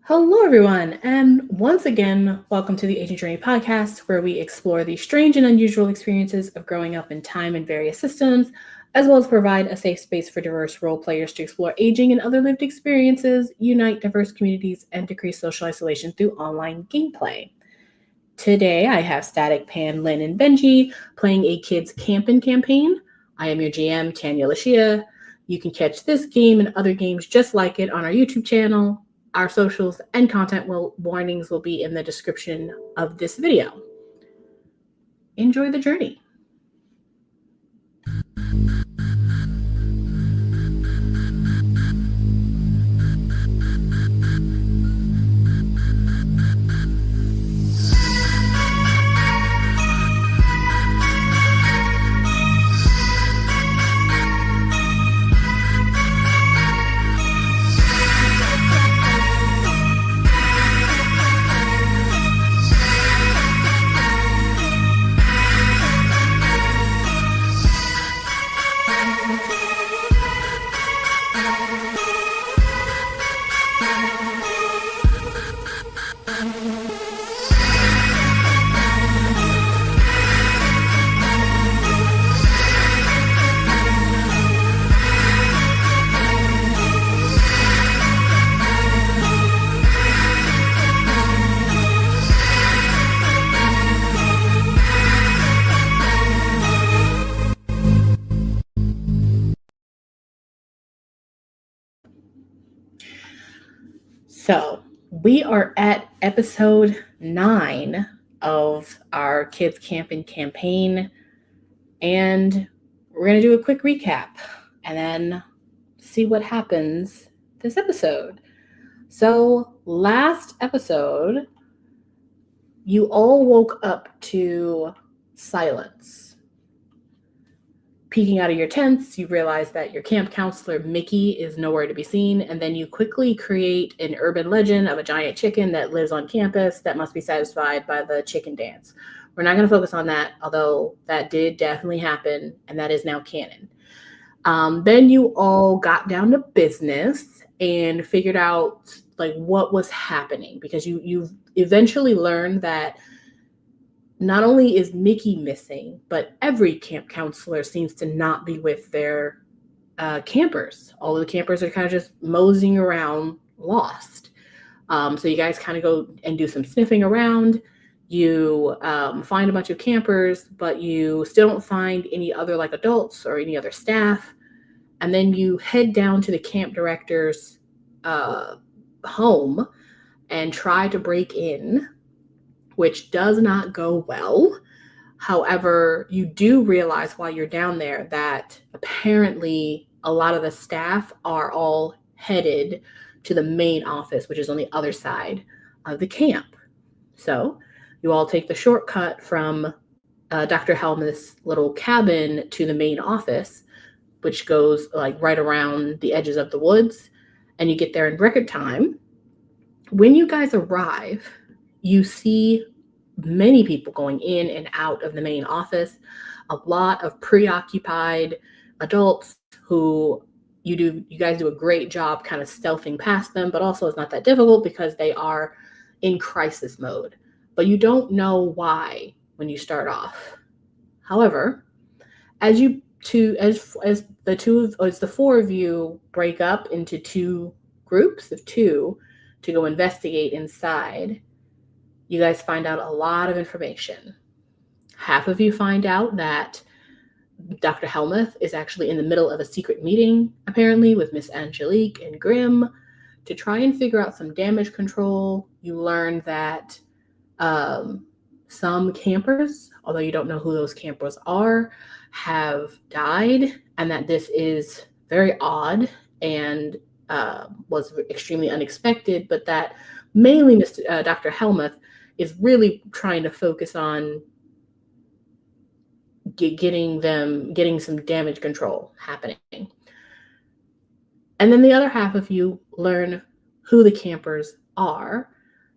Hello, everyone, and once again, welcome to the Agent Journey podcast, where we explore the strange and unusual experiences of growing up in time and various systems, as well as provide a safe space for diverse role players to explore aging and other lived experiences, unite diverse communities, and decrease social isolation through online gameplay. Today, I have Static, Pan, Lynn, and Benji playing a Kids Campin campaign. I am your GM, TanyaLashea. You can catch this game and other games just like it on our YouTube channel. Our socials and content warnings will be in the description of this video. Enjoy the journey. So, we are at episode 9 of our Kids Campin campaign, and we're going to do a quick recap and then see what happens this episode. So, last episode, you all woke up to silence. Peeking out of your tents, you realize that your camp counselor, Mickey, is nowhere to be seen, and then you quickly create an urban legend of a giant chicken that lives on campus that must be satisfied by the chicken dance. We're not going to focus on that, although that did definitely happen, and that is now canon. Then you all got down to business and figured out like what was happening, because you eventually learned that not only is Mickey missing, but every camp counselor seems to not be with their campers. All of the campers are kind of just moseying around lost. So you guys kind of go and do some sniffing around. You find a bunch of campers, but you still don't find any other like adults or any other staff. And then you head down to the camp director's home and try to break in, which does not go well. However, you do realize while you're down there that apparently a lot of the staff are all headed to the main office, which is on the other side of the camp. So you all take the shortcut from Dr. Helmuth's little cabin to the main office, which goes like right around the edges of the woods, and you get there in record time. When you guys arrive, you see many people going in and out of the main office, a lot of preoccupied adults who you guys do a great job kind of stealthing past them, but also it's not that difficult because they are in crisis mode, but you don't know why when you start off. However, as the four of you break up into two groups of two to go investigate inside, you guys find out a lot of information. Half of you find out that Dr. Helmuth is actually in the middle of a secret meeting, apparently, with Miss Angelique and Grimm to try and figure out some damage control. You learn that some campers, although you don't know who those campers are, have died, and that this is very odd and was extremely unexpected, but that mainly Dr. Helmuth is really trying to focus on getting some damage control happening. And then the other half of you learn who the campers are.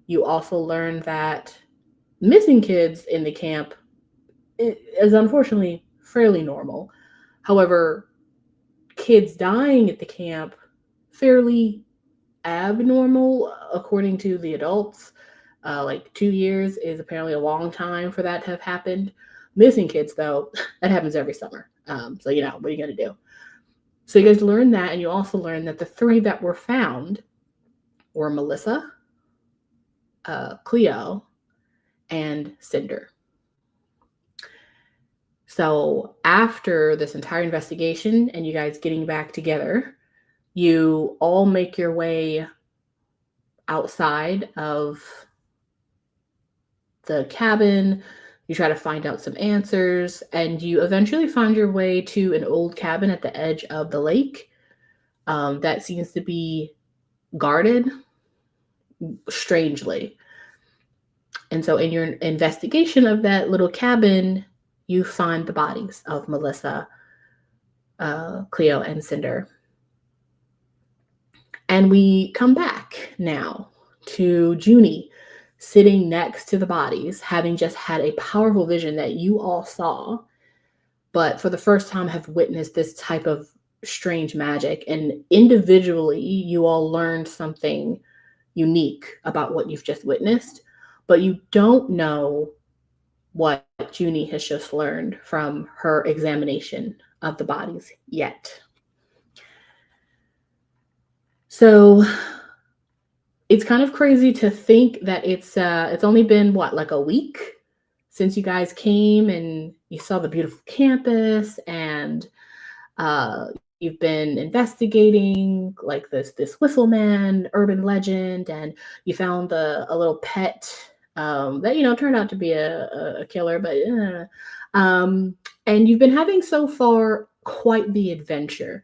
You also learn that missing kids in the camp is unfortunately fairly normal. However, kids dying at the camp, fairly abnormal according to the adults. Like 2 years is apparently a long time for that to have happened. Missing kids, though, that happens every summer. So, what are you going to do? So you guys learn that, and you also learn that the three that were found were Melissa, Cleo, and Cinder. So after this entire investigation and you guys getting back together, you all make your way outside of the cabin. You try to find out some answers, and you eventually find your way to an old cabin at the edge of the lake that seems to be guarded strangely. And so, in your investigation of that little cabin, you find the bodies of Melissa, Cleo, and Cinder. And we come back now to Juni sitting next to the bodies, having just had a powerful vision that you all saw, but for the first time have witnessed this type of strange magic. And individually, you all learned something unique about what you've just witnessed, but you don't know what Juni has just learned from her examination of the bodies yet. So it's kind of crazy to think that it's only been like a week since you guys came and you saw the beautiful campus, and you've been investigating like this whistle man urban legend, and you found a little pet that turned out to be a killer, but and you've been having so far quite the adventure.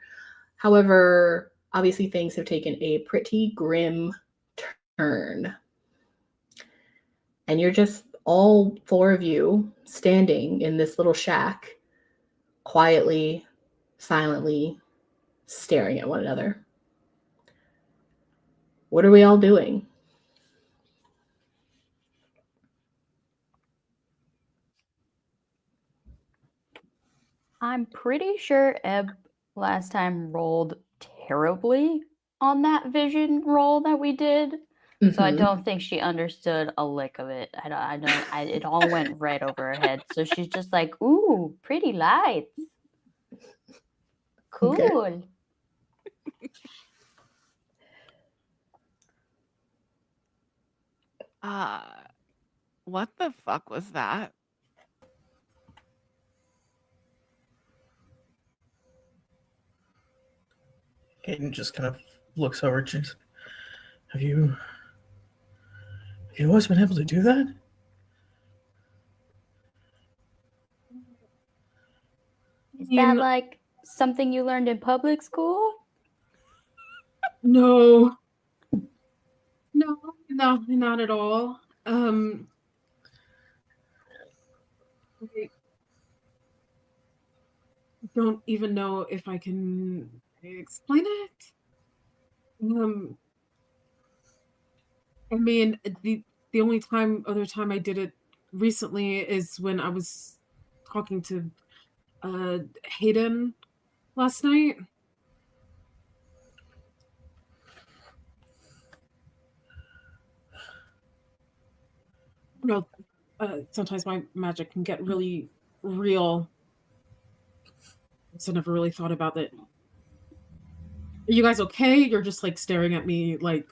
However, obviously things have taken a pretty grim turn, and you're just all four of you standing in this little shack, quietly, silently staring at one another. What are we all doing? I'm pretty sure Ebb last time rolled terribly on that vision roll that we did. Mm-hmm. So I don't think she understood a lick of it. It all went right over her head. So she's just like, ooh, pretty lights. Cool. Okay. What the fuck was that? Hayden just kind of looks over. Have you always been able to do that? Is that like something you learned in public school? No, not at all. I don't even know if I can explain it. I mean, the only other time I did it recently is when I was talking to Hayden last night. Sometimes my magic can get really real. So I never really thought about it. Are you guys okay? You're just like staring at me like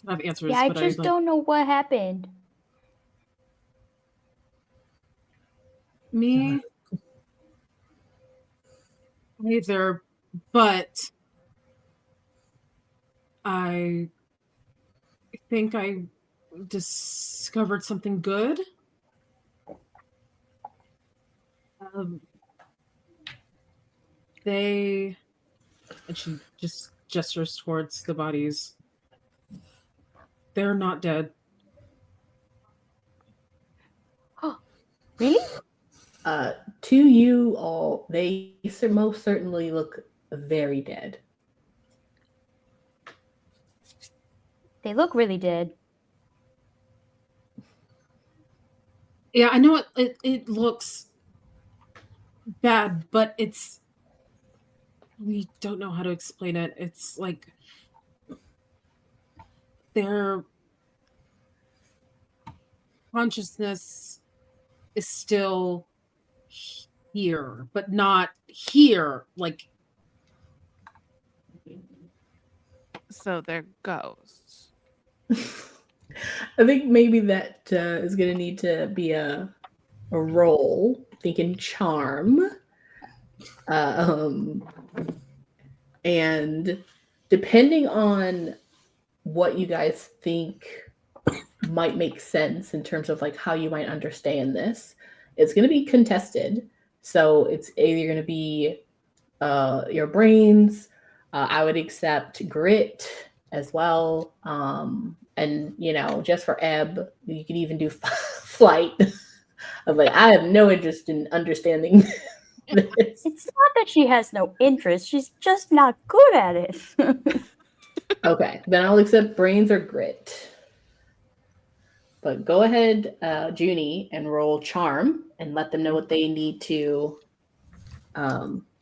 I have answers. Yeah, I just don't know what happened. Me either, but I think I discovered something good. And she just gestures towards the bodies. They're not dead. Really? To you all, they most certainly look very dead. They look really dead. Yeah, I know it looks bad, but it's we don't know how to explain it. It's like their consciousness is still here, but not here. Like, So they're ghosts. I think maybe that is going to need to be a roll. Thinking charm. And depending on what you guys think might make sense in terms of like how you might understand this, it's going to be contested. So it's either going to be your brains. I would accept grit as well. And just for Ebb, you could even do flight. I'm like, I have no interest in understanding this. It's not that she has no interest. She's just not good at it. Okay, then I'll accept brains or grit. But go ahead, Juni, and roll charm and let them know what they need to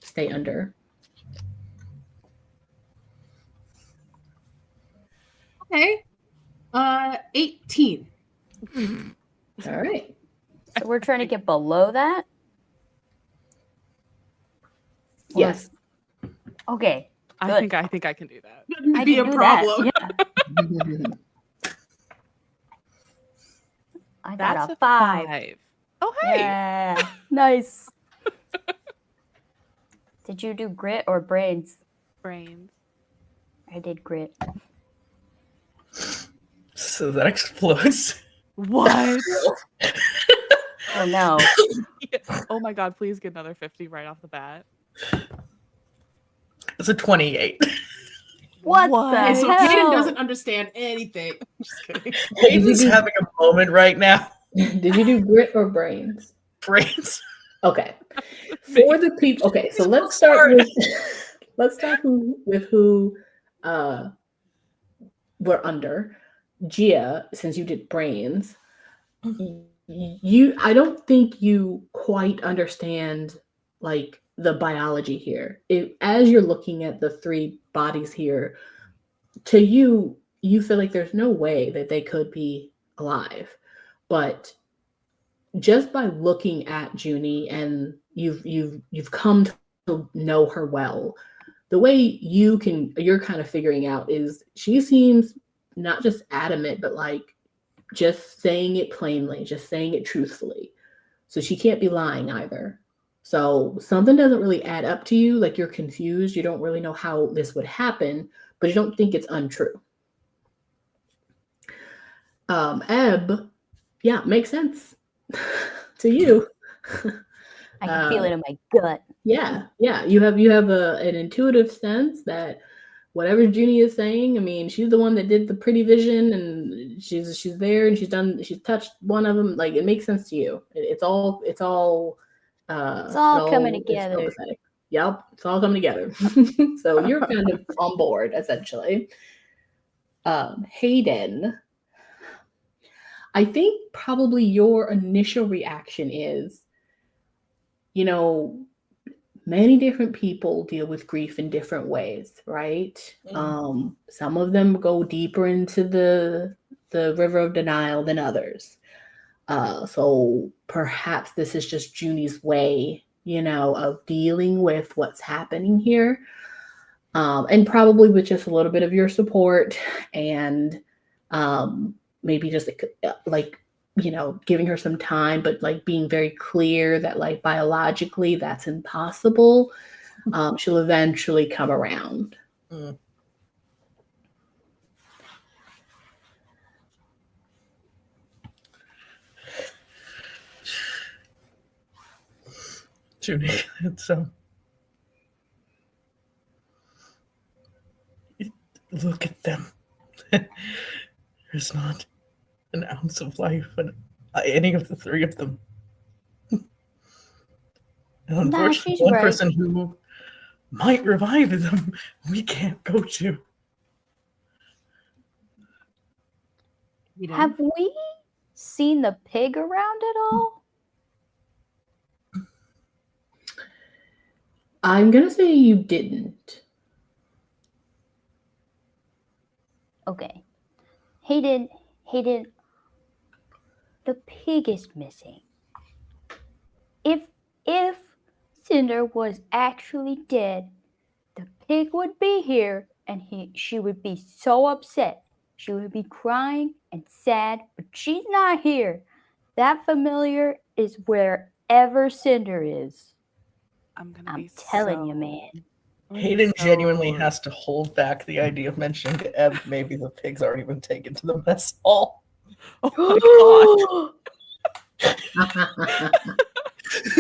stay under. okay. 18. All right. So we're trying to get below that? Yes. Okay. I Good. think I can do that. Shouldn't I be can a do problem. that. Yeah. I got That's a 5. Oh, hey. Yeah. Nice. Did you do grit or brains? Brains. I did grit. So that explodes. What? Oh no. Oh my god, please get another 50 right off the bat. It's a 28. What What? the Okay, so hell? Hayden doesn't understand anything. Just kidding. Hayden's having a moment right now. Did you do grit or brains? Brains. Okay. For the people, okay, so let's start with who we're under. Gia, since you did brains, I don't think you quite understand like the biology here. As you're looking at the 3 bodies here, to you feel like there's no way that they could be alive. But just by looking at Juni, and you've come to know her well, the way you're kind of figuring out is she seems not just adamant, but like just saying it plainly, just saying it truthfully. So she can't be lying either. So something doesn't really add up to you. Like you're confused. You don't really know how this would happen, but you don't think it's untrue. Ebb, yeah, makes sense to you. I can feel it in my gut. Yeah. You have an intuitive sense that whatever Juni is saying, I mean, she's the one that did the pretty vision, and she's there, and she's touched one of them. Like it makes sense to you. It's all coming together. copacetic. Yep, it's all coming together. So you're kind of on board essentially. Hayden, I think probably your initial reaction is, many different people deal with grief in different ways, right? Some of them go deeper into the river of denial than others. So perhaps this is just Juni's way, of dealing with what's happening here. And probably with just a little bit of your support and maybe just like giving her some time, but like being very clear that like biologically that's impossible. She'll eventually come around. Juni, it's look at them. There's not an ounce of life in any of the 3 of them. And unfortunately, she's one right. person who might revive them, we can't go to. Have we seen the pig around at all? I'm gonna say you didn't. Okay. Hayden, the pig is missing. If Cinder was actually dead, the pig would be here and she would be so upset. She would be crying and sad, but she's not here. That familiar is wherever Cinder is. I'm I'm telling you, man. Hayden genuinely has to hold back the idea of mentioning to Ebb maybe the pig's already been taken to the mess hall. Oh my god.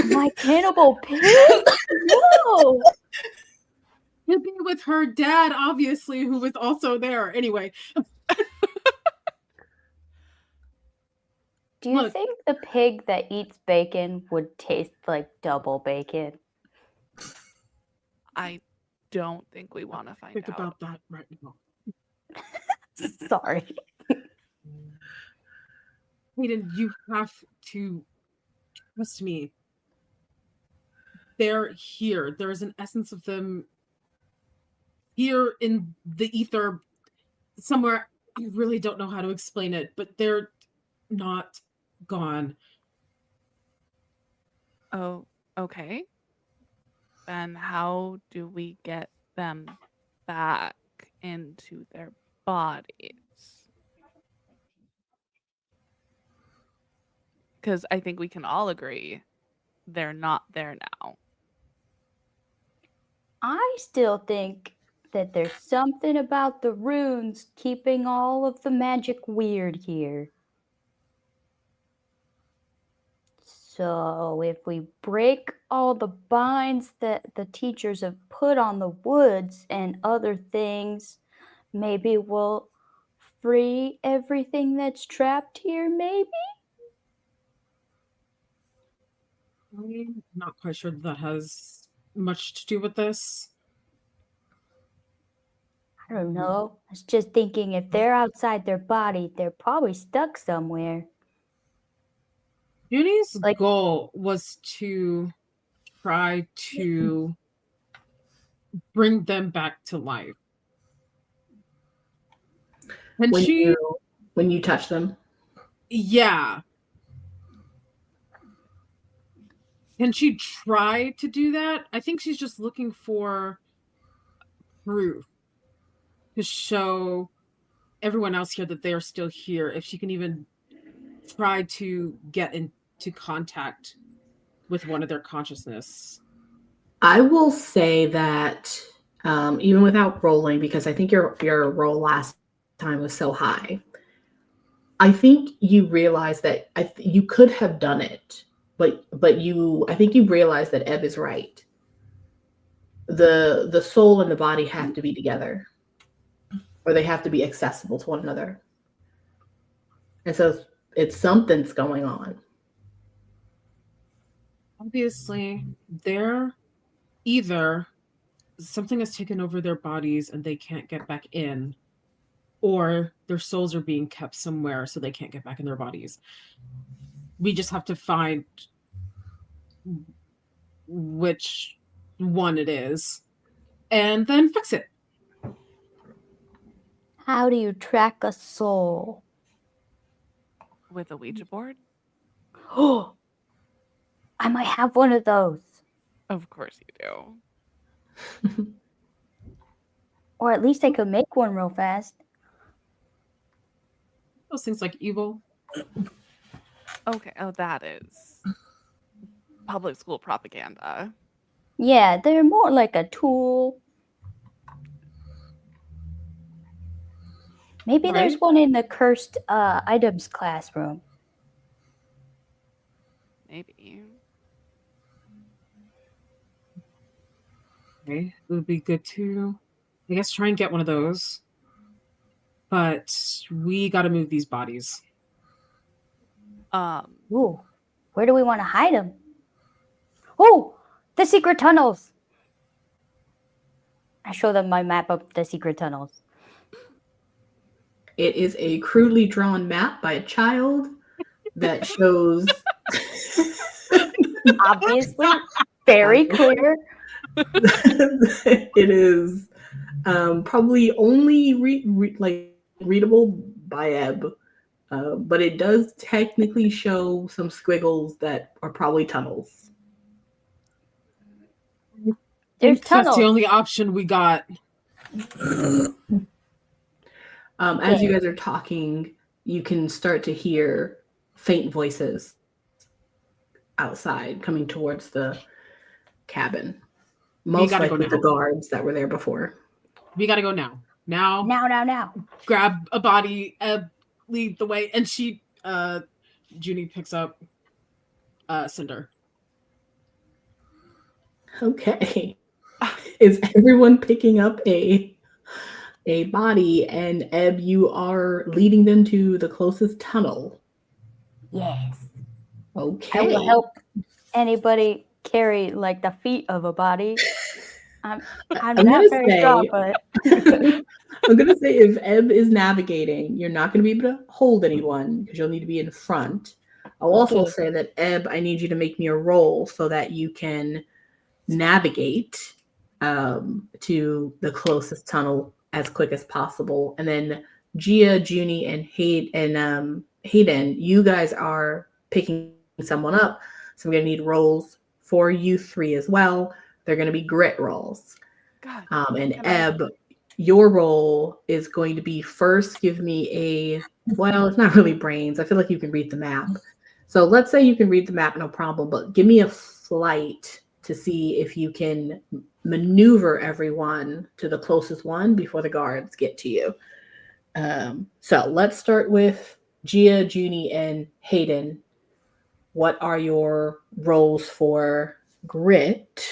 My cannibal pig? No! He'll be with her dad, obviously, who was also there. Anyway. Do you Look. think the pig that eats bacon would taste like double bacon? I don't think we want to find Think out. about that right now. Sorry. Hayden, you have to trust me. They're here. There is an essence of them here in the ether somewhere. I really don't know how to explain it, but they're not gone. Oh, okay. Then how do we get them back into their bodies? Because I think we can all agree they're not there now. I still think that there's something about the runes keeping all of the magic weird here. So if we break all the binds that the teachers have put on the woods and other things, maybe we'll free everything that's trapped here, maybe? I'm not quite sure that has much to do with this. I don't know. I was just thinking if they're outside their body, they're probably stuck somewhere. Juni's goal was to try to bring them back to life. And when you touch them? Yeah. Can she try to do that? I think she's just looking for proof to show everyone else here that they are still here. If she can even try to get into contact with one of their consciousness. I will say that even without rolling, because I think your roll last time was so high, I think you realize that you could have done it, but I think you realize that Ebb is right. The soul and the body have to be together, or they have to be accessible to one another, and so it's something's going on. Obviously, they're either something has taken over their bodies and they can't get back in, or their souls are being kept somewhere so they can't get back in their bodies. We just have to find which one it is and then fix it. How do you track a soul? With a Ouija board? Oh, I might have one of those. Of course you do. Or at least I could make one real fast. Those things like evil. Okay, oh, that is public school propaganda. Yeah, they're more like a tool. Maybe there's Right. one in the cursed items classroom. Maybe. Okay, it would be good to, I guess, try and get one of those. But we got to move these bodies. Ooh, where do we want to hide them? Oh, the secret tunnels. I show them my map of the secret tunnels. It is a crudely drawn map by a child that shows Obviously, very clear. It is probably only readable by Ebb, but it does technically show some squiggles that are probably tunnels. There's That's the tunnels. only option we got. As you guys are talking, you can start to hear faint voices outside coming towards the cabin. Most gotta go likely the now. guards that were there before. We gotta go now. Now. Now. Grab a body, lead the way, and she, Juni picks up, Cinder. Okay. Is everyone picking up a body, and Ebb, you are leading them to the closest tunnel? Yes. Okay. I will help anybody carry like the feet of a body. I'm not very strong, but I'm gonna say if Ebb is navigating, you're not gonna be able to hold anyone because you'll need to be in front. I'll also Okay. say that Ebb, I need you to make me a roll so that you can navigate to the closest tunnel as quick as possible. And then Gia, Juni, and Hayden, you guys are picking someone up. So I'm going to need rolls for you three as well. They're going to be grit rolls. God. And Ebb, your roll is going to be first give me it's not really brains. I feel like you can read the map. So let's say you can read the map, no problem, but give me a flight to see if you can maneuver everyone to the closest one before the guards get to you. So let's start with Gia, Juni, and Hayden. What are your roles for grit?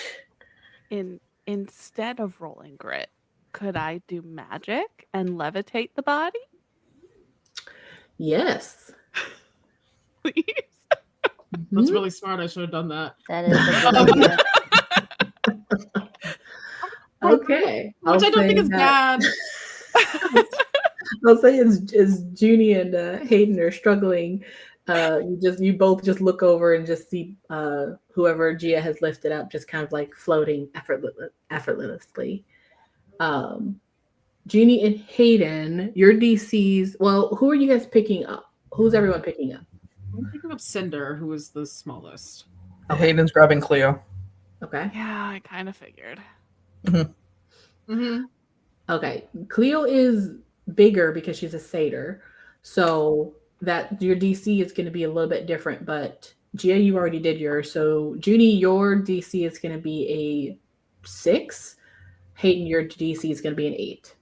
Instead of rolling grit, could I do magic and levitate the body? Yes. Please. That's really smart. I should have done that. that is a good idea. Okay. Which I don't think is bad. I'll say as Juni and Hayden are struggling, you both just look over and just see whoever Gia has lifted up just kind of like floating effortlessly. Juni and Hayden, your DCs. Well, who are you guys picking up? Who's everyone picking up? I'm picking up Cinder, who is the smallest. Hayden's grabbing Cleo. Okay. Yeah, I kind of figured. Mm-hmm. Okay. Cleo is bigger because she's a satyr, so that your DC is going to be a little bit different. But Gia, you already did yours. So Juni, your DC is going to be a 6. Hayden, your DC is going to be an 8.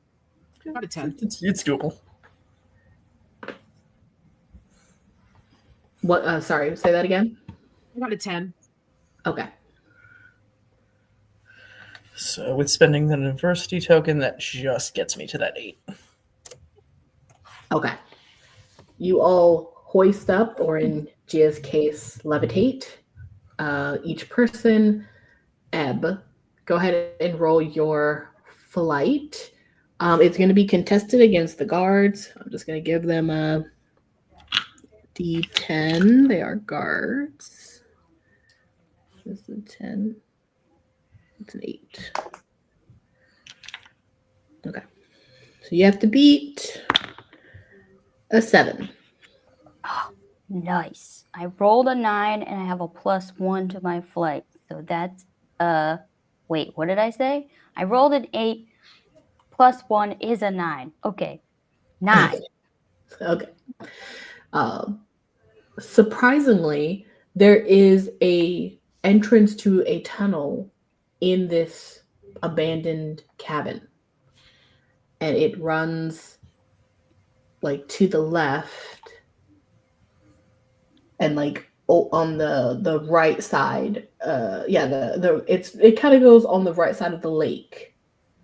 About a 10. It's doable. What? Sorry, say that again. About a 10. Okay. So with spending the diversity token, that just gets me to that 8. Okay. You all hoist up, or in Gia's case, levitate. Each person. Ebb, go ahead and roll your flight. It's going to be contested against the guards. I'm just going to give them a D10. They are guards. This is a 10. It's an 8. Okay. So you have to beat a 7. Nice. I rolled a 9 and I have a +1 to my flight. So that's wait, what did I say? I rolled an 8 +1 is a 9. Okay. 9. Okay. Surprisingly, there is a entrance to a tunnel in this abandoned cabin, and it runs like to the left and like on the right side. It kind of goes on the right side of the lake,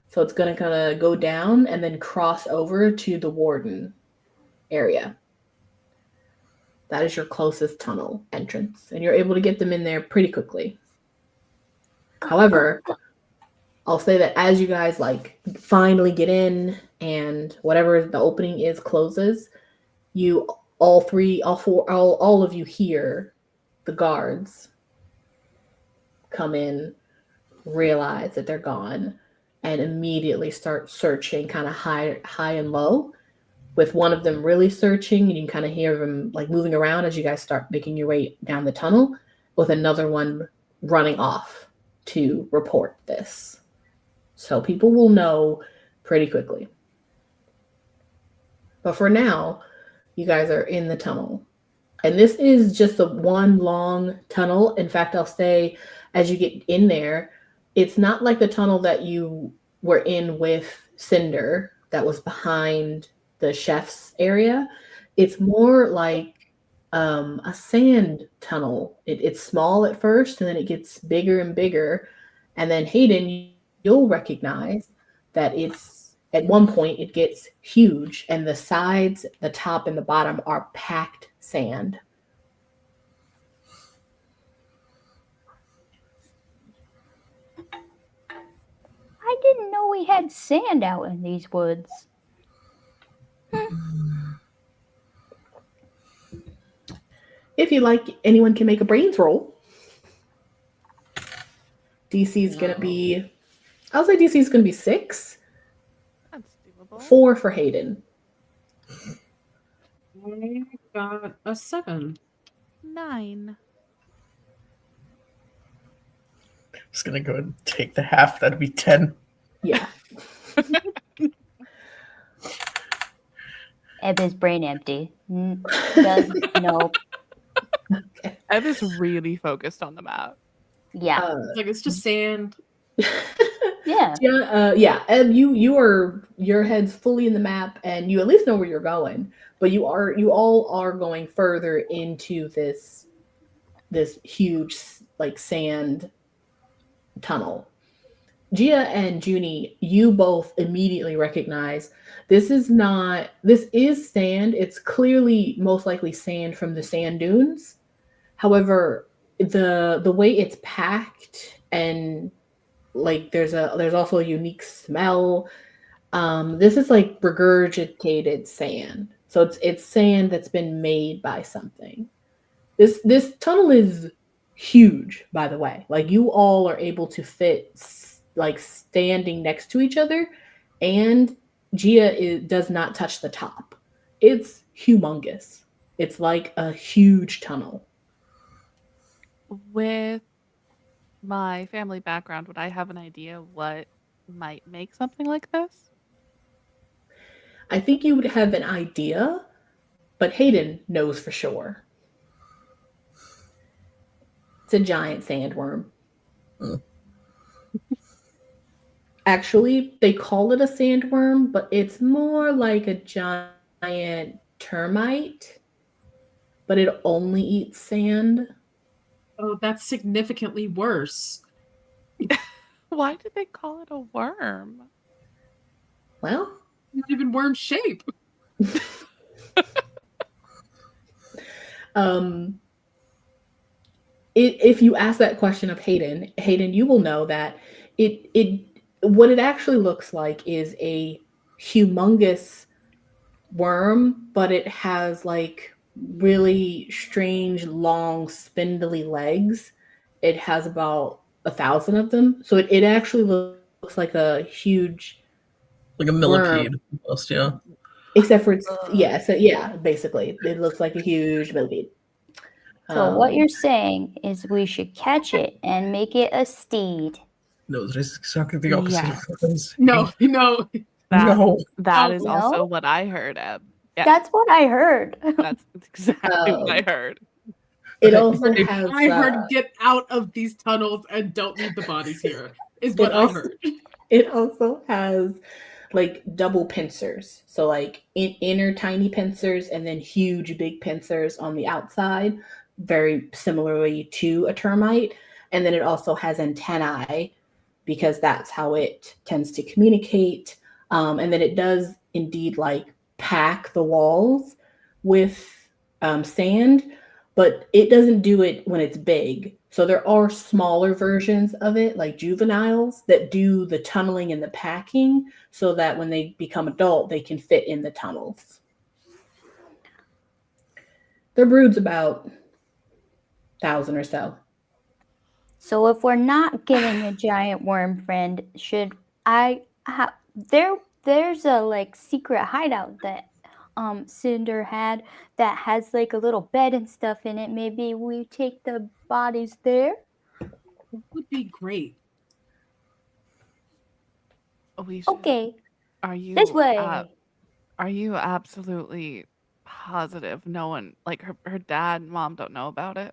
so it's gonna kind of go down and then cross over to the warden area. That is your closest tunnel entrance, and you're able to get them in there pretty quickly. However, I'll say that as you guys like finally get in and whatever the opening is closes, you all of you hear the guards come in realize that they're gone and immediately start searching kind of high and low, with one of them really searching, and you can kind of hear them like moving around as you guys start making your way down the tunnel, with another one running off to report this. So people will know pretty quickly. But for now, you guys are in the tunnel. And this is just a one long tunnel. In fact, I'll say as you get in there, it's not like the tunnel that you were in with Cinder that was behind the chef's area. It's more like a sand tunnel. It's small at first, and then it gets bigger and bigger. And then Hayden, you'll recognize that it's at one point it gets huge, and the sides, the top, and the bottom are packed sand. I didn't know we had sand out in these woods. If you like, anyone can make a brains roll. DC's gonna be, I'll say DC's gonna be 6. That's doable. 4 for Hayden. I got a 7. 9. Just gonna go and take the half. That'd be 10. Yeah. Ebb is brain empty. Doesn't know. Ebb is really focused on the map. Yeah. It's just sand. Yeah. Yeah. Ebb, your head's fully in the map, and you at least know where you're going. But you all are going further into this huge like sand tunnel. Gia and Juni, you both immediately recognize this is sand. It's clearly most likely sand from the sand dunes. However, the way it's packed, and like there's also a unique smell. This is like regurgitated sand. So it's sand that's been made by something. This tunnel is huge, by the way. Like, you all are able to fit like standing next to each other, and Gia does not touch the top. It's humongous. It's like a huge tunnel. With my family background, would I have an idea what might make something like this? I think you would have an idea, but Hayden knows for sure. It's a giant sandworm. Actually, they call it a sandworm, but it's more like a giant termite, but it only eats sand. Oh, that's significantly worse. Why did they call it a worm? Well, Not even worm shape. If you ask that question of Hayden, you will know that what it actually looks like is a humongous worm, but it has like really strange, long, spindly legs. It has about 1,000 of them, so it actually looks like a huge, like a millipede, almost, yeah. Except for basically, it looks like a huge millipede. So what you're saying is we should catch it and make it a steed. No, that is exactly the opposite Yes. of what I'm saying. No. That is No? also what I heard, Ebb. Yeah, That's what I heard. that's exactly what I heard. It also has. I heard get out of these tunnels and don't leave the bodies here, is It what I also- heard. It also has like double pincers. So like inner tiny pincers and then huge big pincers on the outside, very similarly to a termite. And then it also has antennae, because that's how it tends to communicate. And then it does indeed like pack the walls with sand, but it doesn't do it when it's big. So there are smaller versions of it, like juveniles, that do the tunneling and the packing so that when they become adult, they can fit in the tunnels. Their brood's about 1,000 or so. So if we're not getting a giant worm friend, should I have there's a like secret hideout that Cinder had that has like a little bed and stuff in it. Maybe we take the bodies there. It would be great. We should. Okay, Are this you way. are you absolutely positive no one, like her dad and mom, don't know about it?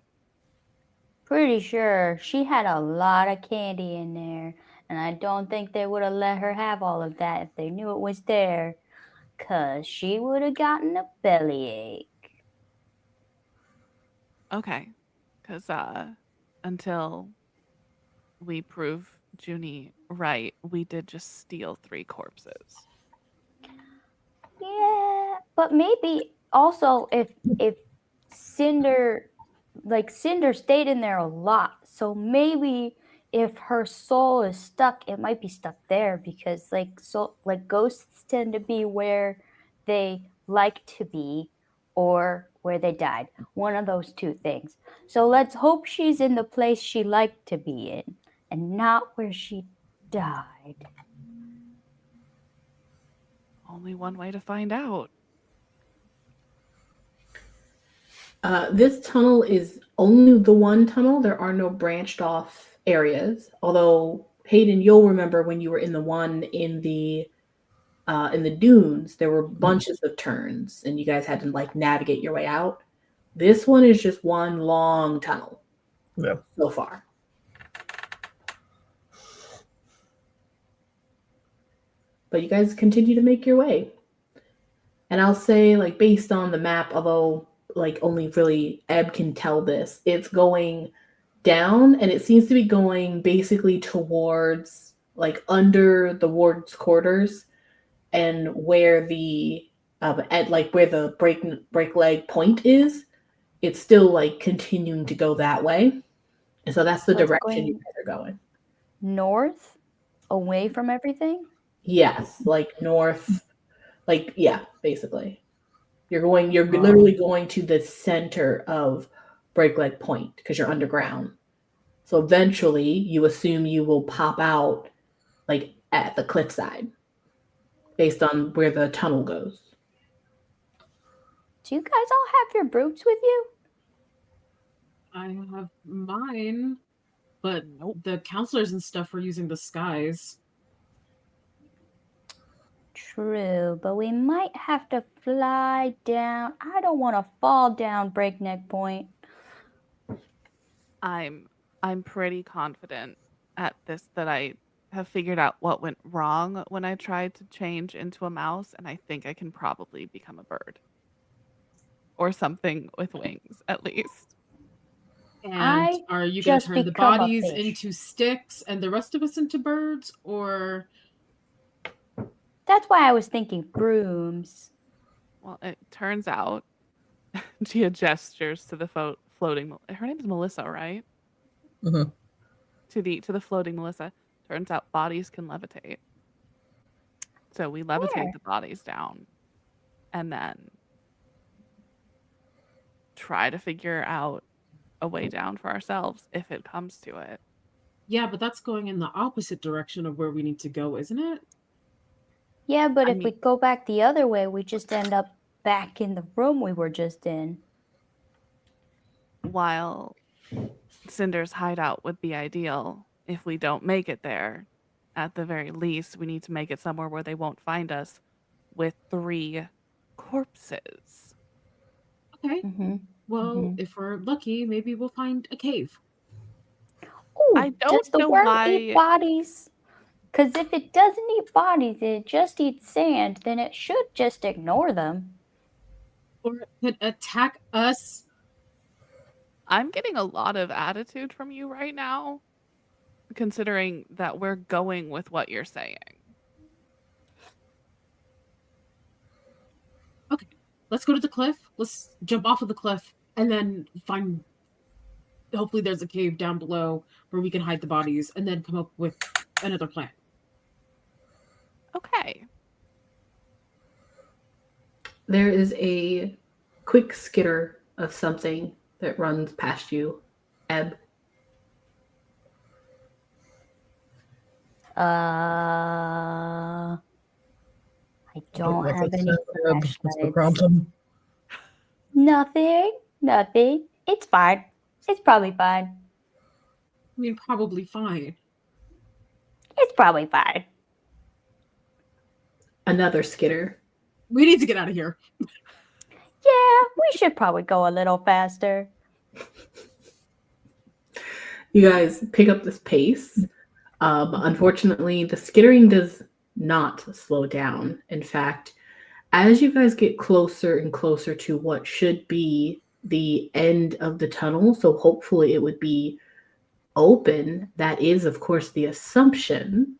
Pretty sure she had a lot of candy in there, and I don't think they would have let her have all of that if they knew it was there, 'cause she would have gotten a bellyache. Okay. Cuz until we prove Junie right, we did just steal 3 corpses. Yeah, but maybe also if Cinder stayed in there a lot, so maybe if her soul is stuck, it might be stuck there because ghosts tend to be where they like to be or where they died. One of those two things. So let's hope she's in the place she liked to be in and not where she died. Only one way to find out. This tunnel is only the one tunnel. There are no branched off areas. Although Hayden, you'll remember when you were in the one in the dunes, there were bunches of turns, and you guys had to like navigate your way out. This one is just one long tunnel. Yeah. So far. But you guys continue to make your way. And I'll say, like, based on the map, although like only really Ebb can tell this, it's going down, and it seems to be going basically towards like under the ward's quarters, and where the at like where the break leg point is, it's still like continuing to go that way. And so that's the So it's direction you going guys are going. north, away from everything. Yes, like north, like yeah, basically. You're literally going to the center of Breakleg Point because you're underground. So eventually you assume you will pop out like at the cliffside based on where the tunnel goes. Do you guys all have your brooms with you? I have mine, but Nope. the counselors and stuff are using the skies. True, but we might have to fly down. I don't want to fall down Breakneck Point. I'm pretty confident at this that I have figured out what went wrong when I tried to change into a mouse, and I think I can probably become a bird. Or something with wings, at least. And I are you going to just turn the become a bodies fish. into sticks and the rest of us into birds, or That's why I was thinking brooms. Well, it turns out Gia gestures to the floating. Her name's Melissa, right? Mhm. To the floating Melissa. Turns out bodies can levitate. So we levitate Where? the bodies down, and then try to figure out a way down for ourselves if it comes to it. yeah, but that's going in the opposite direction of where we need to go, isn't it? Yeah, but I if we mean- go back the other way, we just end up back in the room we were just in. While Cinder's hideout would be ideal, if we don't make it there, at the very least, we need to make it somewhere where they won't find us with 3 corpses. Okay. Mm-hmm. Well, if we're lucky, maybe we'll find a cave. I Ooh, don't does the know worm why- eat bodies? Because if it doesn't eat bodies, it just eats sand, then it should just ignore them. Or it could attack us. I'm getting a lot of attitude from you right now, considering that we're going with what you're saying. Okay, let's go to the cliff. Let's jump off of the cliff and then find. Hopefully, there's a cave down below where we can hide the bodies and then come up with another plan. Okay. There is a quick skitter of something that runs past you, Ebb. I don't Look like have it's any Ebb. What's the flashlights. problem? Nothing. It's fine. It's probably fine. I mean, probably fine. It's probably fine. Another skitter. We need to get out of here. Yeah, we should probably go a little faster. You guys pick up this pace. Unfortunately, the skittering does not slow down. In fact, as you guys get closer and closer to what should be the end of the tunnel, so hopefully it would be open, that is, of course, the assumption.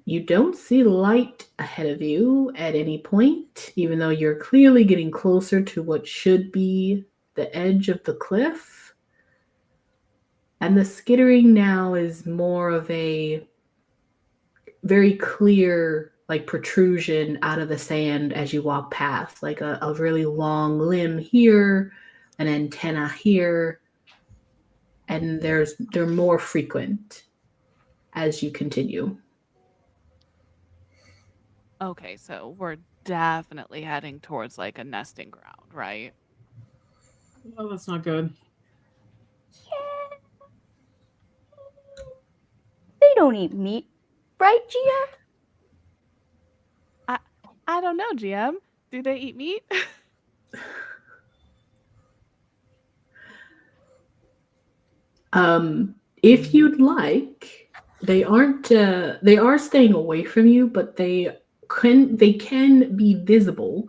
You don't see light ahead of you at any point, even though you're clearly getting closer to what should be the edge of the cliff. And the skittering now is more of a very clear, like, protrusion out of the sand as you walk past, like a really long limb here, an antenna here, and they're more frequent as you continue. Okay, so we're definitely heading towards like a nesting ground, right? Oh, that's not good. They don't eat meat, right, Gia? I don't know, GM. Do they eat meat? If you'd like, they are staying away from you, but they can be visible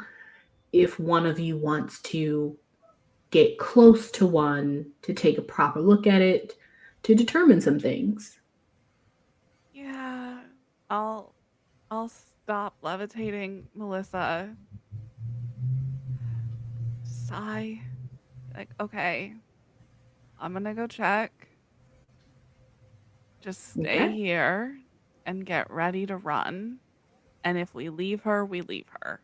if one of you wants to get close to one to take a proper look at it to determine some things. Yeah, I'll stop levitating, Melissa. Sigh. Like, okay, I'm gonna go check. Just stay Okay. here and get ready to run. And if we leave her, we leave her.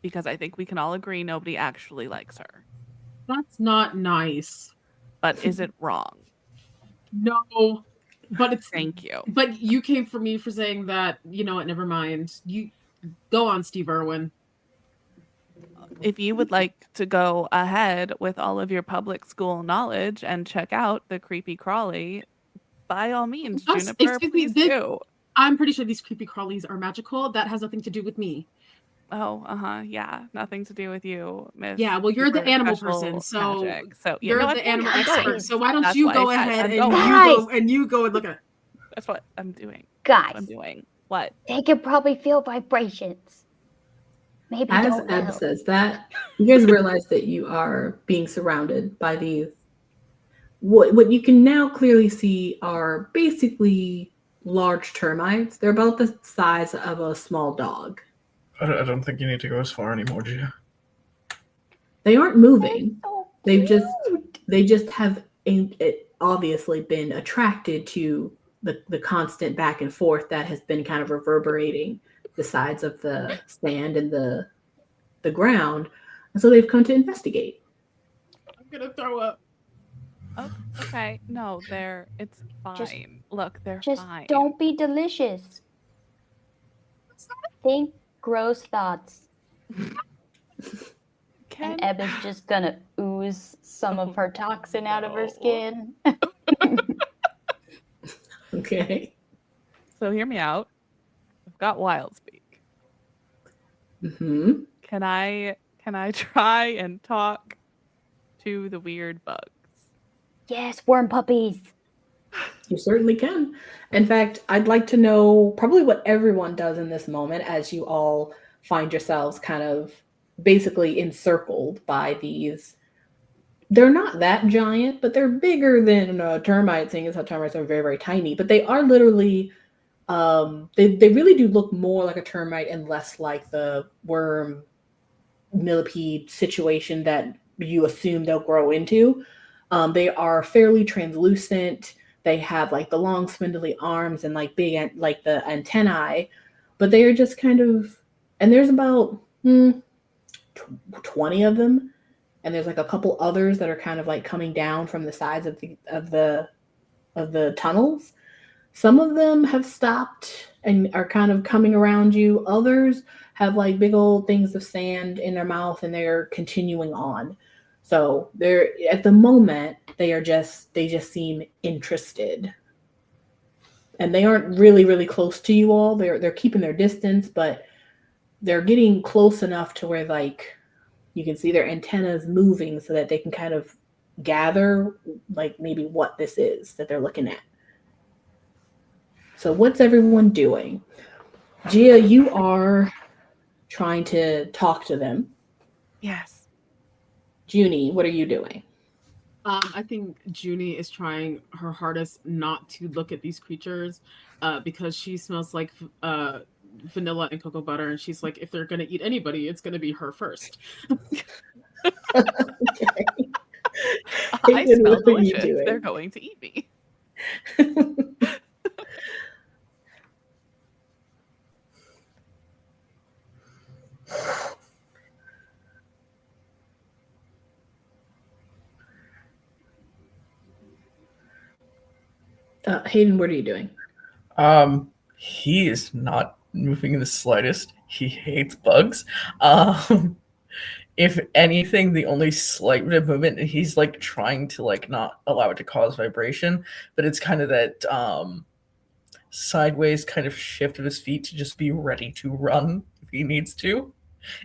Because I think we can all agree nobody actually likes her. That's not nice. But is it wrong? No, but it's. Thank you. But you came for me for saying that. You know what? Never mind. You go on, Steve Irwin. If you would like to go ahead with all of your public school knowledge and check out the creepy crawly, by all means, Yes, Juniper, excuse me, please do. I'm pretty sure these creepy crawlies are magical. That has nothing to do with me. Oh, yeah, nothing to do with you, Miss. Yeah, well, you're the Super animal Special person, so Magic. So you're no, the I'm animal going. expert. So why don't That's you why go I said ahead I'm and going. you go and look at it. That's what I'm doing. Guys, That's what I'm doing. What? they can probably feel vibrations. Maybe As don't Ebb know. says that, you guys realize that you are being surrounded by these. What you can now clearly see are basically large termites. They're about the size of a small dog. I don't think you need to go as far anymore, Gia. They aren't moving. So They cute. just have obviously been attracted to the constant back and forth that has been kind of reverberating the sides of the sand and the ground, and so they've come to investigate. I'm gonna throw up. Oh, okay. No, it's fine. Just- Look, they're Just fine. don't be delicious. Think gross thoughts. Can And Ebb is just gonna ooze some of her toxin out of her no. skin. Okay. So hear me out. I've got wild speak. Mm-hmm. Can I try and talk to the weird bugs? Yes, worm puppies. You certainly can. In fact, I'd like to know probably what everyone does in this moment as you all find yourselves kind of basically encircled by these. They're not that giant, but they're bigger than a termite, seeing as how termites are very, very tiny. But they are literally, they really do look more like a termite and less like the worm millipede situation that you assume they'll grow into. They are fairly translucent. They have like the long spindly arms and like big, like the antennae, but they are just kind of, and there's about 20 of them. And there's like a couple others that are kind of like coming down from the sides of the tunnels. Some of them have stopped and are kind of coming around you. Others have like big old things of sand in their mouth and they're continuing on. So they're at the moment they just seem interested. And they aren't really close to you all. They're keeping their distance, but they're getting close enough to where like you can see their antennas moving so that they can kind of gather like maybe what this is that they're looking at. So what's everyone doing? Gia, you are trying to talk to them. Yes. Juni, what are you doing? I think Juni is trying her hardest not to look at these creatures because she smells like vanilla and cocoa butter, and she's like, if they're gonna eat anybody, it's gonna be her first. Okay. I Hayden, smell what are you delicious. doing? They're going to eat me. Hayden, what are you doing? He is not moving in the slightest. He hates bugs. If anything, the only slight bit of movement, he's like trying to like not allow it to cause vibration, but it's kind of that sideways kind of shift of his feet to just be ready to run if he needs to,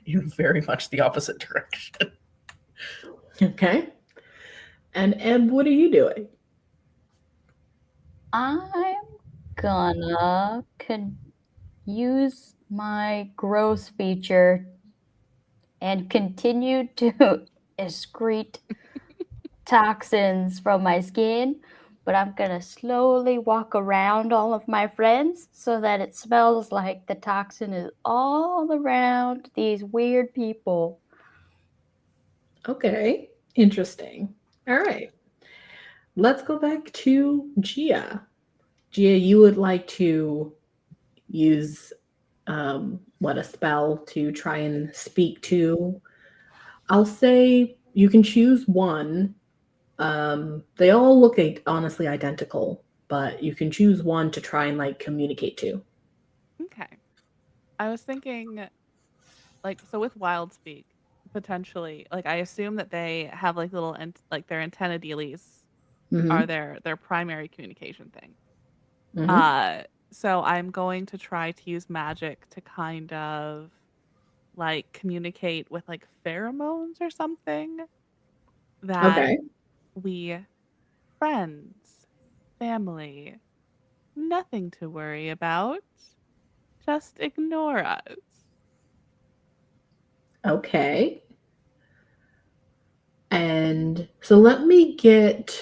in very much the opposite direction. Okay. And Ebb, what are you doing? I'm gonna use my growth feature and continue to excrete toxins from my skin, but I'm gonna slowly walk around all of my friends so that it smells like the toxin is all around these weird people. Okay. Interesting. All right. Let's go back to Gia. Gia, you would like to use a spell to try and speak to. I'll say you can choose one. They all look honestly identical, but you can choose one to try and like communicate to. Okay. I was thinking, like, so with Wild Speak, potentially, like, I assume that they have like little like their antenna dealies are their primary communication thing. So I'm going to try to use magic to kind of like communicate with like pheromones or something that Okay. we friends, family, nothing to worry about. Just ignore us. Okay. And so let me get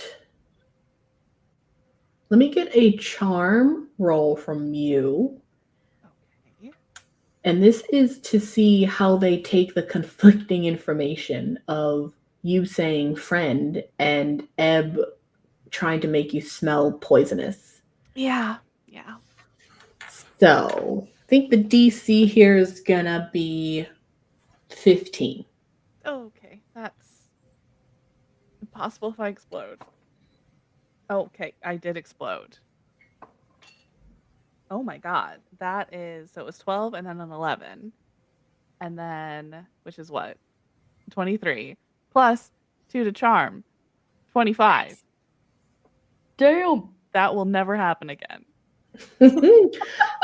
a charm roll from you. Okay. And this is to see how they take the conflicting information of you saying friend and Ebb trying to make you smell poisonous. Yeah. So I think the DC here is gonna be 15. Okay, that's impossible if I explode. Okay, I did explode. Oh my god. That is, so it was 12 and then an 11. And then, which is what? 23. Plus 2 to charm. 25. Damn. That will never happen again.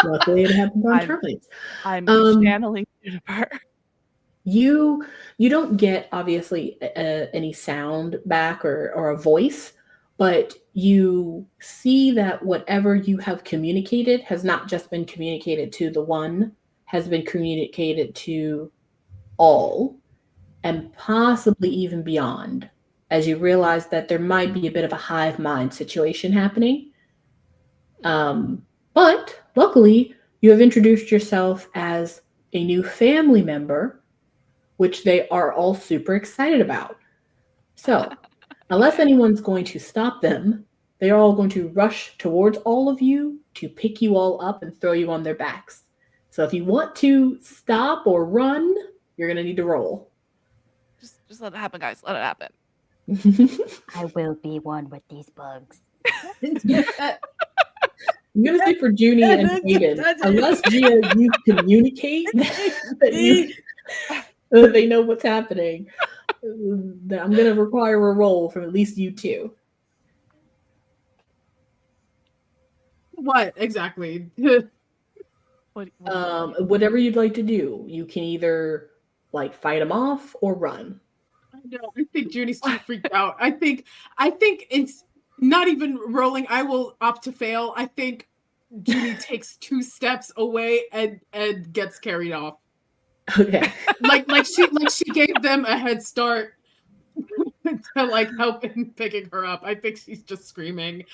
Luckily, it happened on termites. I'm channeling Juniper. You don't get obviously any sound back or a voice, but you see that whatever you have communicated has not just been communicated to the one, has been communicated to all, and possibly even beyond, as you realize that there might be a bit of a hive mind situation happening. But luckily, you have introduced yourself as a new family member, which they are all super excited about. So, unless anyone's going to stop them, they are all going to rush towards all of you to pick you all up and throw you on their backs. So, if you want to stop or run, you're going to need to roll. Just let it happen, guys. Let it happen. I will be one with these bugs. I'm gonna say for Juni and Hayden, unless Gia, you communicate that they know what's happening, then I'm gonna require a roll from at least you two. What exactly? What do you want to do? Whatever you'd like to do, you can either like fight them off or run. I know. I think Judy's too freaked out. I think it's not even rolling. I will opt to fail. I think Judy takes 2 steps away and gets carried off. Okay. Like she gave them a head start to like help in picking her up. I think she's just screaming.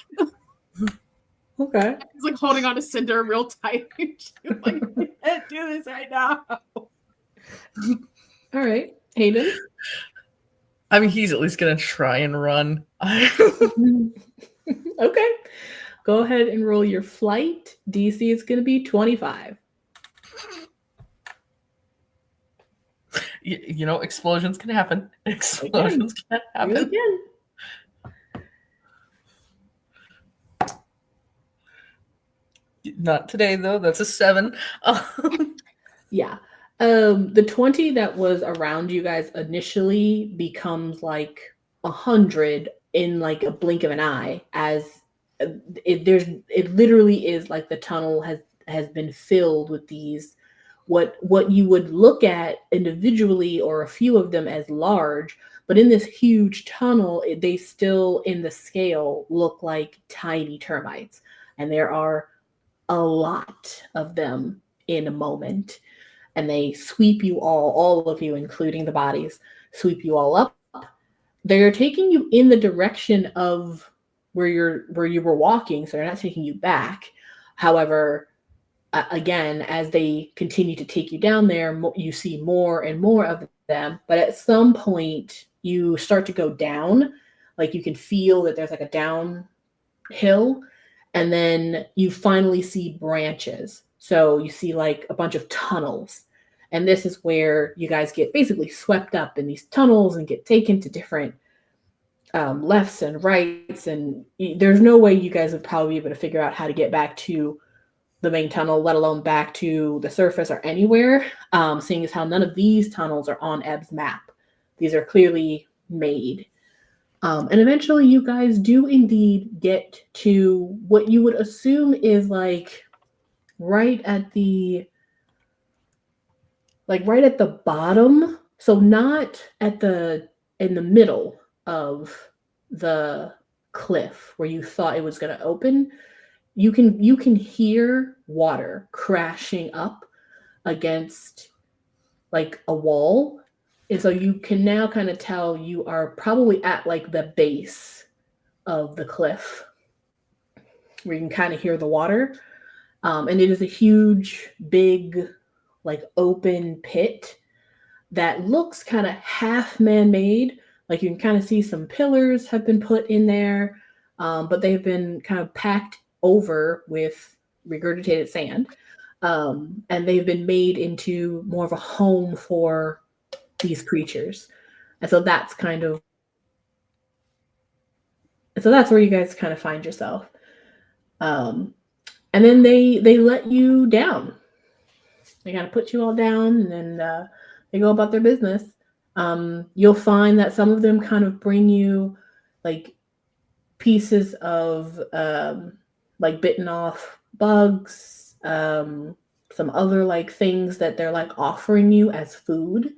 Okay. She's like holding on to Cinder real tight. She's like, I can't do this right now. All right, Hayden. I mean, he's at least gonna try and run. Okay. Go ahead and roll your flight. DC is going to be 25. You know, explosions can happen. Explosions can happen. Do it again. Not today, though. That's a 7. Yeah. The 20 that was around you guys initially becomes like 100 in like a blink of an eye, as it literally is like the tunnel has been filled with these what you would look at individually or a few of them as large, but in this huge tunnel they still in the scale look like tiny termites, and there are a lot of them in a moment, and they sweep you all of you, including the bodies, sweep you all up. They're taking you in the direction of where you were walking, so they're not taking you back. However, again, as they continue to take you down there, you see more and more of them. But at some point, you start to go down, like you can feel that there's like a downhill, and then you finally see branches. So you see like a bunch of tunnels. And this is where you guys get basically swept up in these tunnels and get taken to different lefts and rights. And there's no way you guys would probably be able to figure out how to get back to the main tunnel, let alone back to the surface or anywhere, seeing as how none of these tunnels are on Ebb's map. These are clearly made. And eventually you guys do indeed get to what you would assume is like right at the bottom. So not in the middle of the cliff where you thought it was going to open. You can hear water crashing up against like a wall. And so you can now kind of tell you are probably at like the base of the cliff where you can kind of hear the water. And it is a huge, big, like open pit that looks kind of half man-made. Like you can kind of see some pillars have been put in there, but they've been kind of packed over with regurgitated sand. And they've been made into more of a home for these creatures. And so that's where you guys kind of find yourself. And then they let you down. They kind of put you all down, and then they go about their business. You'll find that some of them kind of bring you like pieces of like bitten off bugs, some other like things that they're like offering you as food.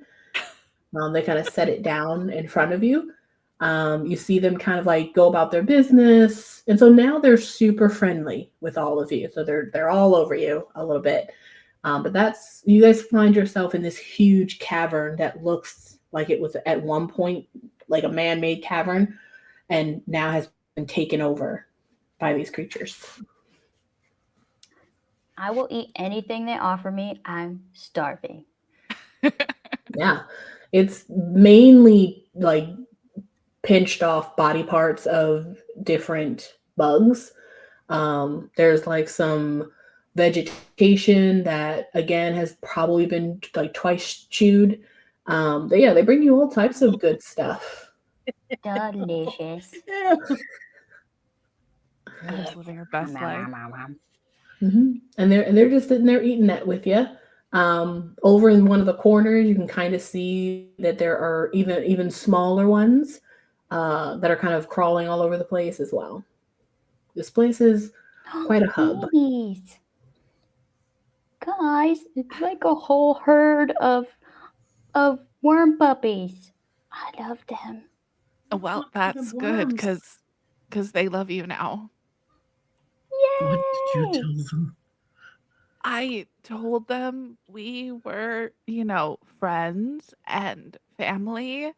They kind of set it down in front of you. You see them kind of like go about their business. And so now they're super friendly with all of you. So they're all over you a little bit. But you guys find yourself in this huge cavern that looks like it was at one point like a man-made cavern, and now has been taken over by these creatures. I will eat anything they offer me. I'm starving. Yeah. It's mainly like pinched off body parts of different bugs. There's like some vegetation that again has probably been like twice chewed. But yeah, they bring you all types of good stuff. Delicious. Just living her best life. And they're just sitting there eating that with you. Over in one of the corners, you can kind of see that there are even smaller ones that are kind of crawling all over the place as well. This place is quite a hub. Babies. Guys, it's like a whole herd of worm puppies. I love them. Well, that's good because they love you now. Yay! What did you tell them? I told them we were, friends and family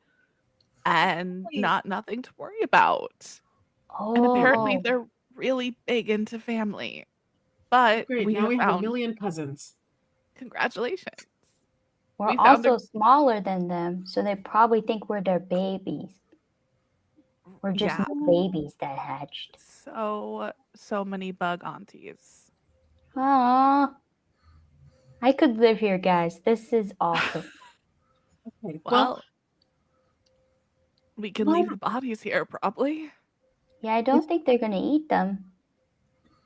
and nothing to worry about. And apparently Oh, they're really big into family. But Great. we Now have we have a found million cousins. congratulations. we're we found also smaller than them, so they probably think we're their babies. We're just Yeah. babies that hatched. So many bug aunties. Aww. I could live here, guys. This is awesome. Okay. Well, we can leave the bodies here probably. Yeah, I don't think they're gonna eat them.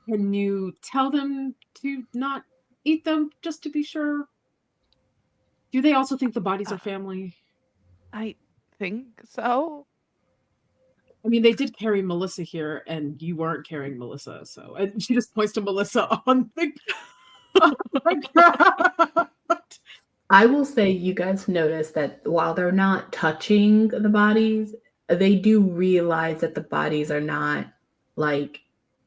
Can you tell them to not eat them just to be sure? Do they also think the bodies are family? I think so. I mean, they did carry Melissa here, and you weren't carrying Melissa, so and she just points to Melissa on the. I will say you guys notice that while they're not touching the bodies, they do realize that the bodies are not like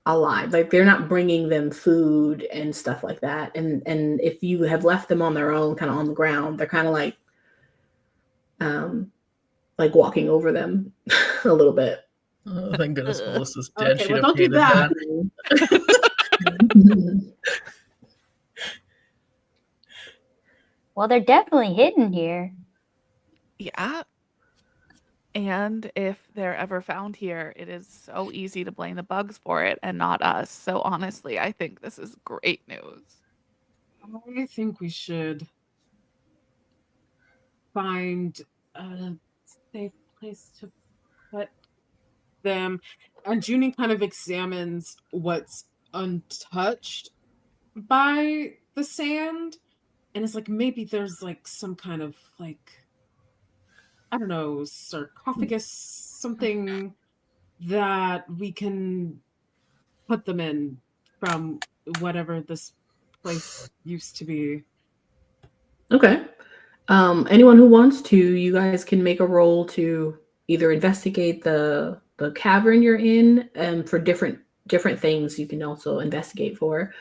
alive. Like they're not bringing them food and stuff like that. And if you have left them on their own, kind of on the ground, they're kind of like walking over them a little bit. Oh, thank goodness Melissa's dead. Okay, She'd well, have don't do hated that. Well, they're definitely hidden here. Yeah. And if they're ever found here, it is so easy to blame the bugs for it and not us. So honestly, I think this is great news. I think we should find a safe place to put them. And Junie kind of examines what's untouched by the sand. And it's like maybe there's like some kind of like, I don't know, sarcophagus, something that we can put them in from whatever this place used to be. Okay. Anyone who wants to, you guys can make a roll to either investigate the cavern you're in, for different things you can also investigate for,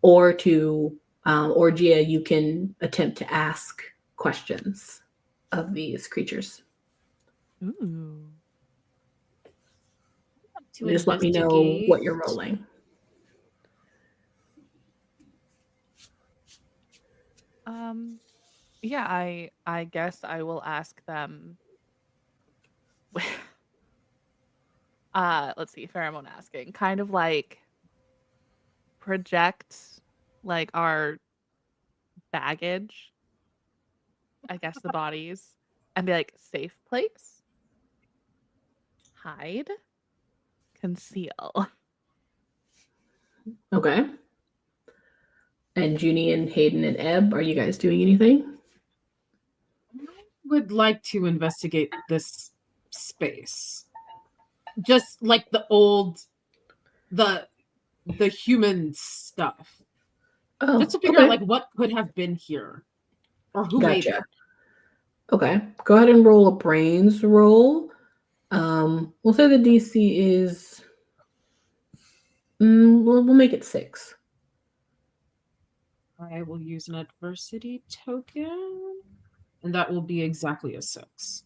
or to or Gia, you can attempt to ask questions of these creatures. Ooh. Just let me know what you're rolling. Yeah, I guess I will ask them. Let's see, pheromone asking. Kind of like project like our baggage, I guess the bodies, and be like, safe place, hide, conceal. Okay. And Juni and Hayden and Ebb, are you guys doing anything? Would like to investigate this space, just like the human stuff, Oh, just to figure out like what could have been here or who made it. Okay, go ahead and roll a brains roll. We'll say the DC is we'll make it 6. I will use an adversity token, and that will be exactly a 6.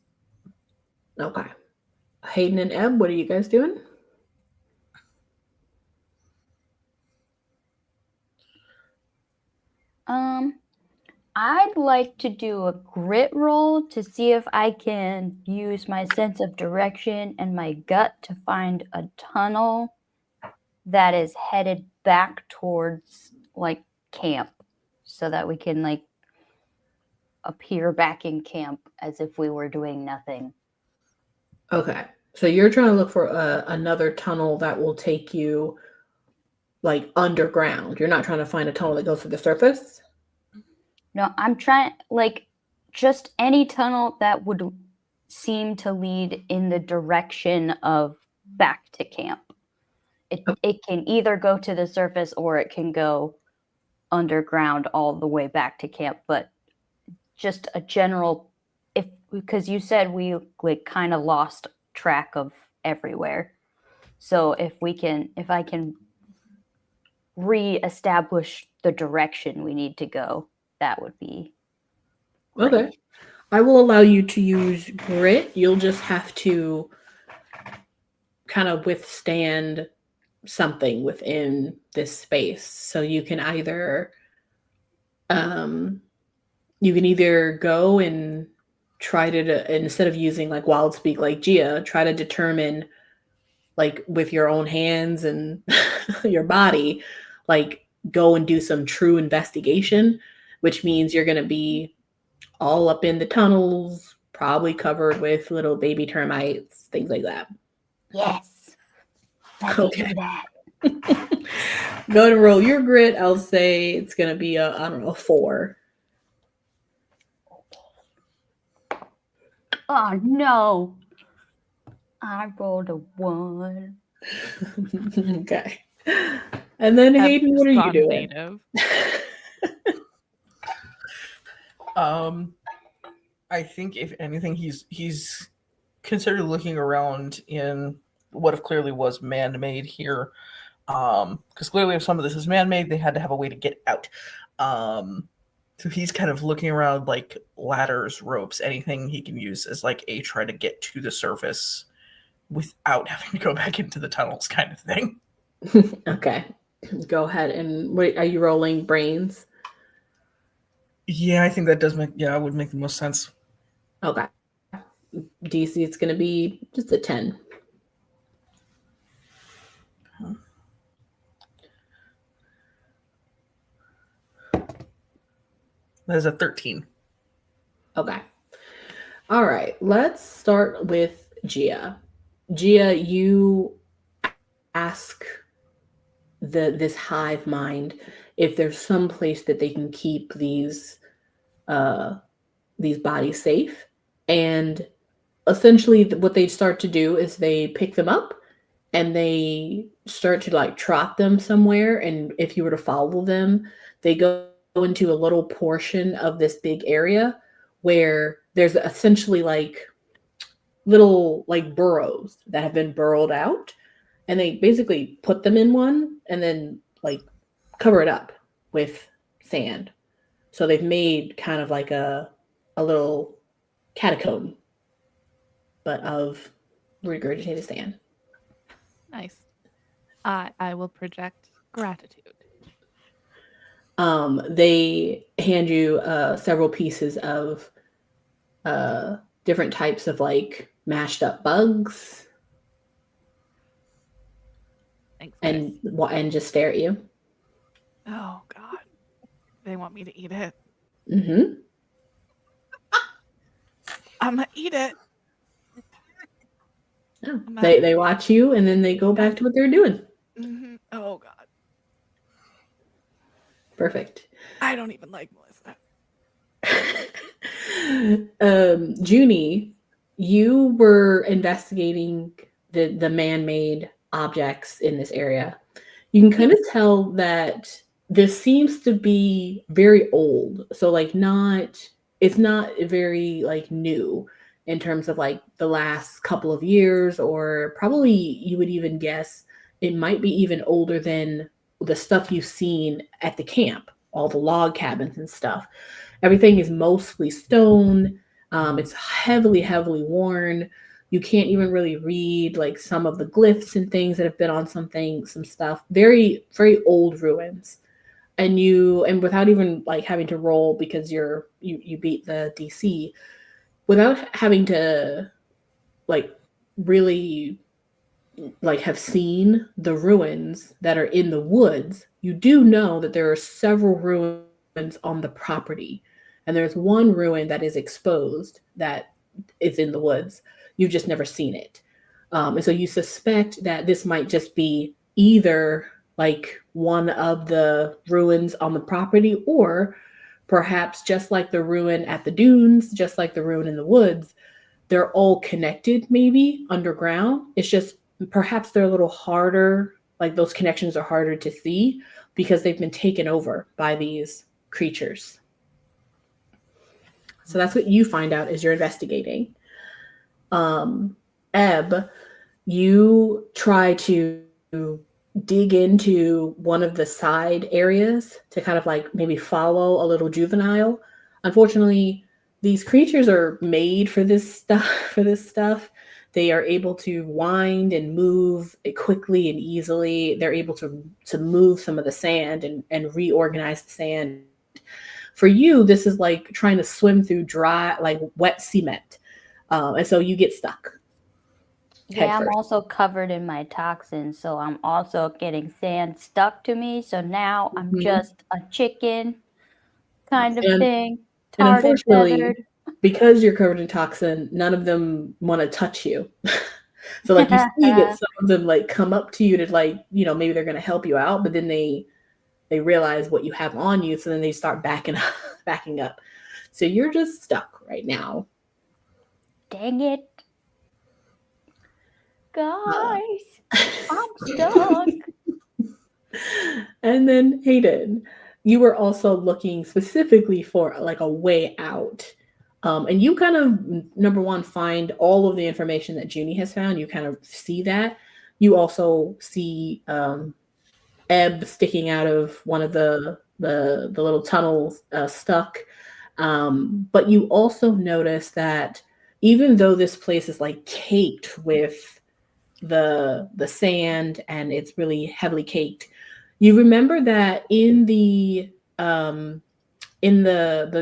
Okay. Hayden and Ebb, what are you guys doing? I'd like to do a grit roll to see if I can use my sense of direction and my gut to find a tunnel that is headed back towards like camp, so that we can like appear back in camp as if we were doing nothing. Okay. So you're trying to look for another tunnel that will take you like underground. You're not trying to find a tunnel that goes to the surface. No, I'm trying, like, just any tunnel that would seem to lead in the direction of back to camp. It can either go to the surface or it can go underground all the way back to camp, but just a general, because you said we like kind of lost track of everywhere. So if I can re-establish the direction we need to go, that would be great. Okay. I will allow you to use grit. You'll just have to kind of withstand something within this space. So you can either go and try to, instead of using like wild speak like Gia, try to determine like with your own hands and your body, like go and do some true investigation, which means you're going to be all up in the tunnels, probably covered with little baby termites, things like that. Yes. Let me do that. Go to roll your grit. I'll say it's going to be a 4. Oh, no. I rolled a 1. Okay. And then Hayden, what are you doing? Native. I think if anything, he's considered looking around in what if clearly was man-made here, because clearly if some of this is man-made, they had to have a way to get out. So he's kind of looking around like ladders, ropes, anything he can use as like a try to get to the surface without having to go back into the tunnels kind of thing. Okay. Go ahead. And wait, are you rolling brains? Yeah, I think that does make, it would make the most sense. Okay. DC, it's going to be just a 10. That is a 13. Okay. All right. Let's start with Gia. Gia, you ask this hive mind if there's some place that they can keep these bodies safe. And essentially what they start to do is they pick them up and they start to like trot them somewhere. And if you were to follow them, they go into a little portion of this big area where there's essentially like little like burrows that have been burrowed out, and they basically put them in one and then like cover it up with sand. So they've made kind of like a little catacomb, but of regurgitated sand. Nice. I will project gratitude. They hand you several pieces of different types of like mashed up bugs. Thanks. And just stare at you. Oh God, they want me to eat it. Mm-hmm. I'm gonna eat it. Oh, they watch you and then they go back to what they're doing. Mm-hmm. Oh God. Perfect. I don't even like Melissa. Juni, you were investigating the man-made objects in this area. You can kind of tell that this seems to be very old. So like it's not very like new in terms of like the last couple of years, or probably you would even guess it might be even older than the stuff you've seen at the camp, all the log cabins and stuff. Everything is mostly stone. It's heavily worn. You can't even really read like some of the glyphs and things that have been on some stuff. Very, very old ruins. And without even like having to roll because you beat the DC, without having to like really like have seen the ruins that are in the woods, you do know that there are several ruins on the property. And there's one ruin that is exposed that is in the woods. You've just never seen it. And so you suspect that this might just be either like one of the ruins on the property, or perhaps just like the ruin at the dunes, just like the ruin in the woods, they're all connected maybe underground. It's just perhaps they're a little harder, like those connections are harder to see because they've been taken over by these creatures. So that's what you find out as you're investigating. Ebb, you try to dig into one of the side areas to kind of like maybe follow a little juvenile. Unfortunately, these creatures are made for this stuff. They are able to wind and move quickly and easily. They're able to move some of the sand and reorganize the sand. For you, this is like trying to swim through dry, like wet cement. And so you get stuck. Yeah, I'm also covered in my toxins, so I'm also getting sand stuck to me. So now I'm just a chicken kind of thing. And unfortunately, because you're covered in toxin, none of them want to touch you. So like you see that some of them like come up to you to like, you know, maybe they're going to help you out, but then they realize what you have on you. So then they start backing up. So you're just stuck right now. Dang it. Guys, I'm stuck. And then Hayden, you were also looking specifically for like a way out. And you kind of, number one, find all of the information that Juni has found. You kind of see that. You also see Ebb sticking out of one of the little tunnels stuck. But you also notice that even though this place is like caked with the sand and it's really heavily caked, you remember that in the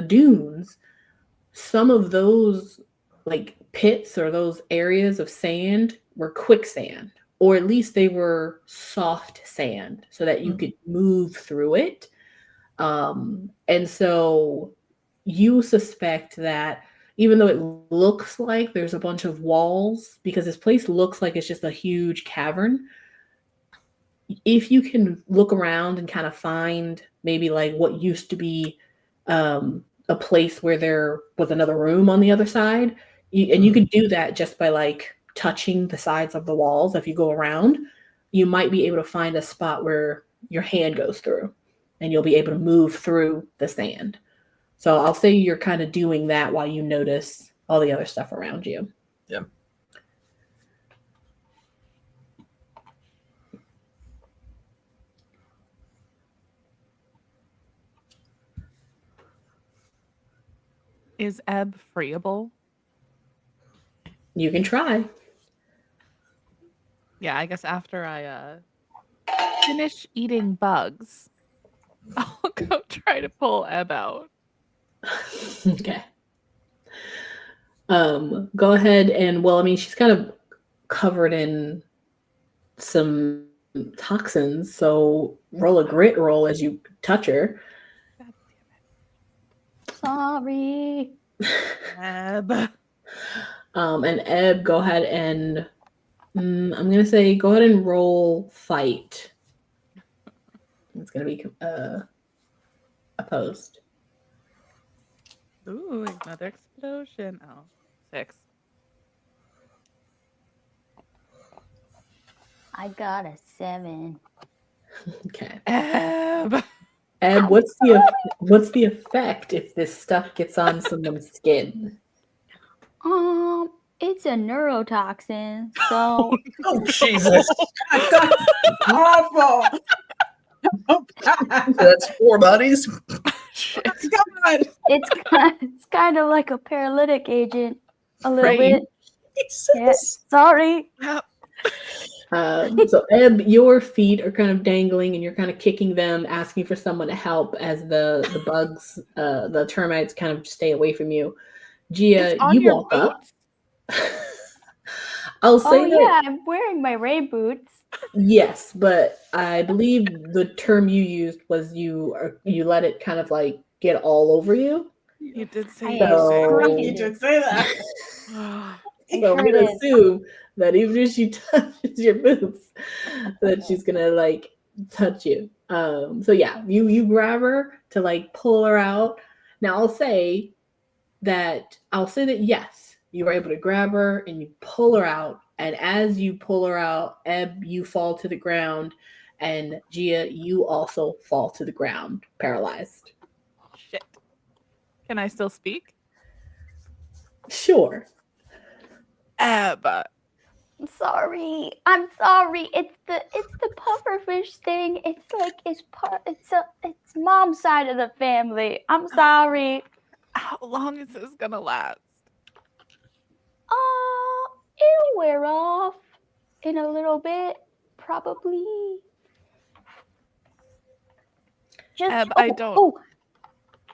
dunes, some of those like pits or those areas of sand were quicksand, or at least they were soft sand so that you could move through it. And so you suspect that even though it looks like there's a bunch of walls, because this place looks like it's just a huge cavern, if you can look around and kind of find maybe like what used to be a place where there was another room on the other side, and you could do that just by like touching the sides of the walls. If you go around, you might be able to find a spot where your hand goes through and you'll be able to move through the sand. So I'll say you're kind of doing that while you notice all the other stuff around you. Yeah. Is Ebb freeable? You can try. Yeah, I guess after I finish eating bugs, I'll go try to pull Ebb out. Okay. Go ahead and, well, I mean, she's kind of covered in some toxins, so roll a grit roll as you touch her. God Sorry. damn it. Ebb. And Ebb, go ahead and I'm gonna say go ahead and roll fight. It's gonna be opposed. Ooh, another explosion. Oh, 6. I got a 7. Okay. Ebb. Ebb, what's the effect if this stuff gets on someone's skin? It's a neurotoxin, so Oh, Jesus. God, awful. Oh, God. That's 4 buddies. God. it's kind of like a paralytic agent, a little Right. bit. Yeah, sorry. Yep. So Ebb, your feet are kind of dangling and you're kind of kicking them, asking for someone to help as the bugs, the termites kind of stay away from you. Gia, It's on you your walk up. boots? I'll say that, Yeah, I'm wearing my rain boots. yes, but I believe the term you used was you let it kind of like get all over you. You did say I So- You did say that. So I'm sure gonna did. assume that even if she touches your boots, that she's gonna like touch you. So yeah, you grab her to like pull her out. Now I'll say that yes, you were able to grab her and you pull her out. And as you pull her out, Ebb, you fall to the ground, and Gia, you also fall to the ground, paralyzed. Shit. Can I still speak? Sure. Ebb. I'm sorry. It's the pufferfish thing. It's mom's side of the family. I'm sorry. How long is this gonna last? It'll wear off in a little bit, probably. Ebb, I don't. Oh,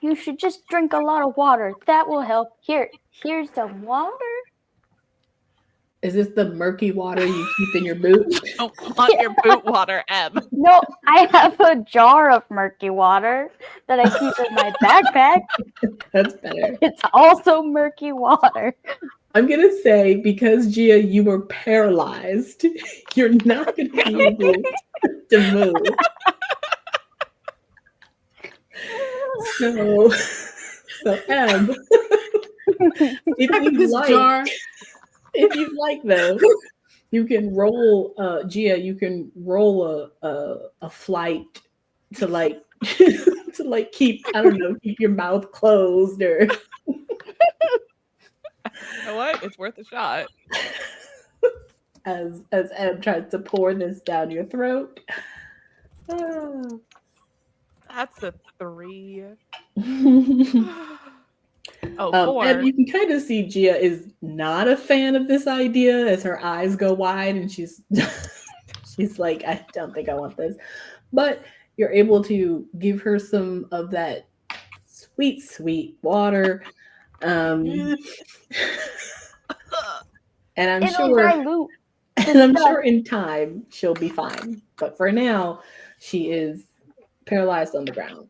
you should just drink a lot of water. That will help. Here's some water. Is this the murky water you keep in your boot? I don't want your boot water, Ebb. No, I have a jar of murky water that I keep in my backpack. That's better. It's also murky water. I'm going to say, because Gia, you were paralyzed, you're not going to be able to move. So Ebb, if you'd like, though, you can roll, Gia, you can roll a flight to like, to like keep, I don't know, keep your mouth closed or. You know what? It's worth a shot. As Ebb tries to pour this down your throat. That's a 3. Oh, 4. Ebb, you can kind of see Gia is not a fan of this idea as her eyes go wide and she's like, I don't think I want this. But you're able to give her some of that sweet, sweet water. And I'm sure in time she'll be fine. But for now, she is paralyzed on the ground.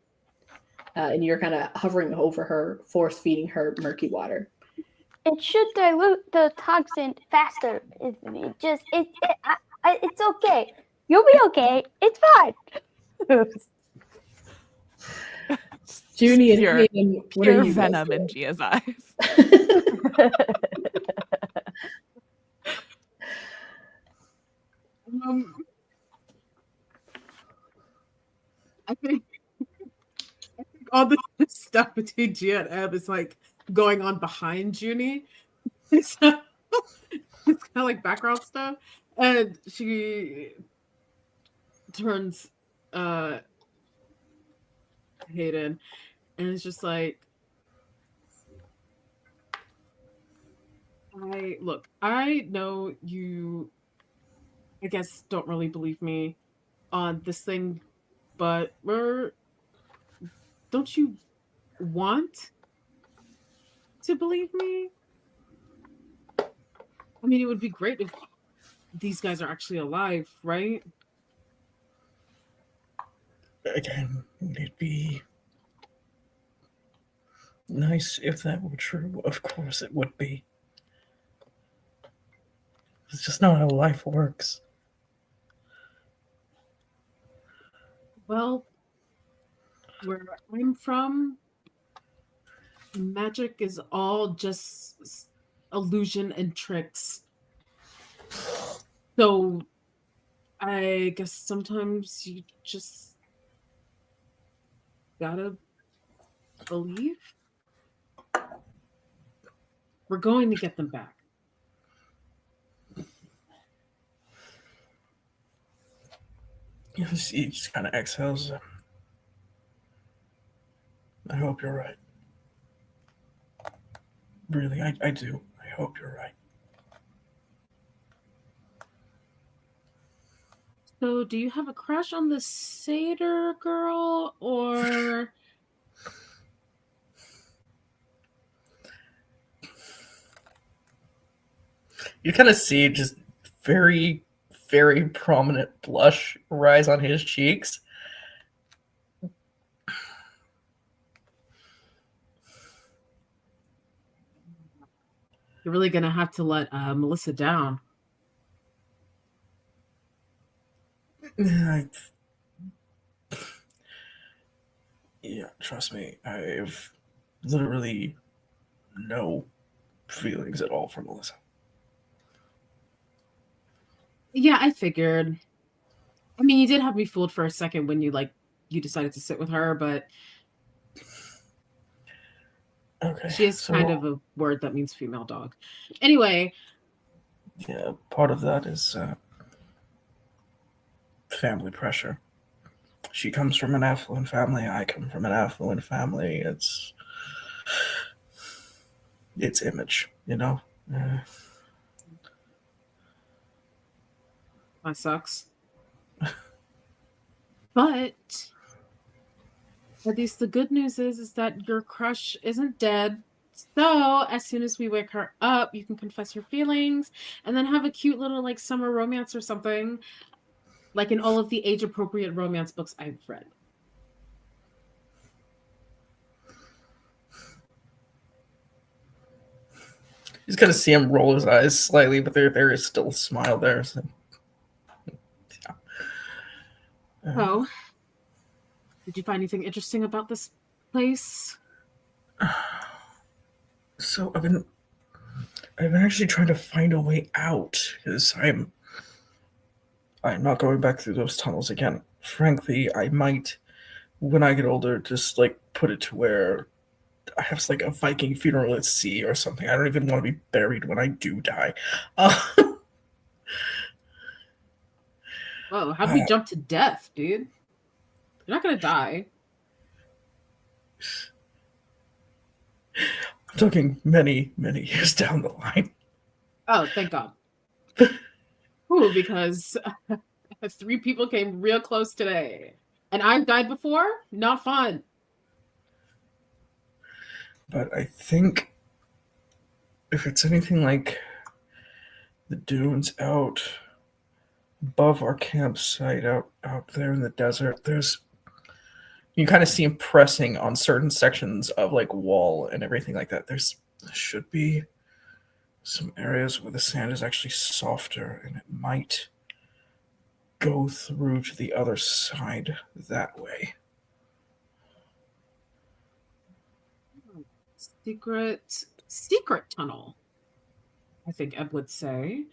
And you're kind of hovering over her, force feeding her murky water. It should dilute the toxin faster. It's okay. You'll be okay. It's fine. Juni and Hayden, what are you venom in Gia's eyes. I think all the stuff between Gia and Ebb is like going on behind Juni. So it's kind of like background stuff. And she turns Hayden and it's just like, I know you, I guess, don't really believe me on this thing, but don't you want to believe me? I mean, it would be great if these guys are actually alive, right? Again, it'd be nice if that were true. Of course it would be. It's just not how life works. Well, where I'm from, magic is all just illusion and tricks. So I guess sometimes you just gotta believe. We're going to get them back. He just kind of exhales. I hope you're right. Really, I do. I hope you're right. So, do you have a crush on the satyr girl, or... You kind of see just very, very prominent blush rise on his cheeks. You're really gonna have to let Melissa down. Yeah, trust me, I've literally no feelings at all for Melissa. Yeah, I figured. I mean, you did have me fooled for a second when you decided to sit with her, but Okay, she is kind of a word that means female dog. Anyway. Yeah, part of that is family pressure. She comes from an affluent family. I come from an affluent family. It's image, you know. That sucks. But at least the good news is that your crush isn't dead. So as soon as we wake her up, you can confess your feelings and then have a cute little like summer romance or something, like in all of the age-appropriate romance books I've read. You just gotta see him roll his eyes slightly, but there is still a smile there. So. Yeah. Oh, did you find anything interesting about this place? So I've been actually trying to find a way out because I'm not going back through those tunnels again. Frankly, I might, when I get older, just like put it to where I have like a Viking funeral at sea or something. I don't even want to be buried when I do die. Whoa, how'd we jump to death, dude? You're not gonna die. I'm talking many, many years down the line. Oh, thank God. Ooh, because 3 people came real close today. And I've died before? Not fun. But I think if it's anything like the dunes out above our campsite out there in the desert, you kind of see him pressing on certain sections of like wall and everything like that. There should be some areas where the sand is actually softer and it might go through to the other side that way. Secret tunnel, I think Ebb would say.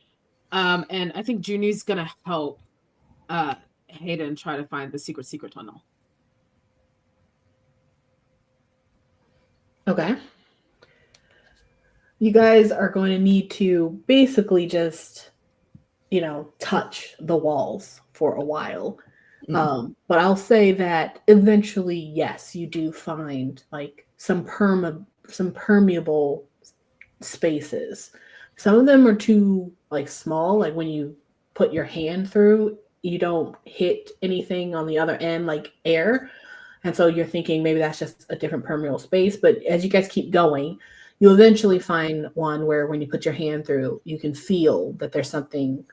And I think Juni's gonna help Hayden try to find the secret tunnel. Okay. You guys are going to need to basically just, touch the walls for a while. But I'll say that eventually, yes, you do find like some permeable spaces. Some of them are too like small, like when you put your hand through, you don't hit anything on the other end like air. And so you're thinking maybe that's just a different permeable space. But as you guys keep going, you'll eventually find one where when you put your hand through, you can feel that there's something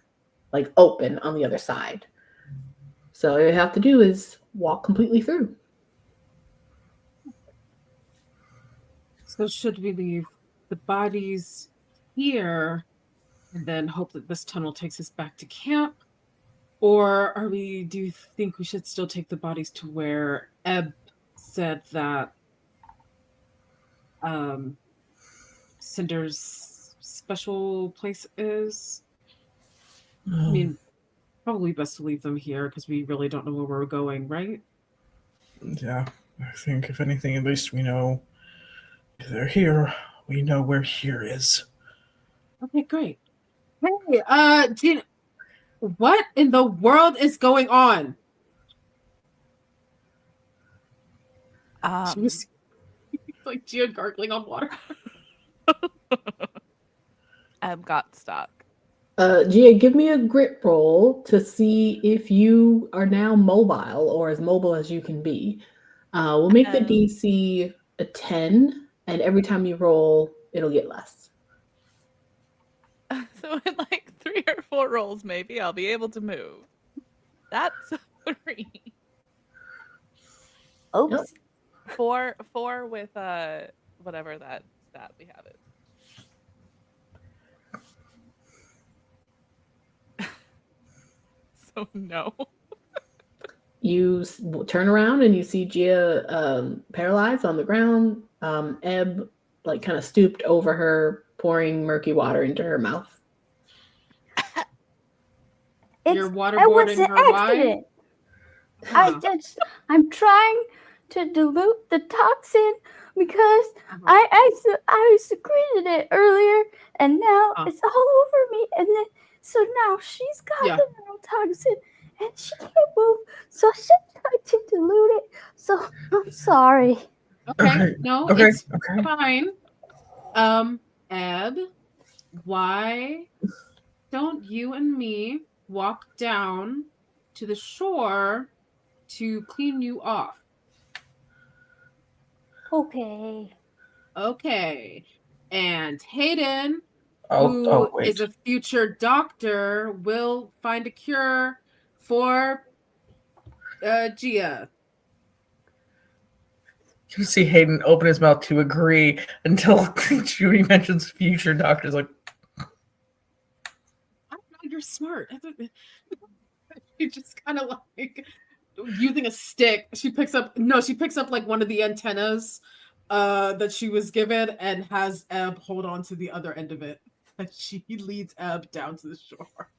like open on the other side. So all you have to do is walk completely through. So should we leave the bodies here and then hope that this tunnel takes us back to camp? Or do you think we should still take the bodies to where Ebb said that Cinder's special place is? I mean, probably best to leave them here because we really don't know where we're going, right? Yeah, I think if anything, at least we know if they're here, we know where here is. Okay, great. Hey, Gina, what in the world is going on? She was like Gia gargling on water. Ebb got stuck. Gia, give me a grit roll to see if you are now mobile or as mobile as you can be. We'll make the DC a 10, and every time you roll, it'll get less. So in like 3 or 4 rolls, maybe I'll be able to move. That's 3. Oops. Nope. 4 with whatever that stat we have is. So no. You turn around and you see Gia paralyzed on the ground. Ebb, like, kind of stooped over her, pouring murky water into her mouth. You're It was waterboarding an her wine? accident. Uh-huh. I'm trying to dilute the toxin because Uh-huh. I secreted it earlier, and now it's all over me. And then so now she's got Yeah. the neurotoxin, and she can't move. So she tried to dilute it. So I'm sorry. Okay. No, Okay. it's fine. Ebb, why don't you and me walk down to the shore to clean you off? Okay. Okay. And Hayden, Oh, who wait. is a future doctor, will find a cure for Gia. You see Hayden open his mouth to agree until Judy mentions future doctors. Like, I don't know, you're smart. You just kind of like using a stick. She picks up like one of the antennas that she was given and has Ebb hold on to the other end of it. And she leads Ebb down to the shore.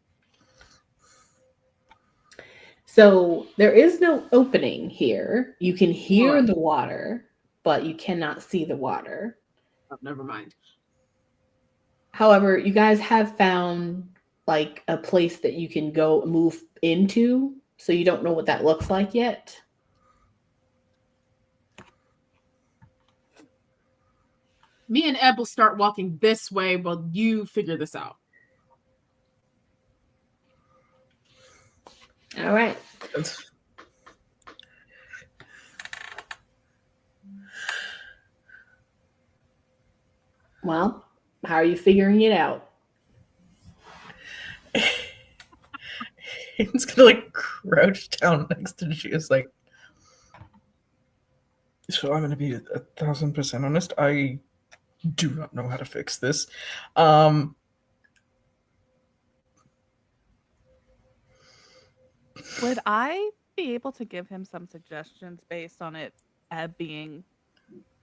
So there is no opening here. You can hear Right. the water, but you cannot see the water. Oh, never mind. However, you guys have found like a place that you can go move into, so you don't know what that looks like yet. Me and Ebb will start walking this way while you figure this out. All right. Well, how are you figuring it out? Hayden's gonna like crouch down next to Gia's like. So I'm gonna be 1,000% honest. I do not know how to fix this. Would I be able to give him some suggestions based on it being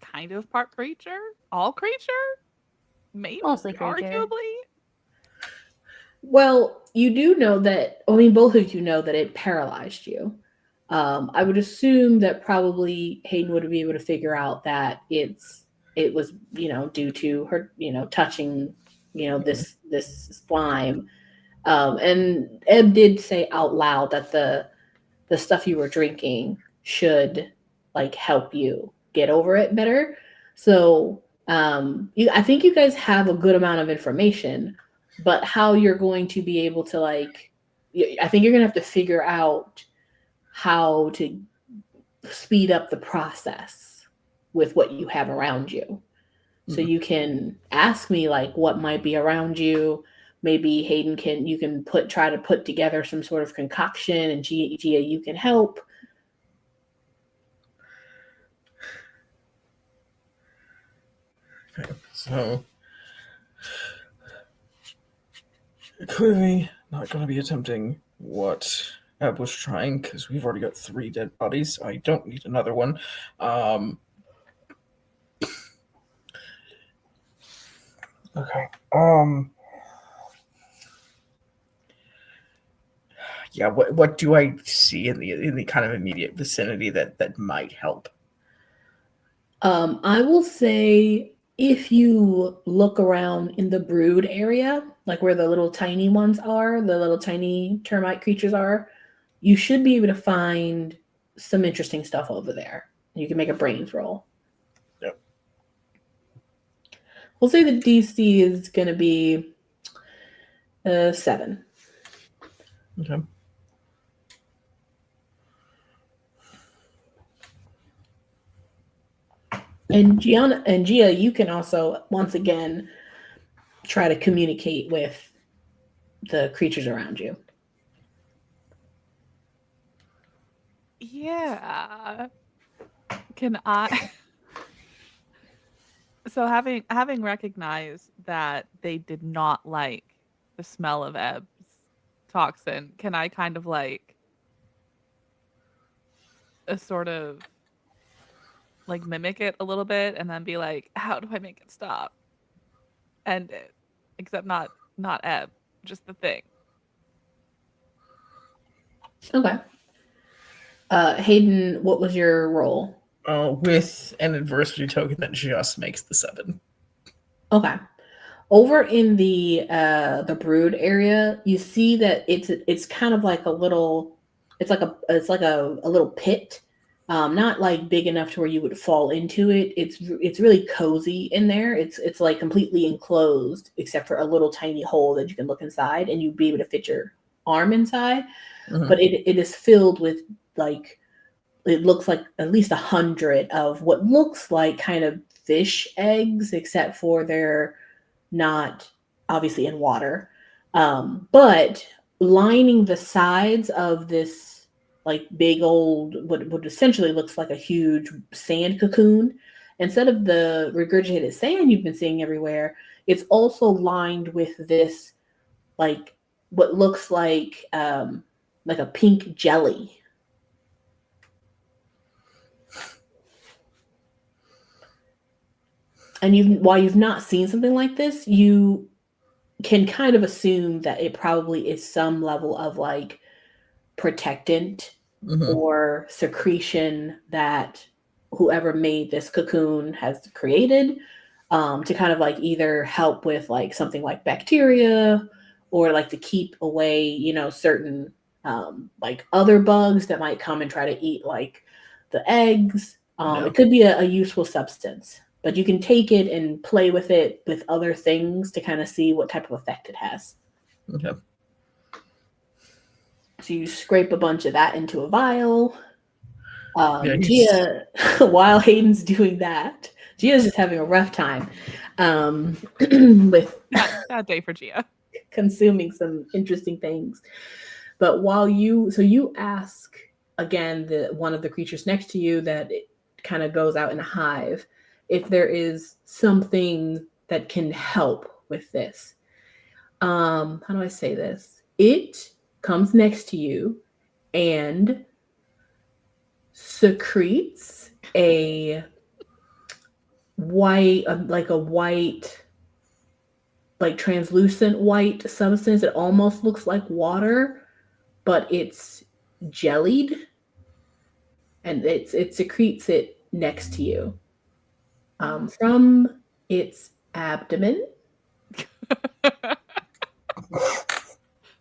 kind of part creature? All creature? Maybe? Mostly creature. Arguably? Well, you do know that, I mean, both of you know that it paralyzed you. I would assume that probably Hayden would be able to figure out that it was, due to her, touching, this slime. And Ed did say out loud that the stuff you were drinking should like help you get over it better. So I think you guys have a good amount of information, but how you're going to be able to I think you're gonna have to figure out how to speed up the process with what you have around you. So you can ask me like what might be around you. Maybe Hayden you can try to put together some sort of concoction, and Gia, you can help. Okay, so clearly not going to be attempting what Ebb was trying because we've already got 3 dead bodies. I don't need another one. Okay. Yeah. What do I see in the kind of immediate vicinity that might help? I will say if you look around in the brood area, like where the little tiny ones are, the little tiny termite creatures are, you should be able to find some interesting stuff over there. You can make a brains roll. Yep. We'll say the DC is going to be 7. Okay. And Gianna and Gia, you can also once again try to communicate with the creatures around you. Yeah. Can I So having recognized that they did not like the smell of Ebb's toxin, can I kind of like sort of like mimic it a little bit and then be like, how do I make it stop? End it. Except not Ebb, just the thing. Okay. Hayden, what was your role? With an adversity token that just makes the 7. Okay. Over in the brood area, you see that it's kind of like a little, it's like a little pit, not like big enough to where you would fall into it. It's really cozy in there. It's like completely enclosed except for a little tiny hole that you can look inside, and you'd be able to fit your arm inside. Mhm. But it is filled with, like, it looks like at least 100 of what looks like kind of fish eggs, except for they're not obviously in water. But lining the sides of this like big old, what essentially looks like a huge sand cocoon, instead of the regurgitated sand you've been seeing everywhere, it's also lined with this, like, what looks like a pink jelly. And while you've not seen something like this, you can kind of assume that it probably is some level of like protectant Mhm. or secretion that whoever made this cocoon has created, to kind of like either help with like something like bacteria, or like to keep away, certain like other bugs that might come and try to eat like the eggs. Yeah. It could be a useful substance, but you can take it and play with it with other things to kind of see what type of effect it has. Okay. So you scrape a bunch of that into a vial. Yeah, Gia, while Hayden's doing that, Gia's just having a rough time with Bad day for Gia. consuming some interesting things. But while you ask again one of the creatures next to you that it kind of goes out in a hive, if there is something that can help with this. How do I say this? It comes next to you and secretes a white, like translucent white substance. It almost looks like water, but it's jellied, and it secretes it next to you. From its abdomen.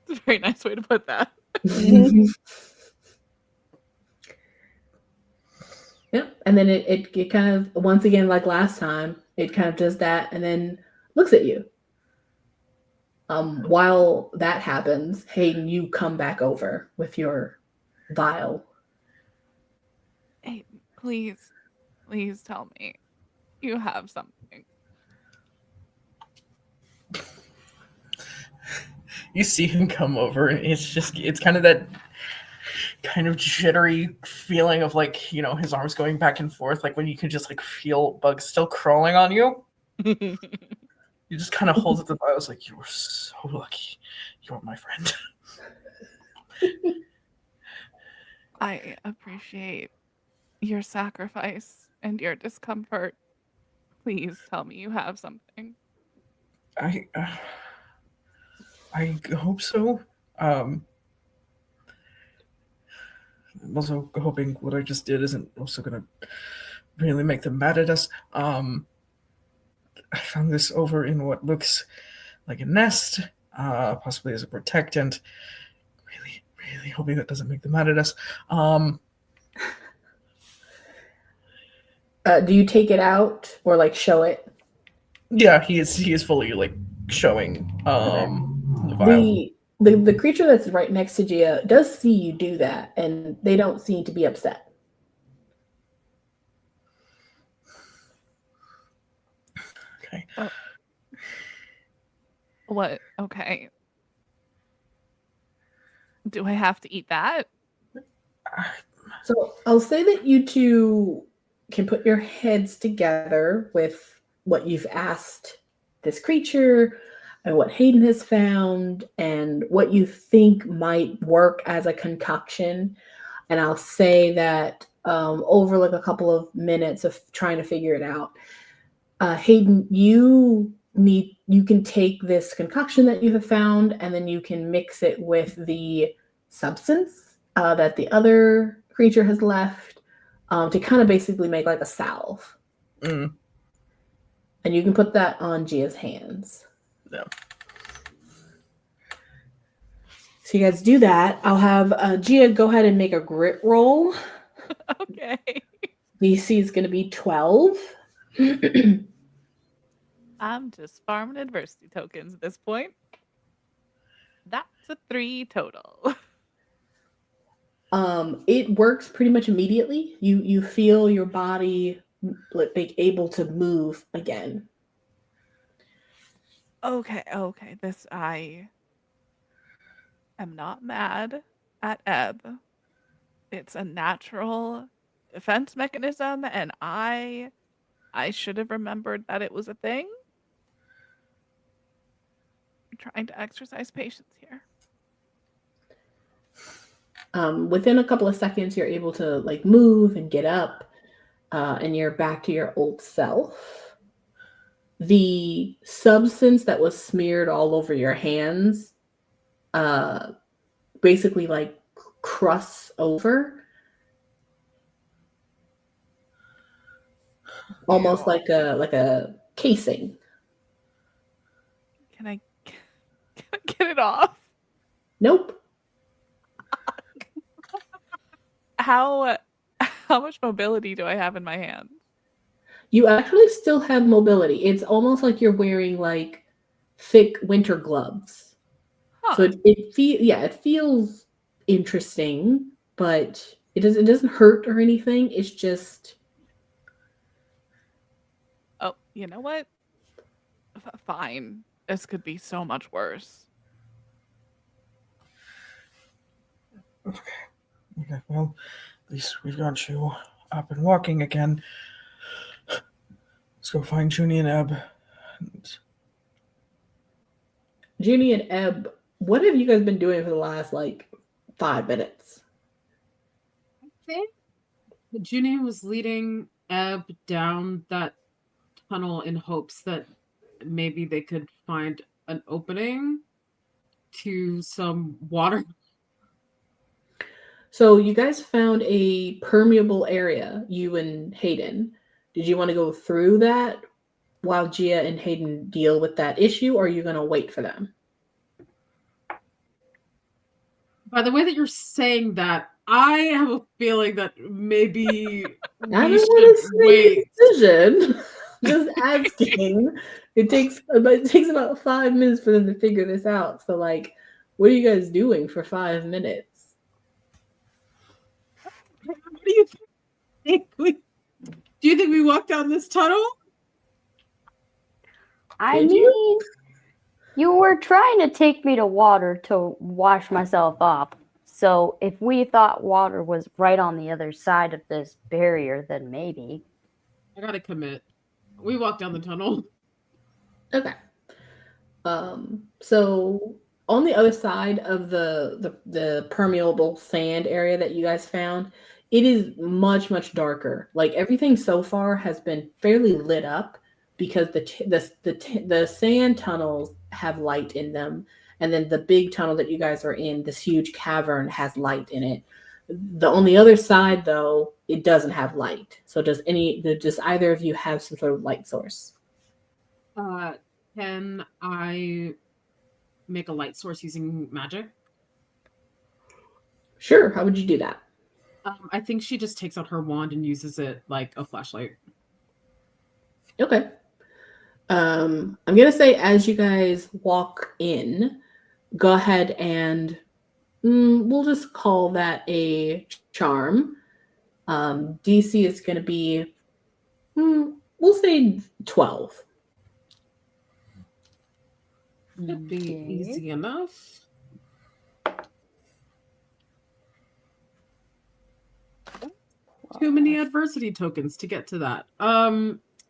It's a very nice way to put that. Yep. And then it kind of, once again, like last time, it kind of does that and then looks at you. While that happens, Hayden, you come back over with your vial. Hey, please tell me you have something. You see him come over, and it's kind of that kind of jittery feeling of like, his arms going back and forth, like when you can just like feel bugs still crawling on you. You just kind of hold up the vial. It's like, you were so lucky. You're my friend. I appreciate your sacrifice and your discomfort. Please tell me you have something. I hope so. I'm also hoping what I just did isn't also gonna really make them mad at us. I found this over in what looks like a nest, possibly as a protectant. Really, really hoping that doesn't make them mad at us. Do you take it out or like show it? Yeah, he is fully like showing the vial. The creature that's right next to Gia does see you do that, and they don't seem to be upset. Okay. What? Okay. Do I have to eat that? So I'll say that you two can put your heads together with what you've asked this creature and what Hayden has found and what you think might work as a concoction. And I'll say that over like a couple of minutes of trying to figure it out. Hayden, you can take this concoction that you have found, and then you can mix it with the substance that the other creature has left to kind of basically make like a salve. Mm. And you can put that on Gia's hands. Yeah. So you guys do that. I'll have Gia go ahead and make a grit roll. Okay. DC is going to be 12. I'm just farming adversity tokens at this point. That's a 3 total. It works pretty much immediately. You feel your body like able to move again. Okay. I am not mad at Ebb. It's a natural defense mechanism, and I should have remembered that it was a thing. I'm trying to exercise patience here. Within a couple of seconds, you're able to like move and get up, and you're back to your old self. The substance that was smeared all over your hands basically like crusts over, almost like a casing. Can I get it off? Nope. How much mobility do I have in my hands? You actually still have mobility. It's almost like you're wearing like thick winter gloves. Huh. So it feels interesting, but it doesn't hurt or anything. It's just Oh, you know what? Fine. This could be so much worse. Okay, well, at least we've got you up and walking again. Let's go find Juni and Ebb. Juni and Ebb, what have you guys been doing for the last like 5 minutes? I think Juni was leading Ebb down that tunnel in hopes that maybe they could find an opening to some water. So you guys found a permeable area, you and Hayden. Did you want to go through that while Gia and Hayden deal with that issue, or are you going to wait for them? By the way that you're saying that, I have a feeling that maybe I we don't want should to wait. make a decision. Just asking. It takes about 5 minutes for them to figure this out. So, like, what are you guys doing for 5 minutes? What do you think? Do you think we walk down this tunnel? I Did mean, you? you were trying to take me to water to wash myself off. So if we thought water was right on the other side of this barrier, then maybe. I gotta commit. We walk down the tunnel. Okay. So on the other side of the permeable sand area that you guys found, it is much, much darker. Like everything so far has been fairly lit up because the sand tunnels have light in them, and then the big tunnel that you guys are in, this huge cavern, has light in it. On the other side, though, it doesn't have light. So does either of you have some sort of light source? Can I make a light source using magic? Sure. How would you do that? I think she just takes out her wand and uses it like a flashlight. Okay. I'm gonna say as you guys walk in, go ahead and we'll just call that a charm. DC is gonna be we'll say 12. Should be Okay. easy enough. Too many adversity tokens to get to that.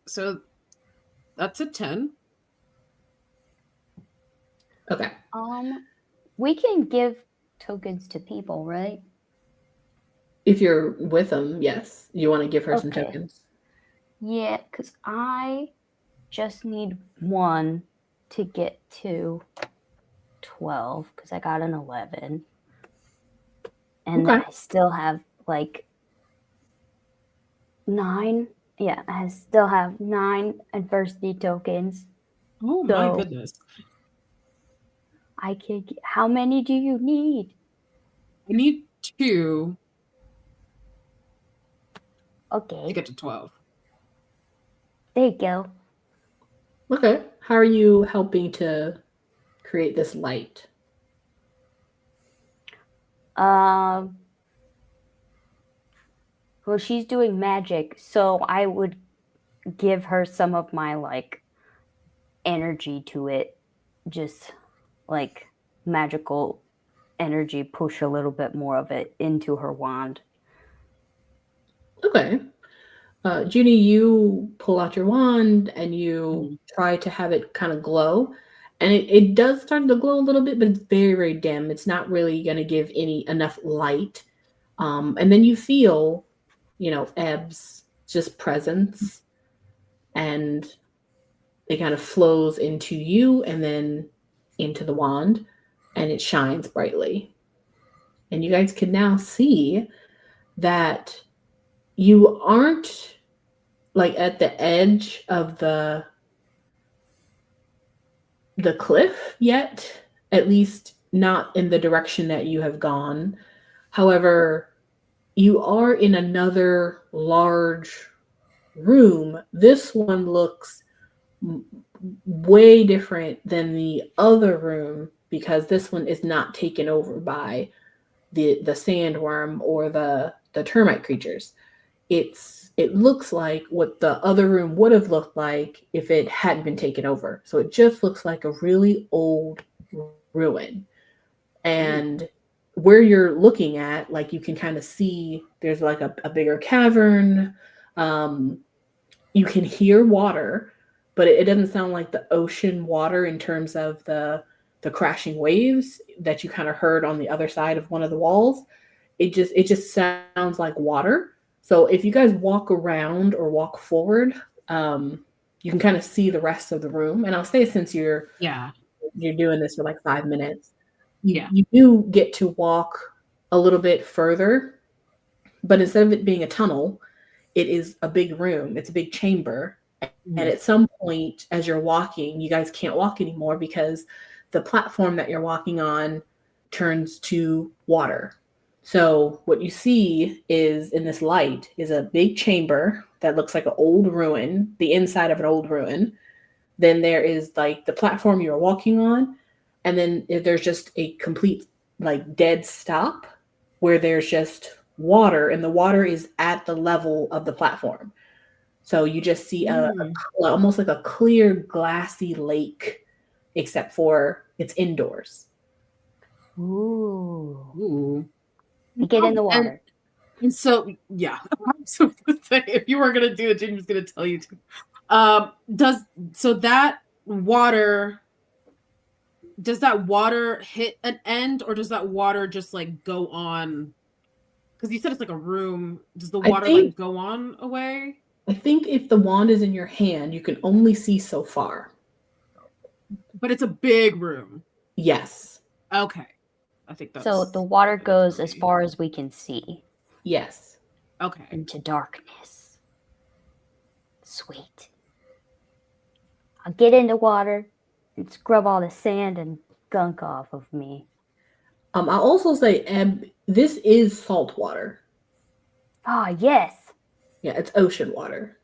So that's a 10. Okay. We can give tokens to people, right? If you're with them, yes. You want to give her some Okay. tokens. Yeah, because I just need 1 to get to 12 because I got an 11. And Okay. I still have like 9. Yeah, I still have 9 adversity tokens. Oh my So goodness. I can get, how many do you need? I need 2 to Okay, get to 12. there you go. Okay. How are you helping to create this light? Well, she's doing magic, so I would give her some of my like energy to it, just like magical energy, push a little bit more of it into her wand. Okay. Junie, you pull out your wand and you Mhm. try to have it kind of glow. And it does start to glow a little bit, but it's very, very dim. It's not really going to give enough light. And then you feel, Ebb's just presence, and it kind of flows into you and then into the wand, and it shines brightly. And you guys can now see that you aren't like at the edge of the cliff yet, at least not in the direction that you have gone. However, you are in another large room. This one looks way different than the other room because this one is not taken over by the sandworm or the termite creatures. It looks like what the other room would have looked like if it hadn't been taken over. So it just looks like a really old ruin. And where you're looking at, like you can kind of see there's like a bigger cavern. You can hear water, but it doesn't sound like the ocean water in terms of the crashing waves that you kind of heard on the other side of one of the walls. It just sounds like water. So if you guys walk around or walk forward, you can kind of see the rest of the room. And I'll say, since you're Yeah. doing this for like 5 minutes, Yeah. you do get to walk a little bit further, but instead of it being a tunnel, it is a big room. It's a big chamber. And at some point, as you're walking, you guys can't walk anymore because the platform that you're walking on turns to water. So what you see is, in this light, is a big chamber that looks like an old ruin, the inside of an old ruin. Then there is like the platform you're walking on, and then there's just a complete like dead stop where there's just water, and the water is at the level of the platform. So you just see almost like a clear, glassy lake, except for it's indoors. Ooh. Ooh. Get in the And water. and so yeah. So if you were gonna do it, Ginny was gonna tell you to. That water, does that water hit an end, or does that water just like go on? Because you said it's like a room. Does the water like go on away? I think if the wand is in your hand, you can only see so far. But it's a big room. Yes. Okay. I think that's So the water goes as far as we can see Yes. Okay. into darkness. Sweet. I'll get in the water and scrub all the sand and gunk off of me. I'll also say, Ebb, this is salt water. Ah, yes. Yeah, it's ocean water.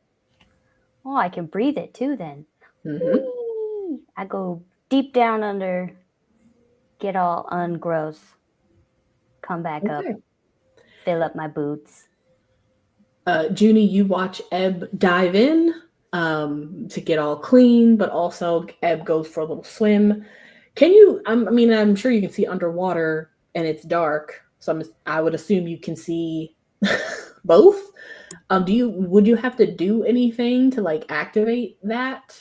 Oh, I can breathe it too then. Mm-hmm. Whee! I go deep down under, get all ungross, come back up, fill up my boots. Junie, you watch Ebb dive in to get all clean, but also Ebb goes for a little swim. Can you? I'm sure you can see underwater, and it's dark, so I would assume you can see both. Would you have to do anything to like activate that?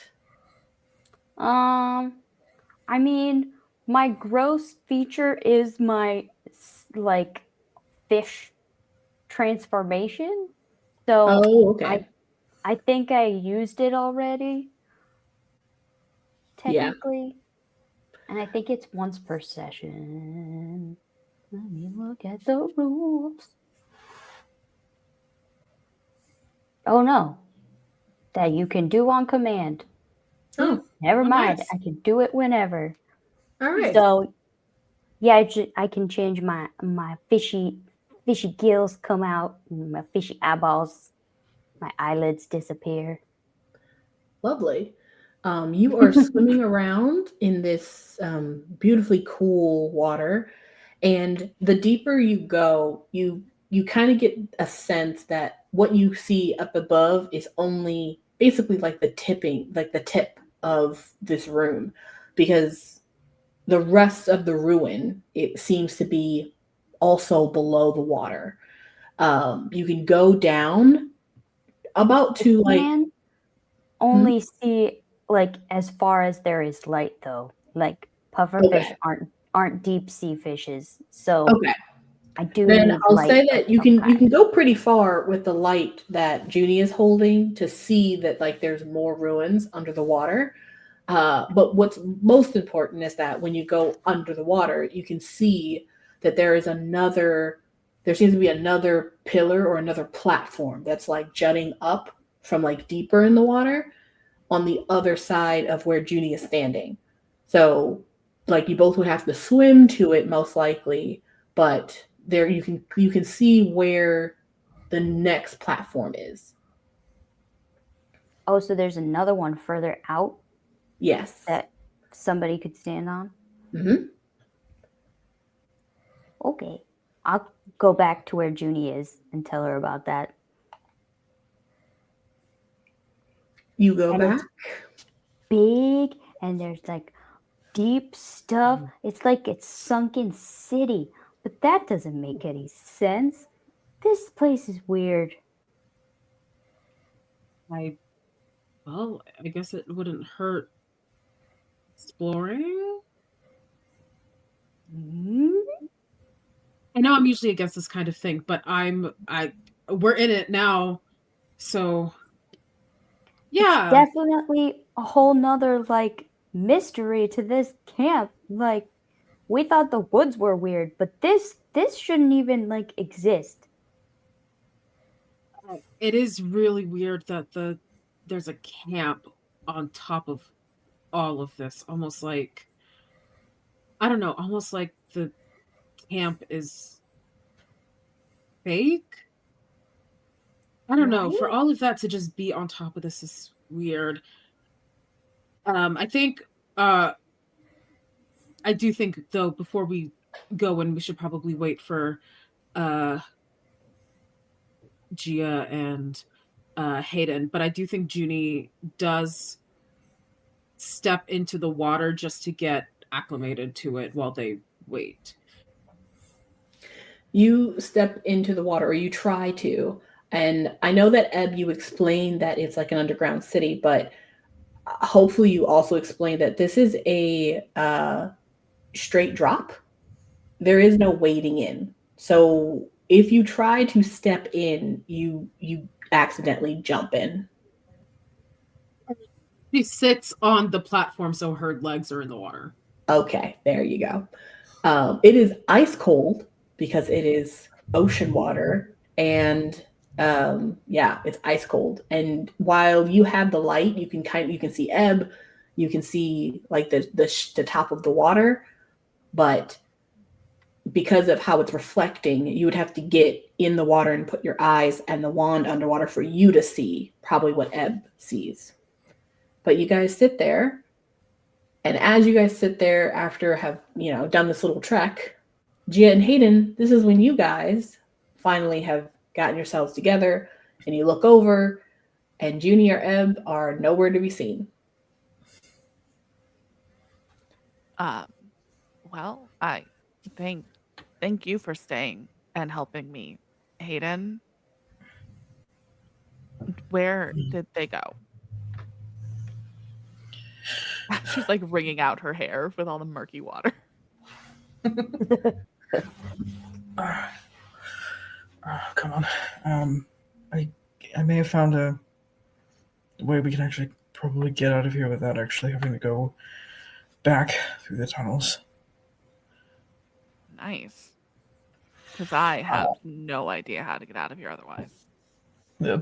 I mean, my gross feature is my like fish transformation. So Oh, okay. I think I used it already, Yeah. technically. And I think it's once per session. Let me look at the rules. Oh no. That you can do on command. Oh, Never mind. nice. I can do it whenever. all right. So yeah, I can change my fishy gills come out, and my fishy eyeballs, my eyelids disappear. Lovely. You are swimming around in this beautifully cool water, and the deeper you go, you kind of get a sense that what you see up above is only basically like the tip of this room, because the rest of the ruin, it seems to be also below the water. You can go down about to I like can only see like as far as there is light, though. Like pufferfish okay. aren't deep sea fishes, so Okay. I do Then need I'll light say of that you some can kind. go pretty far with the light that Junie is holding to see that like there's more ruins under the water. But what's most important is that when you go under the water, you can see that there seems to be another pillar or another platform that's like jutting up from like deeper in the water on the other side of where Junie is standing. So like you both would have to swim to it most likely, but there you can see where the next platform is. Oh, so there's another one further out Yes. that somebody could stand on? Mm-hmm. Okay. I'll go back to where Junie is and tell her about that. You go And back. it's big, and there's like deep stuff. It's like it's sunken city, but that doesn't make any sense. This place is weird. I guess it wouldn't hurt exploring. I know I'm usually against this kind of thing, but we're in it now, so yeah. It's definitely a whole nother like mystery to this camp. Like we thought the woods were weird, but this shouldn't even like exist. It is really weird that there's a camp on top of all of this, almost like, I don't know, almost like the camp is fake. I don't know. For Right? all of that to just be on top of this is weird. I think I do think though before we go in, we should probably wait for Gia and Hayden. But I do think Juni does step into the water just to get acclimated to it while they wait. You step into the water, or you try to. And I know that Ebb, you explained that it's like an underground city, but hopefully you also explained that this is a straight drop. There is no wading in. So if you try to step in, you accidentally jump in. She sits on the platform, so her legs are in the water. Okay, there you go. It is ice cold because it is ocean water, and yeah, it's ice cold. And while you have the light, you can see Ebb, you can see like the top of the water, but because of how it's reflecting, you would have to get in the water and put your eyes and the wand underwater for you to see probably what Ebb sees. But you guys sit there, and as you guys sit there after have done this little trek, Gia and Hayden, this is when you guys finally have gotten yourselves together, and you look over, and Juni or Ebb are nowhere to be seen. Well, I thank you for staying and helping me. Hayden, where did they go? She's like wringing out her hair with all the murky water. Come on. I may have found a way we can actually probably get out of here without actually having to go back through the tunnels. Nice. Because I have no idea how to get out of here otherwise. Yeah.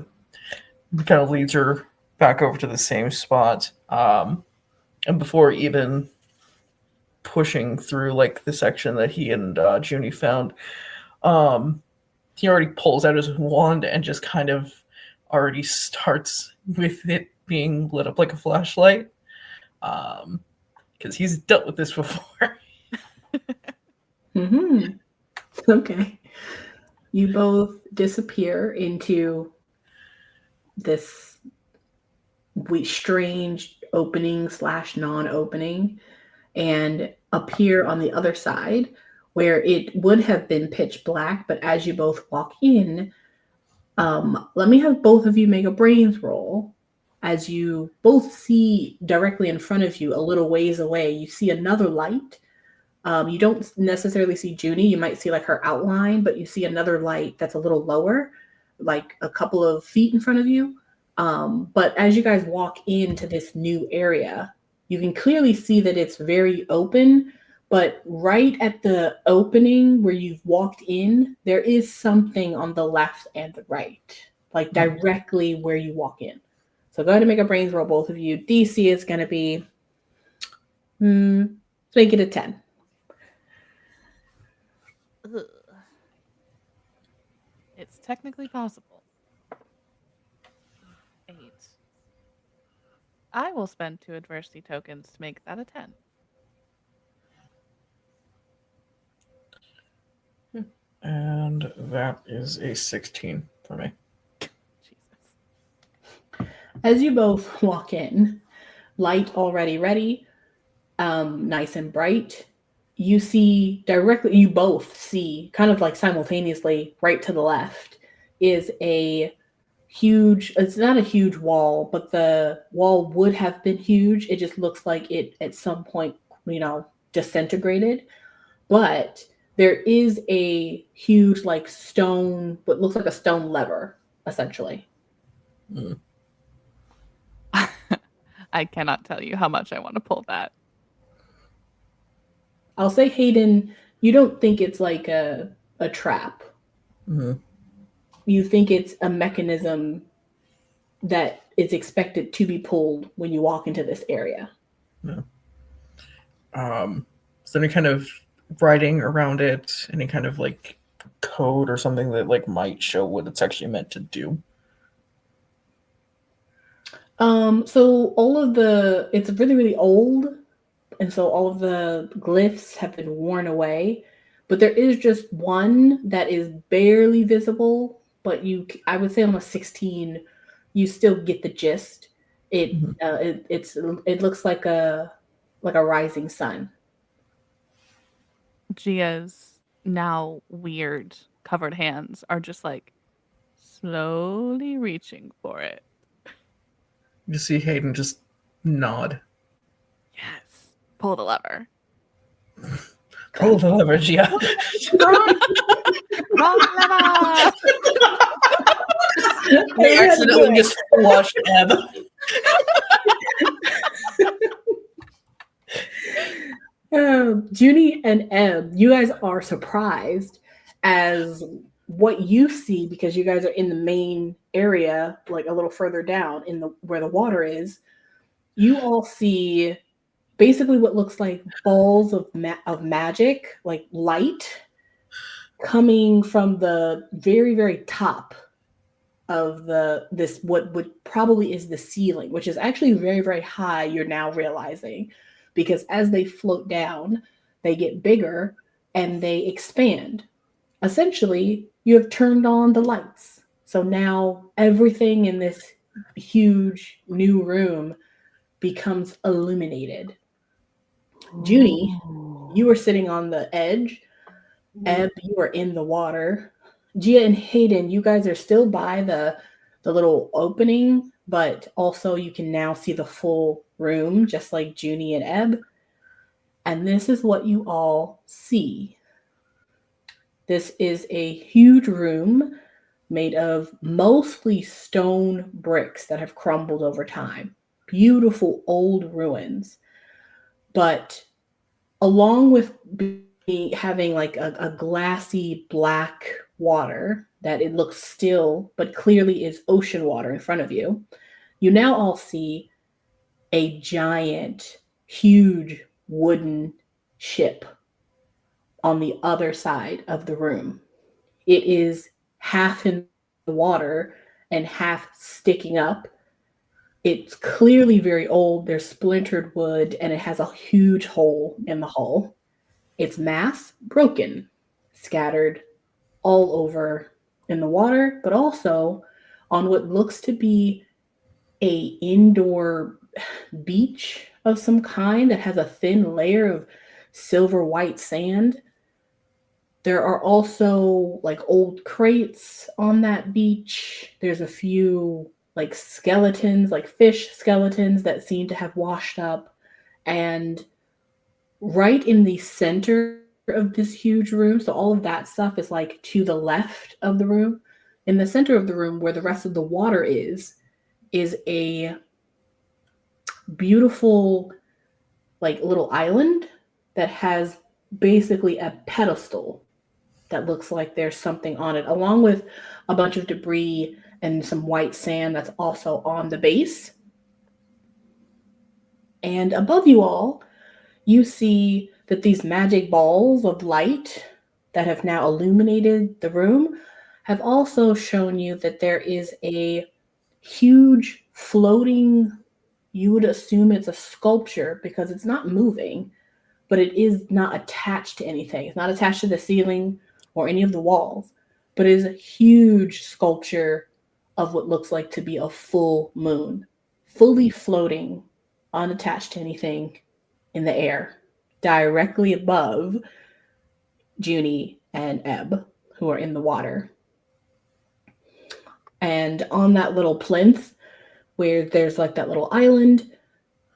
Kind of leads her back over to the same spot. And before even pushing through like the section that he and Juni found, he already pulls out his wand and just kind of already starts with it being lit up like a flashlight. Because he's dealt with this before. Mm-hmm. Okay. You both disappear into this strange opening / non-opening and appear on the other side where it would have been pitch black, but as you both walk in, let me have both of you make a brains roll. As you both see directly in front of you, a little ways away, you see another light. You don't necessarily see Juni. You might see like her outline, but you see another light that's a little lower, like a couple of feet in front of you. But as you guys walk into this new area, you can clearly see that it's very open, but right at the opening where you've walked in, there is something on the left and the right, like directly where you walk in. So go ahead and make a brains roll, both of you. DC is going to be, let's make it a 10. Ugh. It's technically possible. 8. I will spend 2 adversity tokens to make that a 10. And that is a 16 for me. Jesus. As you both walk in, light already ready, nice and bright, you see directly, you both see kind of like simultaneously right to the left is a huge, it's not a huge wall, but the wall would have been huge. It just looks like it at some point, disintegrated. But there is a huge like stone, what looks like a stone lever, essentially. I cannot tell you how much I want to pull that. I'll say, Hayden, you don't think it's like a trap. Mm-hmm. You think it's a mechanism that is expected to be pulled when you walk into this area. Yeah. Is there any kind of writing around it? Any kind of like code or something that like might show what it's actually meant to do? So it's really, really old. And so all of the glyphs have been worn away, but there is just one that is barely visible, but I would say on a 16, you still get the gist. It looks like a rising sun. Gia's now weird covered hands are just like slowly reaching for it. You see Hayden just nod. Yes. Pull the lever. Pull the lever, Gia. Wrong lever! I accidentally just flushed Ebb. Juni and Ebb, you guys are surprised as what you see, because you guys are in the main area, like a little further down where the water is. You all see basically what looks like balls of magic, like light, coming from the very, very top of what would probably is the ceiling, which is actually very, very high. You're now realizing, because as they float down, they get bigger and they expand. Essentially, you have turned on the lights. So now everything in this huge new room becomes illuminated. Juni, you were sitting on the edge. Ebb, you are in the water. Gia and Hayden, you guys are still by the little opening, but also you can now see the full room, just like Juni and Ebb. And this is what you all see. This is a huge room made of mostly stone bricks that have crumbled over time. Beautiful old ruins. But along with having like a glassy black water that it looks still but clearly is ocean water in front of you, you now all see a giant, huge wooden ship on the other side of the room. It is half in the water and half sticking up. It's clearly very old. There's splintered wood and it has a huge hole in the hull. Its mast broken, scattered all over in the water, but also on what looks to be a indoor beach of some kind that has a thin layer of silver white sand. There are also like old crates on that beach. There's a few like skeletons, like fish skeletons that seem to have washed up. And right in the center of this huge room, so all of that stuff is like to the left of the room. In the center of the room where the rest of the water is a beautiful like little island that has basically a pedestal that looks like there's something on it, along with a bunch of debris and some white sand that's also on the base. And above you all, you see that these magic balls of light that have now illuminated the room have also shown you that there is a huge floating, you would assume it's a sculpture because it's not moving, but it is not attached to anything. It's not attached to the ceiling or any of the walls, but it is a huge sculpture of what looks like to be a full moon, fully floating, unattached to anything in the air, directly above Juni and Ebb, who are in the water. And on that little plinth, where there's like that little island,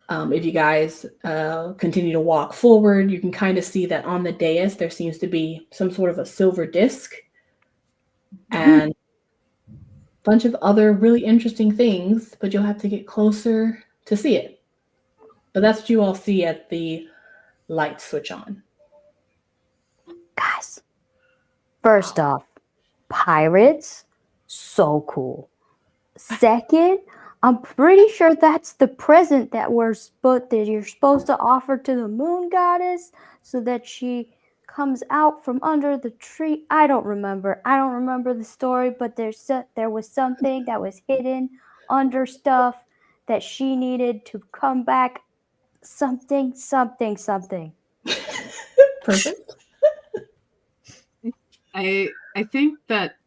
if you guys continue to walk forward, you can kind of see that on the dais there seems to be some sort of a silver disc and a bunch of other really interesting things, but you'll have to get closer to see it. But that's what you all see at the light switch on. Guys, first off, pirates, so cool. Second, I'm pretty sure that's the present that you're supposed to offer to the moon goddess so that she comes out from under the tree. I don't remember the story, but there was something that was hidden under stuff that she needed to come back. Something. Perfect. I think that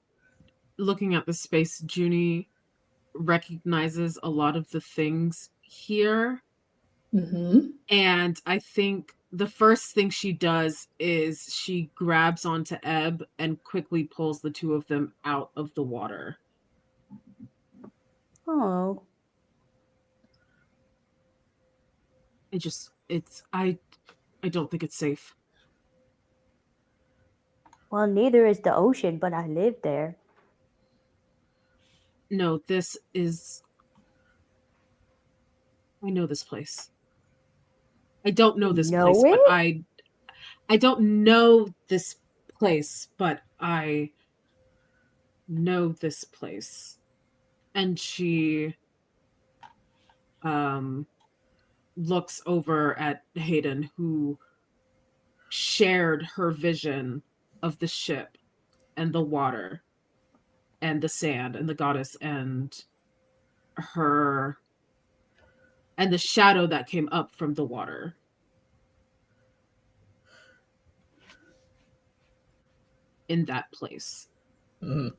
looking at the space, Juni recognizes a lot of the things here. Mm-hmm. And I think the first thing she does is she grabs onto Ebb and quickly pulls the two of them out of the water. Oh. I don't think it's safe. Well, neither is the ocean, but I live there. No, I know this place. I don't know this place, but I don't know this place, but I know this place. And she looks over at Hayden, who shared her vision of the ship and the water and the sand and the goddess and her and the shadow that came up from the water. In that place. Mm.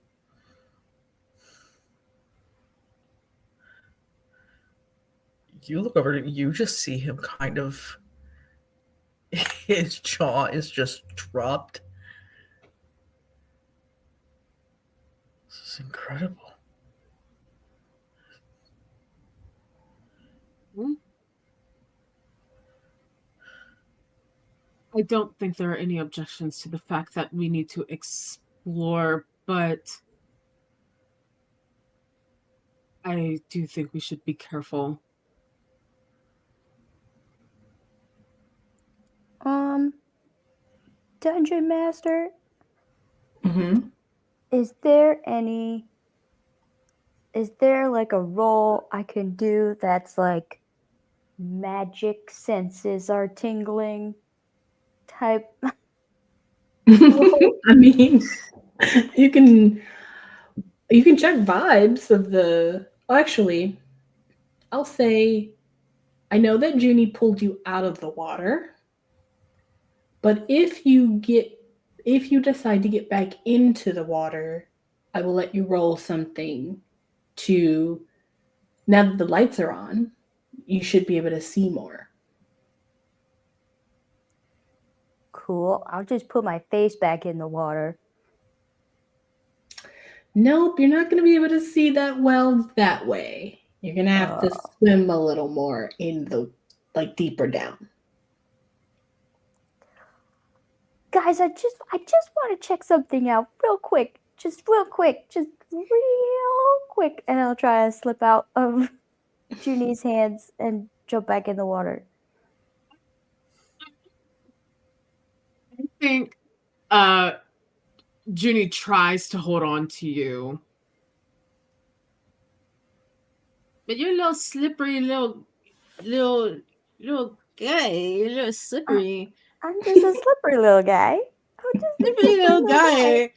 You look over and you just see him kind of, his jaw is just dropped. This is incredible. I don't think there are any objections to the fact that we need to explore, but I do think we should be careful. Dungeon Master, Mm-hmm. is there like a role I can do that's like magic senses are tingling type? I mean, you can check vibes of the. Actually, I'll say I know that Junie pulled you out of the water, but if you decide to get back into the water, I will let you roll something to. Now that the lights are on, you should be able to see more. Cool. I'll just put my face back in the water. Nope, you're not going to be able to see that well that way. You're going to have to swim a little more in the, like, deeper down. Guys, I just want to check something out real quick. Just real quick. And I'll try to slip out of Junie's hands and jump back in the water. I think Junie tries to hold on to you. But you're a little slippery, little guy. You're a little slippery. I'm just a slippery little guy. Slippery little guy.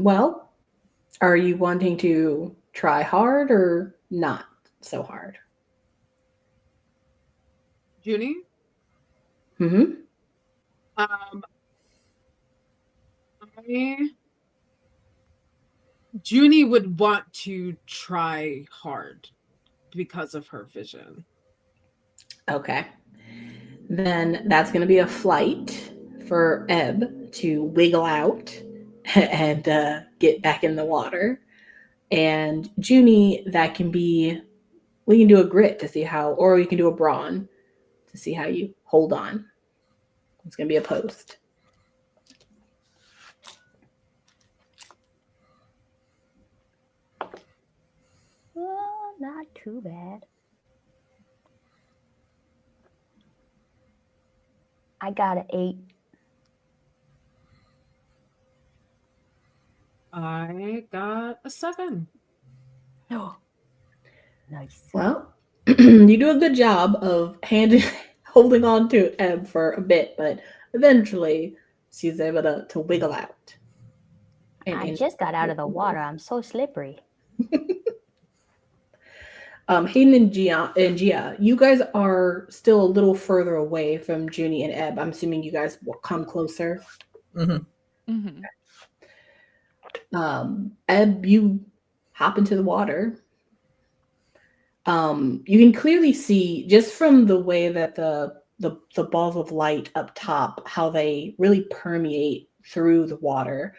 Well, are you wanting to try hard or not so hard? Junie? Mm-hmm. Junie would want to try hard because of her vision. Okay. Then that's going to be a flight for Ebb to wiggle out and get back in the water. And Junie, that can be, we can do a grit to see how, or we can do a brawn to see how you hold on. It's going to be a post. Well, not too bad. I got an 8. I got a 7. Oh, nice. Well, you do a good job of holding on to Ebb for a bit, but eventually she's able to wiggle out. I just got out of the water. I'm so slippery. Hayden and Gia, you guys are still a little further away from Junie and Ebb. I'm assuming you guys will come closer. Mm-hmm. Mm-hmm. Ebb, you hop into the water. You can clearly see just from the way that the balls of light up top, how they really permeate through the water.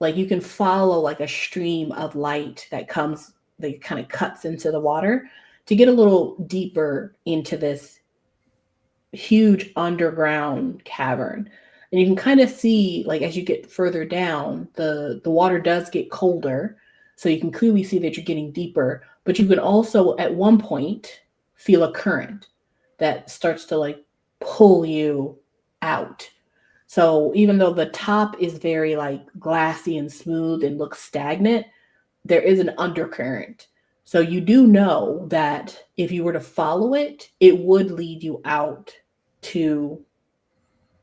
Like you can follow like a stream of light that kind of cuts into the water to get a little deeper into this huge underground cavern. And you can kind of see, like, as you get further down, the water does get colder. So you can clearly see that you're getting deeper, but you can also at one point feel a current that starts to like pull you out. So even though the top is very like glassy and smooth and looks stagnant, there is an undercurrent. So you do know that if you were to follow it, it would lead you out to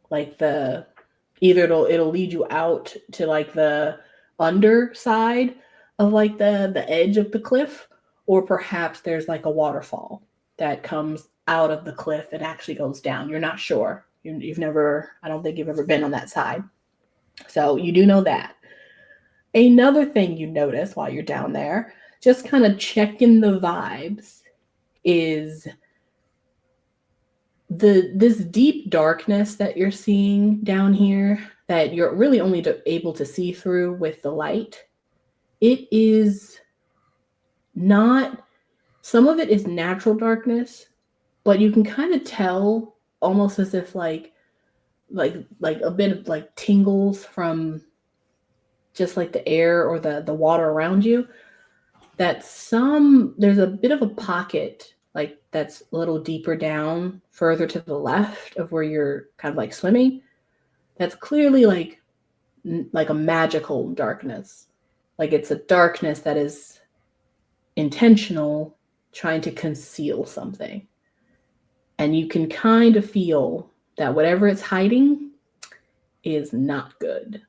like it'll lead you out to like the underside of like the edge of the cliff, or perhaps there's like a waterfall that comes out of the cliff and actually goes down. You're not sure. You've never, I don't think you've ever been on that side. So you do know that. Another thing you notice while you're down there, just kind of checking the vibes, is this deep darkness that you're seeing down here that you're really only able to see through with the light. It is not, some of it is natural darkness, but you can kind of tell almost as if like a bit of like tingles from just like the air or the water around you, that there's a bit of a pocket like that's a little deeper down further to the left of where you're kind of like swimming, that's clearly like a magical darkness. Like it's a darkness that is intentional, trying to conceal something. And you can kind of feel that whatever it's hiding is not good.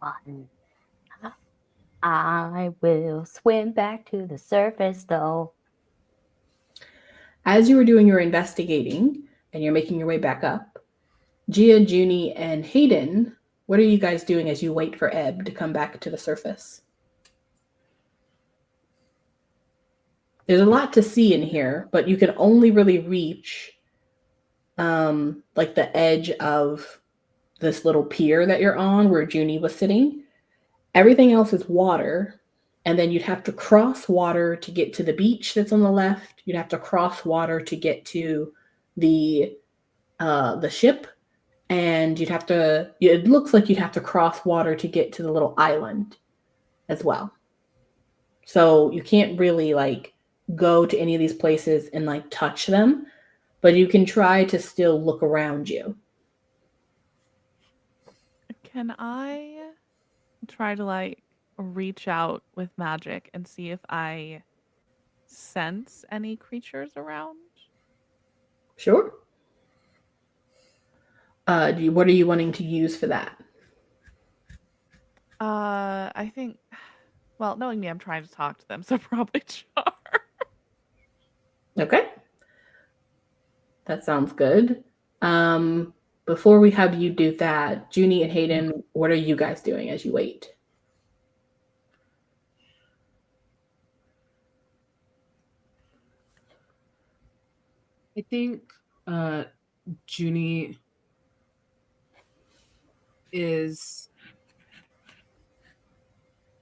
Fun. I will swim back to the surface, though. As you were doing your investigating and you're making your way back up, Gia, Juni, and Hayden, what are you guys doing as you wait for Ebb to come back to the surface? There's a lot to see in here, but you can only really reach like the edge of this little pier that you're on where Juni was sitting. Everything else is water, and then you'd have to cross water to get to the beach that's on the left. You'd have to cross water to get to the ship, and it looks like you'd have to cross water to get to the little island as well. So you can't really like go to any of these places and like touch them, but you can try to still look around you. Can I try to like reach out with magic and see if I sense any creatures around? Sure. What are you wanting to use for that? I think, well, knowing me, I'm trying to talk to them, so probably charm. Okay. That sounds good. Before we have you do that, Juni and Hayden, what are you guys doing as you wait? I think Juni is,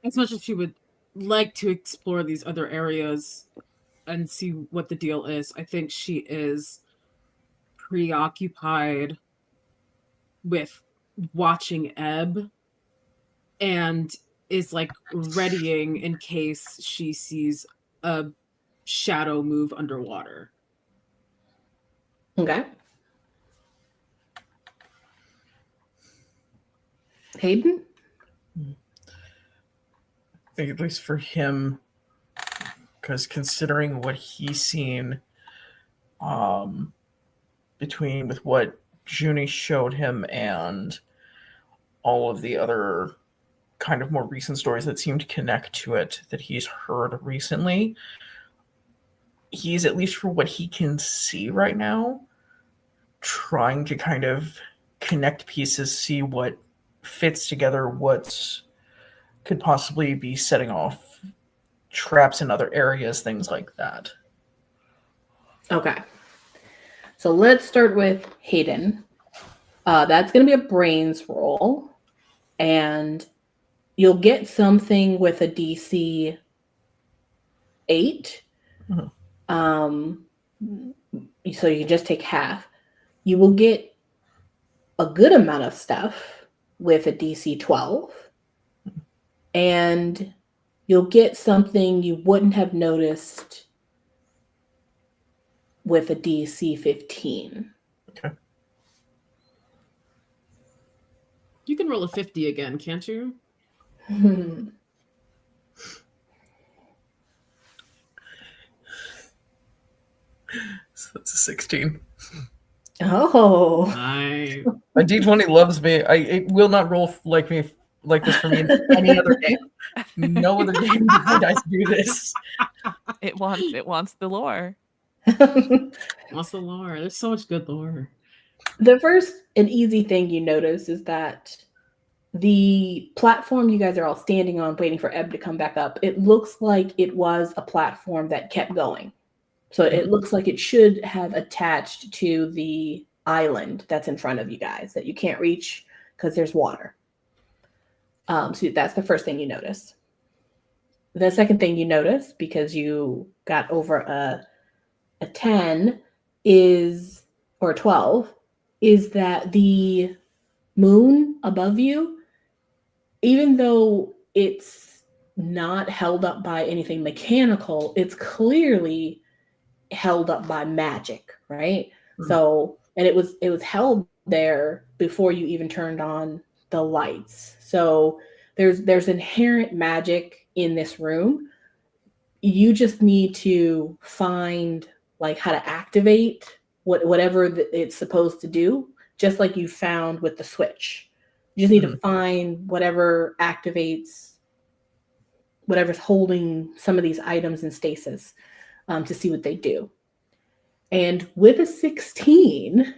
as much as she would like to explore these other areas and see what the deal is, I think she is preoccupied with watching Ebb and is like readying in case she sees a shadow move underwater. Okay. Hayden? I think at least for him, because considering what he's seen with what Juni showed him and all of the other kind of more recent stories that seem to connect to it that he's heard recently, he's, at least for what he can see right now, trying to kind of connect pieces, see what fits together, what could possibly be setting off traps in other areas, things like that. Okay. So let's start with Hayden. That's going to be a brains roll, and you'll get something with a DC 8. Mm-hmm. So you just take half. You will get a good amount of stuff with a DC 12. And you'll get something you wouldn't have noticed with a DC 15. Okay. You can roll a 50 again, can't you? So that's a 16. Oh. Nice. My D20 loves me. It will not roll like this for me in any other game. No other game do my dice do this. It wants the lore. What's the lore? There's so much good lore. The first and easy thing you notice is that the platform you guys are all standing on waiting for Ebb to come back up, it looks like it was a platform that kept going. So it looks like it should have attached to the island that's in front of you guys that you can't reach because there's water. So that's the first thing you notice. The second thing you notice, because you got over a 10 is, or 12, is that the moon above you, even though it's not held up by anything mechanical, it's clearly held up by magic, right? Mhm. So, and it was held there before you even turned on the lights. So there's inherent magic in this room. You just need to find like how to activate whatever it's supposed to do, just like you found with the switch. You just need to find whatever activates whatever's holding some of these items in stasis, to see what they do. And with a 16,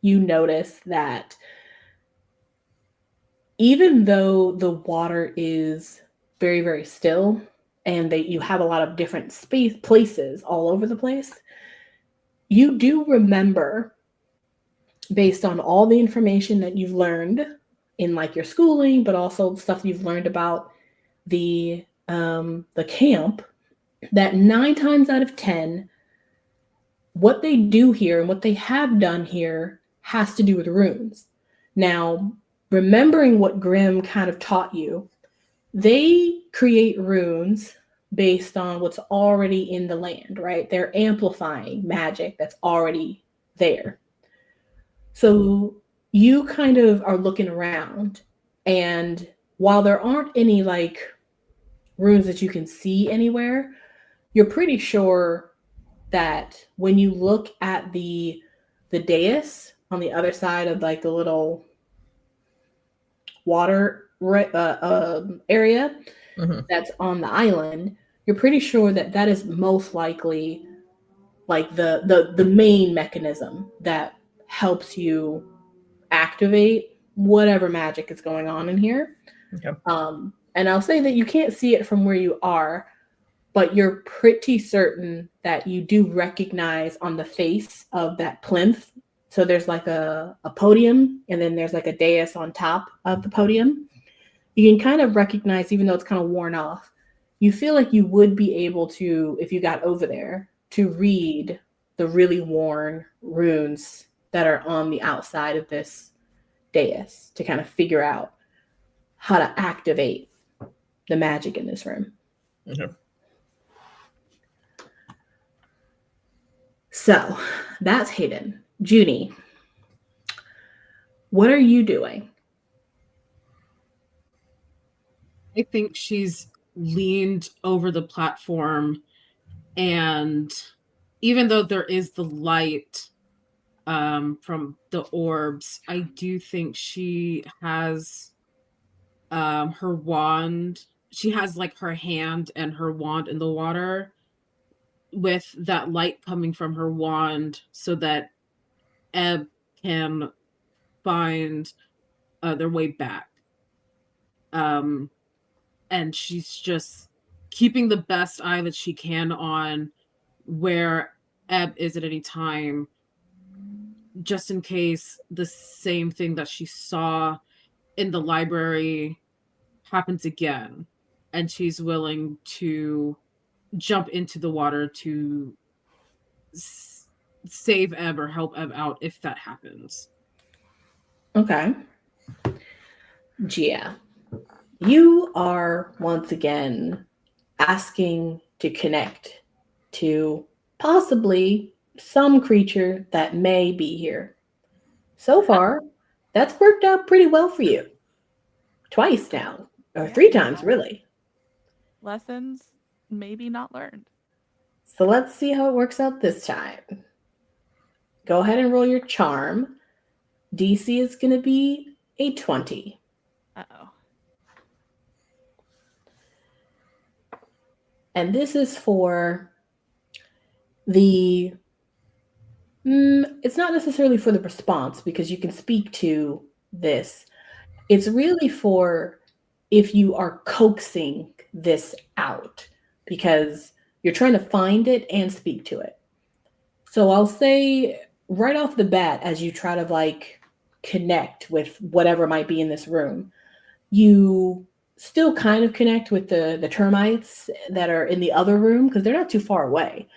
you notice that even though the water is very, very still and you have a lot of different places all over the place, you do remember, based on all the information that you've learned in like your schooling, but also stuff you've learned about the camp, that 9 times out of 10, what they do here and what they have done here has to do with runes. Now, remembering what Grimm kind of taught you, they create runes based on what's already in the land, right? They're amplifying magic that's already there. So you kind of are looking around, and while there aren't any like runes that you can see anywhere, you're pretty sure that when you look at the dais on the other side of like the little water area that's on the island, you're pretty sure that that is most likely like the main mechanism that helps you activate whatever magic is going on in here. Okay. And I'll say that you can't see it from where you are, but you're pretty certain that you do recognize on the face of that plinth. So there's like a podium, and then there's like a dais on top of the podium. You can kind of recognize, even though it's kind of worn off, you feel like you would be able to, if you got over there, to read the really worn runes that are on the outside of this dais to kind of figure out how to activate the magic in this room. Okay. So that's Hayden. Juni, what are you doing? I think she's leaned over the platform, and even though there is the light from the orbs, I do think she has her wand. She has like her hand and her wand in the water, with that light coming from her wand, so that Ebb can find their way back. And she's just keeping the best eye that she can on where Ebb is at any time, just in case the same thing that she saw in the library happens again, and she's willing to jump into the water to save Ebb or help Ebb out if that happens. Okay. Gia, you are once again asking to connect to possibly some creature that may be here. So far, that's worked out pretty well for you. Twice now, or Yeah. 3 times, really. Lessons maybe not learned. So let's see how it works out this time. Go ahead and roll your charm. DC is going to be a 20. Uh-oh. And this is for the... it's not necessarily for the response, because you can speak to this. It's really for if you are coaxing this out, because you're trying to find it and speak to it. So I'll say right off the bat, as you try to like connect with whatever might be in this room, you still kind of connect with the termites that are in the other room, because they're not too far away.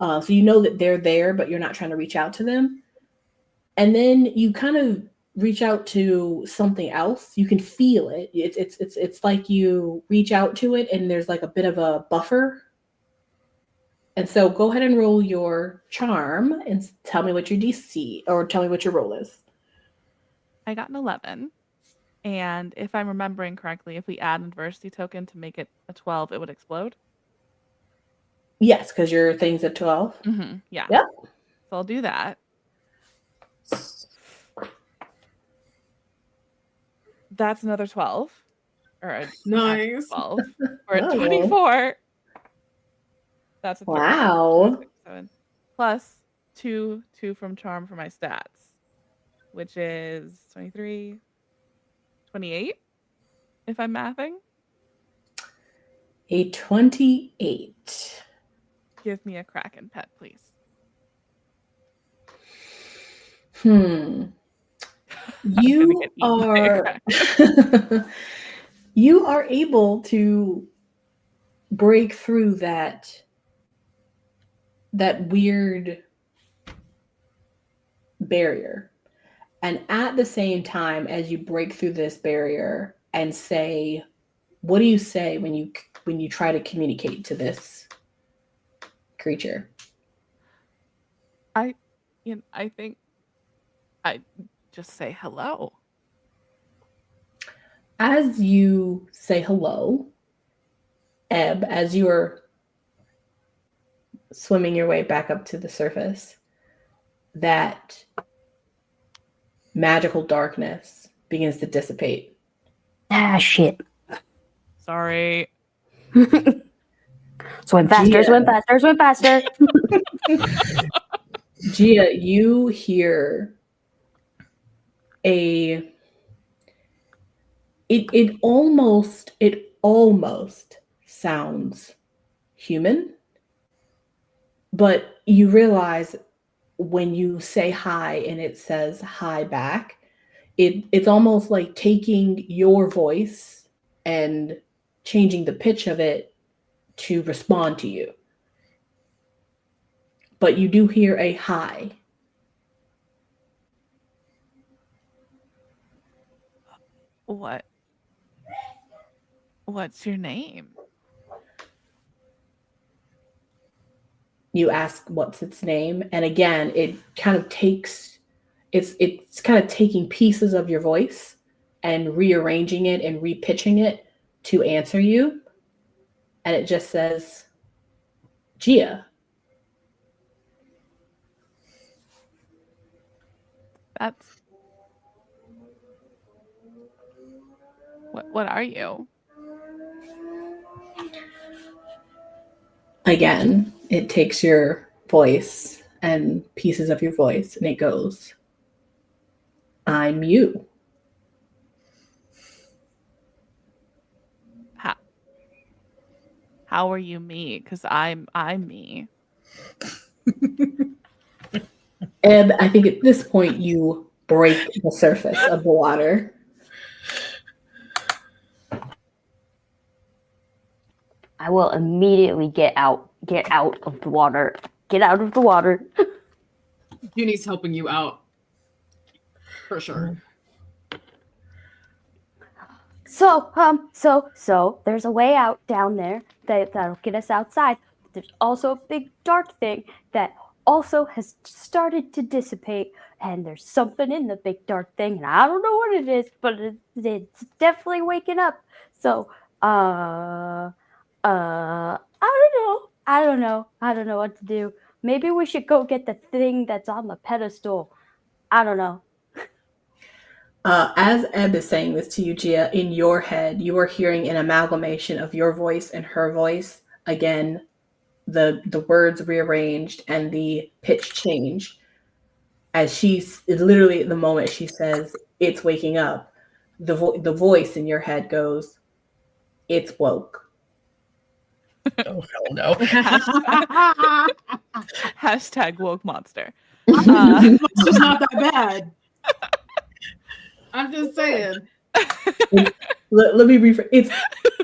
So you know that they're there, but you're not trying to reach out to them. And then you kind of reach out to something else. You can feel it. It's like you reach out to it and there's like a bit of a buffer. And so go ahead and roll your charm and tell me what your DC, or tell me what your roll is. I got an 11. And if I'm remembering correctly, if we add an adversity token to make it a 12, it would explode. Yes, because your thing's at 12. Yeah. Yep. So I'll do that. That's another 12. Or a Nice. 12. Or a Oh. 24. That's a 13. Wow. 6, 7. Plus 2 from charm for my stats, which is 23, 28, if I'm mathing. A 28. Give me a Kraken pet, please. You get eaten by a are you are able to break through that weird barrier. And at the same time, as you break through this barrier and say, what do you say when you try to communicate to this creature? I think I just say hello. As you say hello, Ebb, as you are swimming your way back up to the surface, that magical darkness begins to dissipate. Ah, shit. Sorry. Swim faster, swim faster, swim faster. Gia, you hear it almost sounds human, but you realize when you say hi and it says hi back, it's almost like taking your voice and changing the pitch of it to respond to you. But you do hear a hi. What's your name? You ask what's its name, and again, it kind of takes it's kind of taking pieces of your voice and rearranging it and repitching it to answer you, and it just says Gia. That's what are you? Again, it takes your voice and pieces of your voice, and it goes, I'm you. How are you me? Because I'm me. Ebb, I think at this point you break the surface of the water. I will immediately get out of the water. Get out of the water. Juni's helping you out. For sure. So there's a way out down there that'll get us outside. But there's also a big dark thing that also has started to dissipate, and there's something in the big dark thing, and I don't know what it is, but it's definitely waking up. So I don't know what to do. Maybe we should go get the thing that's on the pedestal. I don't know. As Ebb is saying this to you, Gia, in your head, you are hearing an amalgamation of your voice and her voice. Again, the words rearranged and the pitch change. As she's literally at the moment she says, it's waking up, the voice in your head goes, it's woke. Oh, hell no. Hashtag woke monster. It's just not that bad. I'm just saying. Let me rephrase. It's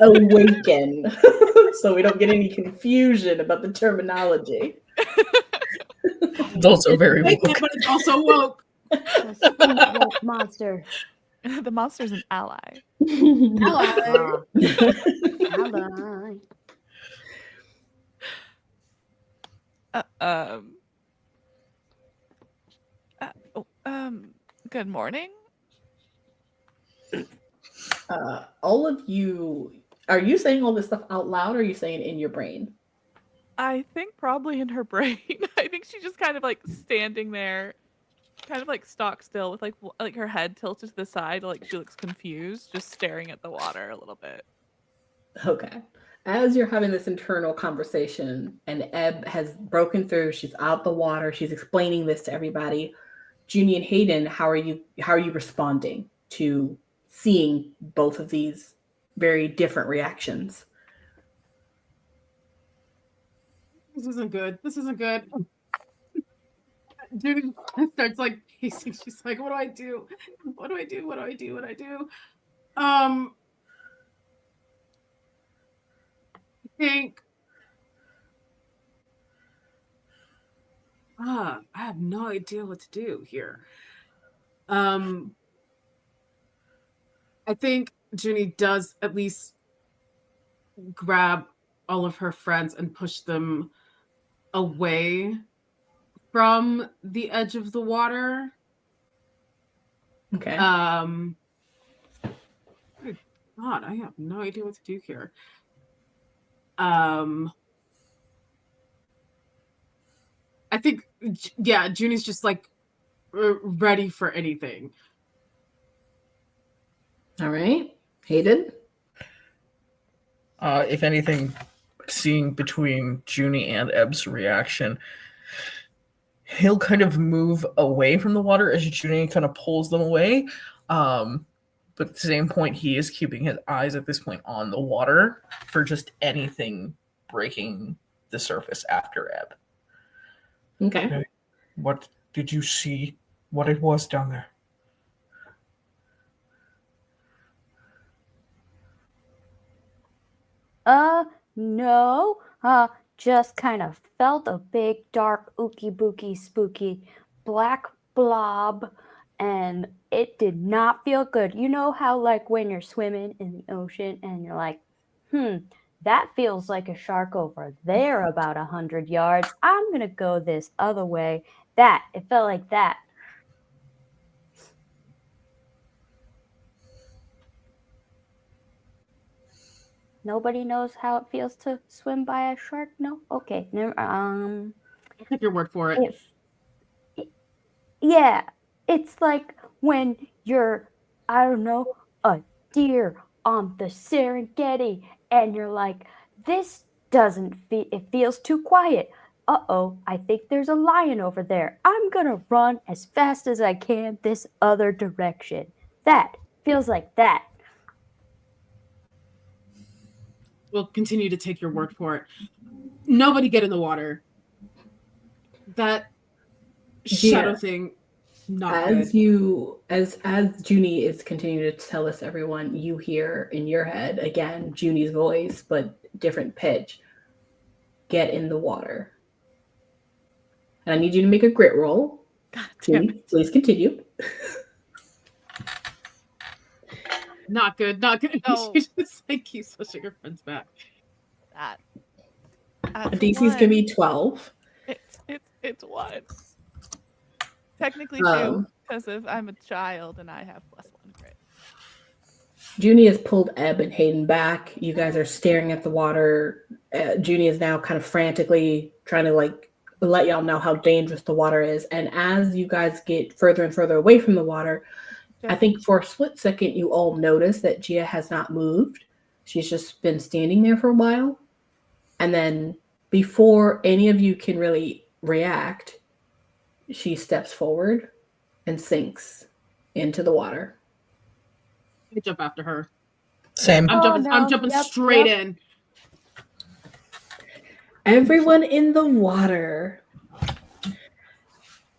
awaken, so we don't get any confusion about the terminology. Adults are very It's woke. but it's also woke. The sweet woke monster. The monster's an ally. Ally. Ally. Good morning. All of you, are you saying all this stuff out loud or are you saying it in your brain? I think probably in her brain. I think she's just kind of like standing there, kind of like stock still with like her head tilted to the side, like she looks confused, just staring at the water a little bit. Okay. As you're having this internal conversation and Ebb has broken through, she's out the water, she's explaining this to everybody. Juni and Hayden, how are you responding to seeing both of these very different reactions? This isn't good. This isn't good. Dude starts like pacing. She's like, what do I do? What do I do? What do I do? What do I do? I think I have no idea what to do here. I think Juni does at least grab all of her friends and push them away from the edge of the water. Okay. God, I have no idea what to do here. I think, yeah, Juni's just like ready for anything. All right. Hayden? If anything, seeing between Juni and Ebb's reaction, he'll kind of move away from the water as Juni kind of pulls them away. But at the same point, he is keeping his eyes at this point on the water for just anything breaking the surface after Ebb. Okay. What did you see? What it was down there? No. Just kind of felt a big, dark, ooky booky, spooky black blob, and it did not feel good. You know how, like, when you're swimming in the ocean and you're like, that feels like a shark over there about 100 yards. I'm gonna go this other way. It felt like that. Nobody knows how it feels to swim by a shark? No? Okay. I'll take your word for it. Yeah. It's like when you're, I don't know, a deer on the Serengeti and you're like, this doesn't feel, it feels too quiet. Uh-oh, I think there's a lion over there. I'm gonna run as fast as I can this other direction. That feels like that. We'll continue to take your word for it. Nobody get in the water. That shadow thing, not as good. as Juni is continuing to tell this everyone, you hear in your head again Juni's voice, but different pitch. Get in the water. And I need you to make a grit roll. Juni, please continue. Not good, not good. No. She just like keeps pushing her friends back. That. DC's gonna be 12. It's one. Technically two, because I'm a child and I have +1 grit. Juni has pulled Ebb and Hayden back. You guys are staring at the water. Juni is now kind of frantically trying to like let y'all know how dangerous the water is. And as you guys get further and further away from the water, I think for a split second you all notice that Gia has not moved. She's just been standing there for a while. And then before any of you can really react, she steps forward and sinks into the water. I jump after her. Same. I'm jumping straight in. Everyone in the water.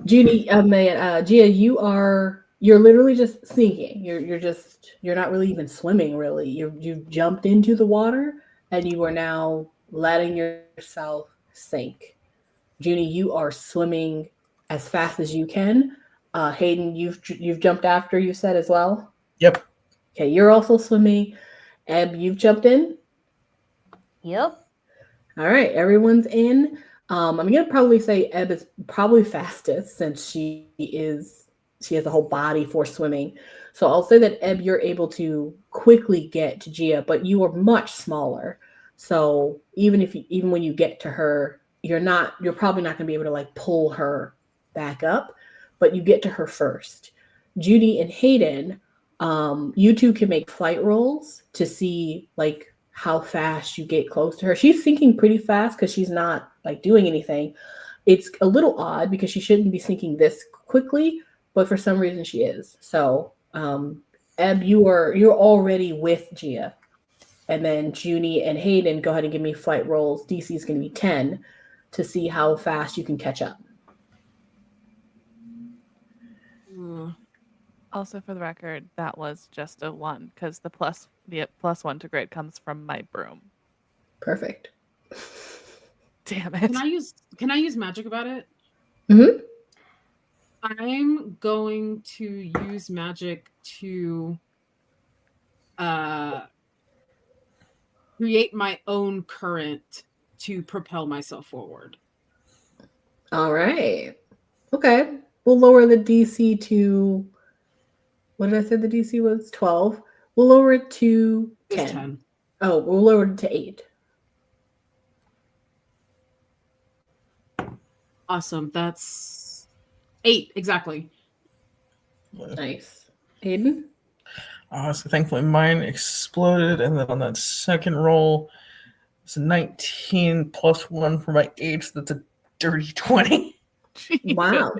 Juni, Gia, you're literally just sinking. You're not really even swimming. Really, you've jumped into the water and you are now letting yourself sink. Juni, you are swimming as fast as you can. Hayden, you've jumped after, you said, as well? Yep. Okay, you're also swimming. Ebb, you've jumped in? Yep. All right, everyone's in. I'm gonna probably say Ebb is probably fastest since she has a whole body for swimming. So I'll say that Ebb, you're able to quickly get to Gia, but you are much smaller. So even when you get to her, you're probably not gonna be able to like pull her back up, but you get to her first. Judy and Hayden, you two can make flight rolls to see like how fast you get close to her. She's sinking pretty fast because she's not like doing anything. It's a little odd because she shouldn't be sinking this quickly, but for some reason she is. So, Ebb, you're already with Gia, and then Juni and Hayden, go ahead and give me flight rolls. DC is going to be 10 to see how fast you can catch up. Also, for the record, that was just a 1 because the +1 to grade comes from my broom. Perfect. Damn it! Can I use magic about it? Mm-hmm. I'm going to use magic to create my own current to propel myself forward. All right. Okay. We'll lower the DC to, what did I say the DC was? 12. We'll lower it to 10. 10. Oh, we'll lower it to 8. Awesome. That's 8, exactly. Nice. Hayden? So thankfully mine exploded, and then on that second roll, it's a 19 plus 1 for my age. So that's a dirty 20. Wow.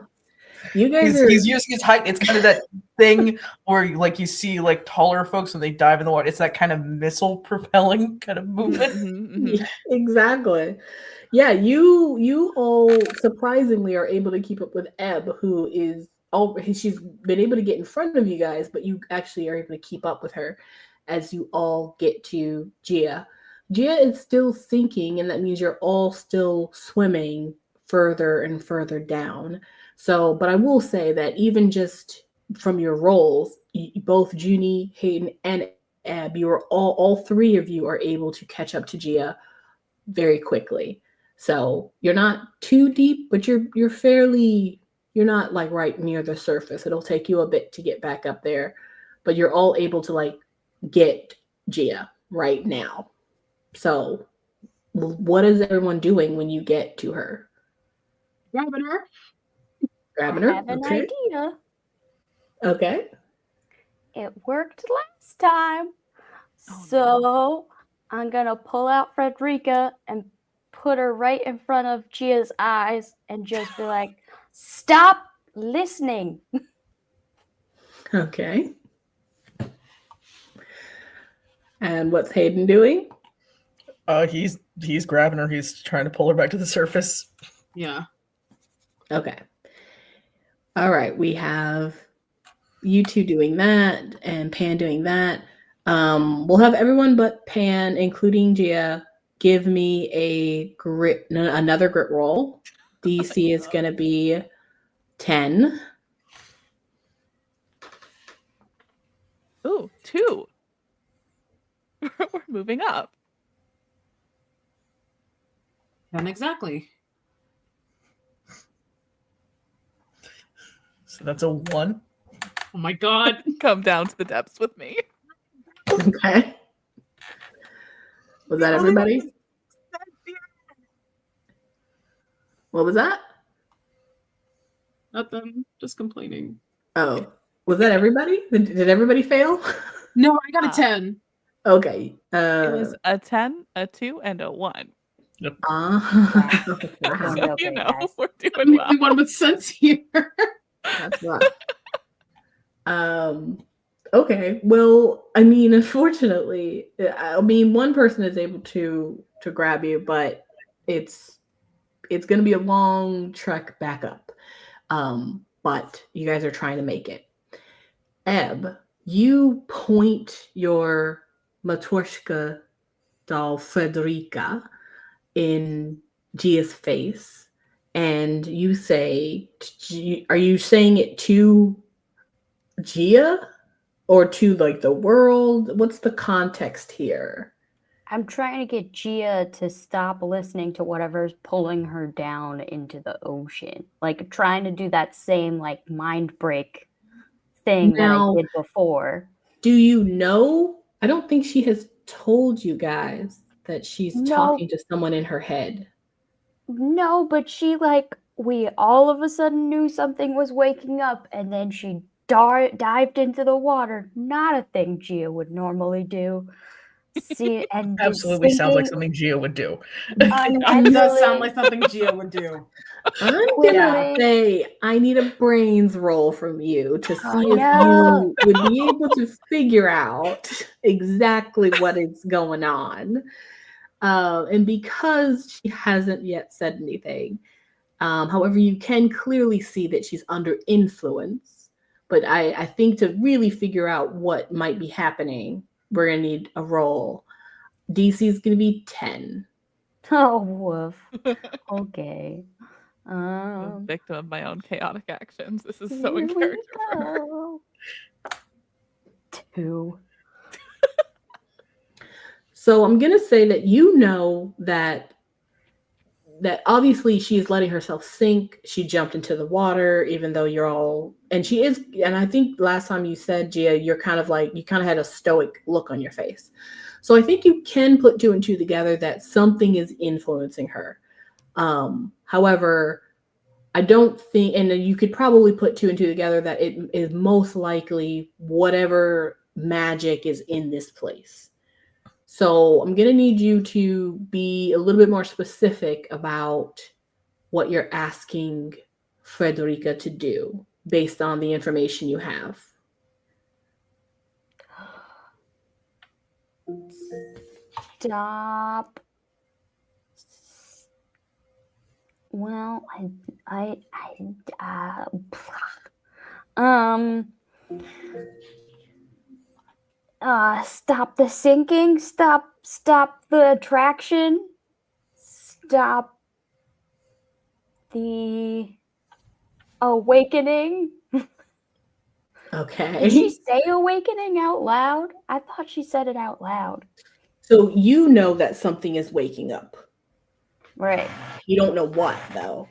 You guys he's using his height. It's kind of that thing where like you see like taller folks when they dive in the water. It's that kind of missile propelling kind of movement. Yeah, exactly. Yeah, you all surprisingly are able to keep up with Ebb, who is she's been able to get in front of you guys, but you actually are able to keep up with her as you all get to Gia. Gia is still sinking, and that means you're all still swimming further and further down. So, but I will say that even just from your roles, both Juni, Hayden, and Ebb, you are all three of you are able to catch up to Gia very quickly. So you're not too deep, but you're not like right near the surface. It'll take you a bit to get back up there, but you're all able to like get Gia right now. So what is everyone doing when you get to her? Grabbing her. Grabbing her? I have an Okay. idea. Okay. It worked last time. So I'm going to pull out Frederica and put her right in front of Gia's eyes and just be like, stop listening. Okay. And what's Hayden doing? He's grabbing her. He's trying to pull her back to the surface. Yeah. Okay. All right. We have you two doing that and Pan doing that. We'll have everyone but Pan, including Gia, give me another grit roll. DC is going to be 10. Ooh, 2. We're moving up. 10 exactly. So that's a 1. Oh my god. Come down to the depths with me. Okay. Was that everybody? What was that? Nothing. Just complaining. Oh, was that everybody? Did everybody fail? No, I got a 10. Okay. It was a 10, a 2, and a 1. Yep. Wow. So, Okay, guys. we're doing well. The one with sense here. That's rough. Okay. Well, I mean, unfortunately, one person is able to grab you, but it's going to be a long trek back up. But you guys are trying to make it. Ebb, you point your Matryoshka doll Frederica in Gia's face, and you say, are you saying it to Gia or to like the world? What's the context here? I'm trying to get Gia to stop listening to whatever's pulling her down into the ocean. Like trying to do that same like mind break thing that I Now, did before. do you know? I don't think she has told you guys that she's No. talking to someone in her head. No, but she like we all of a sudden knew something was waking up, and then she dived into the water. Not a thing Gia would normally do. See, and then Absolutely sounds like sinking something Gia would do. It does sound unwittingly, like something Gia would do. I'm gonna quickly. say I need a brains roll from you to see if no. you would be able to figure out exactly what is going on. And because she hasn't yet said anything, however, you can clearly see that she's under influence. But I think to really figure out what might be happening, we're gonna need a roll. DC is gonna be 10. Oh, woof. Okay. I'm a victim of my own chaotic actions. This is so in Here we character for her. go. 2. So I'm gonna say that you know that obviously she's letting herself sink. She jumped into the water, even though you're all, and she is, and I think last time you said, Gia, you're kind of like, you kind of had a stoic look on your face. So I think you can put 2 and 2 together that something is influencing her. However, I don't think, and you could probably put 2 and 2 together that it is most likely whatever magic is in this place. So I'm going to need you to be a little bit more specific about what you're asking Frederica to do based on the information you have. Stop. Well, stop the sinking, stop the attraction, stop the awakening. Okay. Did she say awakening out loud? I thought she said it out loud. So you know that something is waking up. Right. You don't know what, though.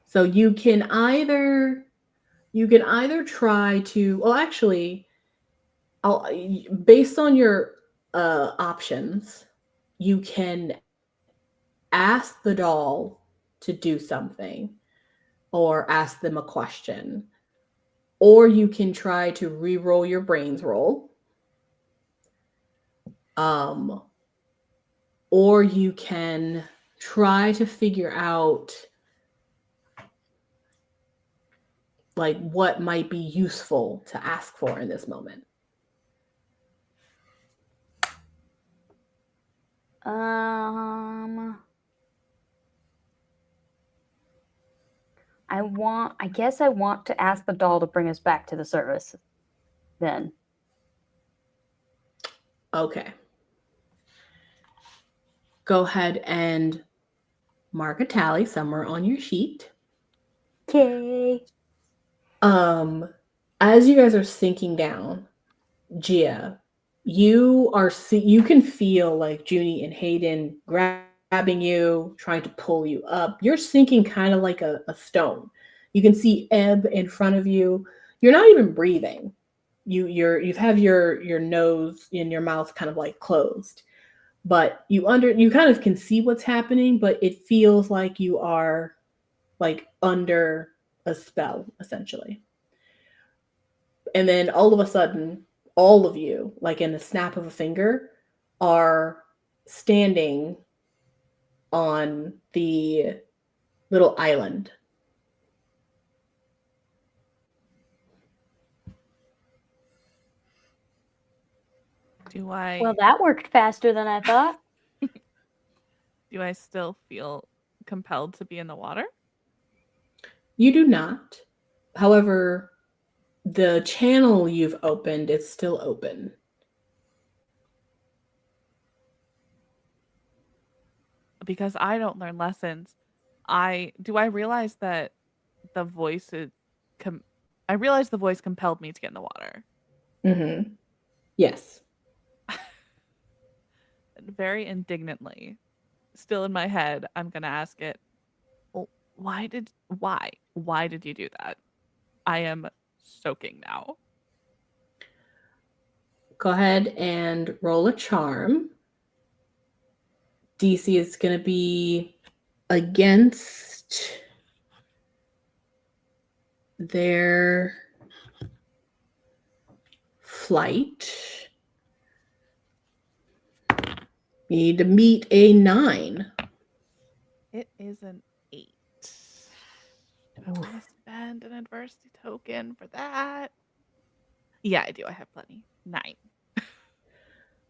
So you can either try to, well, actually, based on your options, you can ask the doll to do something or ask them a question, or you can try to re-roll your brains roll, or you can try to figure out like what might be useful to ask for in this moment. I guess I want to ask the doll to bring us back to the service then. Okay. Go ahead and mark a tally somewhere on your sheet. Okay. As you guys are sinking down, Gia, you can feel like Juni and Hayden grabbing you, trying to pull you up. You're sinking kind of like a stone. You can see Ebb in front of you. You're not even breathing. You have your nose and your mouth kind of like closed, but you kind of can see what's happening, but it feels like you are like under a spell essentially. And then all of a sudden, all of you, like in the snap of a finger, are standing on the little island. Well, that worked faster than I thought. Do I still feel compelled to be in the water? You do not. However, the channel you've opened is still open. Because I don't learn lessons I realize that the voice I realize the voice compelled me to get in the water. Mm-hmm. Yes. Very indignantly, still in my head, I'm gonna ask it, well, why did you do that? I am soaking now. Go ahead and roll a charm. DC is going to be against their flight. You need to meet a 9. It is an 8. Do I want to spend an adversity token for that? Yeah, I do. I have plenty. 9.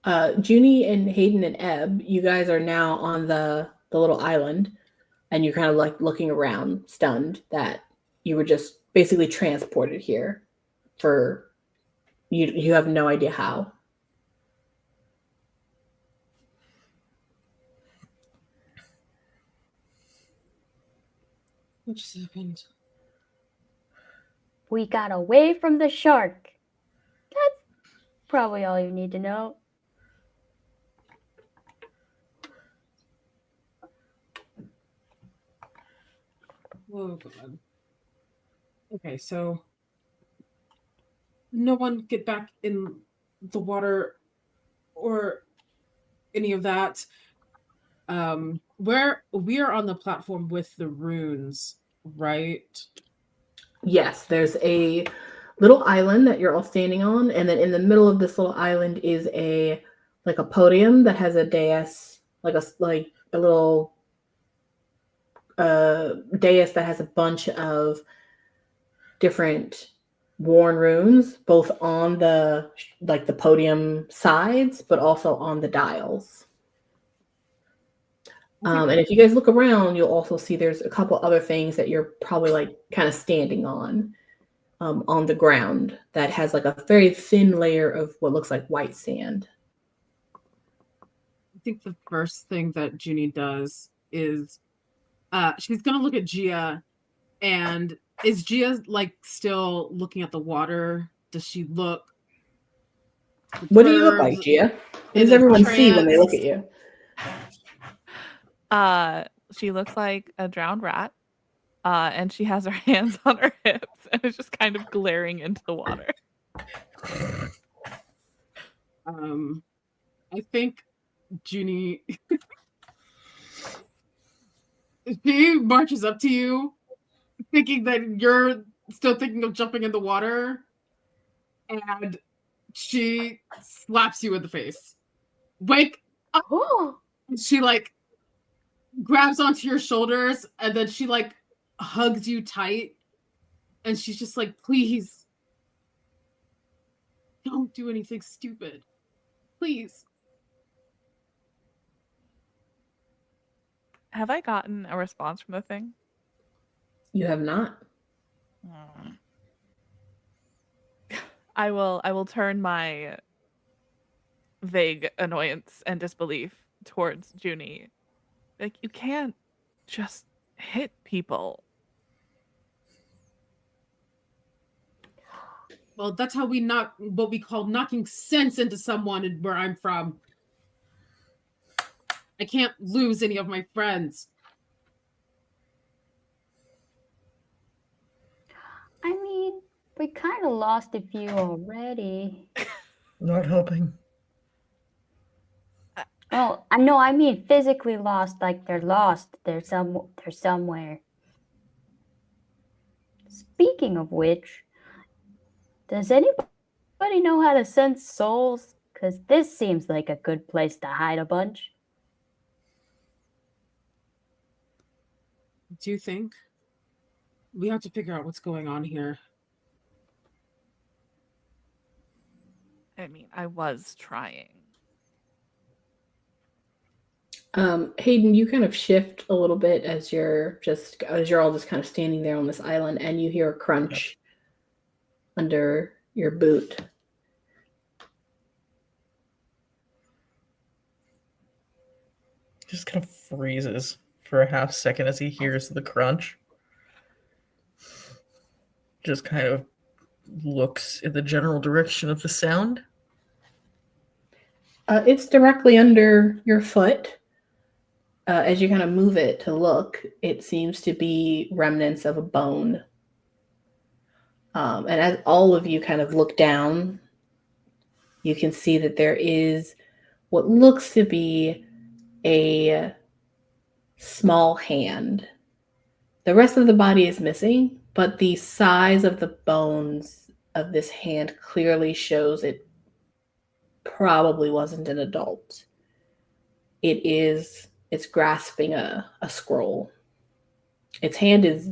Juni and Hayden and Ebb, you guys are now on the little island, and you're kind of like looking around, stunned that you were just basically transported here for you have no idea how. What just happened? We got away from the shark. That's probably all you need to know. Oh god. Okay, so no one get back in the water or any of that. Where we are on the platform with the runes, right? Yes, there's a little island that you're all standing on, and then in the middle of this little island is a podium that has a dais, like a little dais that has a bunch of different worn runes, both on the podium sides, but also on the dials. And if you guys look around, you'll also see there's a couple other things that you're probably kind of standing on the ground that has a very thin layer of what looks like white sand. I think the first thing that Juni does is she's gonna look at Gia, and is Gia still looking at the water? Does she look? What do you look like, Gia? What does everyone see when they look at you? She looks like a drowned rat, and she has her hands on her hips and is just kind of glaring into the water. I think Juni she marches up to you, thinking that you're still thinking of jumping in the water, and she slaps you in the face. Wake up! Oh. She grabs onto your shoulders, and then she hugs you tight, and she's just like, please don't do anything stupid, please. Have I gotten a response from the thing? You have not. I will turn my vague annoyance and disbelief towards Juni. You can't just hit people. Well, that's how we knock what we call knocking sense into someone where I'm from. I can't lose any of my friends. I mean, we kind of lost a few already. Not helping. Well, I mean physically lost, they're lost. They're somewhere. Speaking of which, does anybody know how to sense souls? Because this seems like a good place to hide a bunch. Do you think? We have to figure out what's going on here. I mean, I was trying. Hayden, you kind of shift a little bit as you're all just kind of standing there on this island, and you hear a crunch under your boot. Just kind of freezes for a half second as he hears the crunch. Just kind of looks in the general direction of the sound. It's directly under your foot. As you kind of move it to look, it seems to be remnants of a bone. And as all of you kind of look down, you can see that there is what looks to be a small hand. The rest of the body is missing, but the size of the bones of this hand clearly shows it probably wasn't an adult. It's grasping a scroll. Its hand is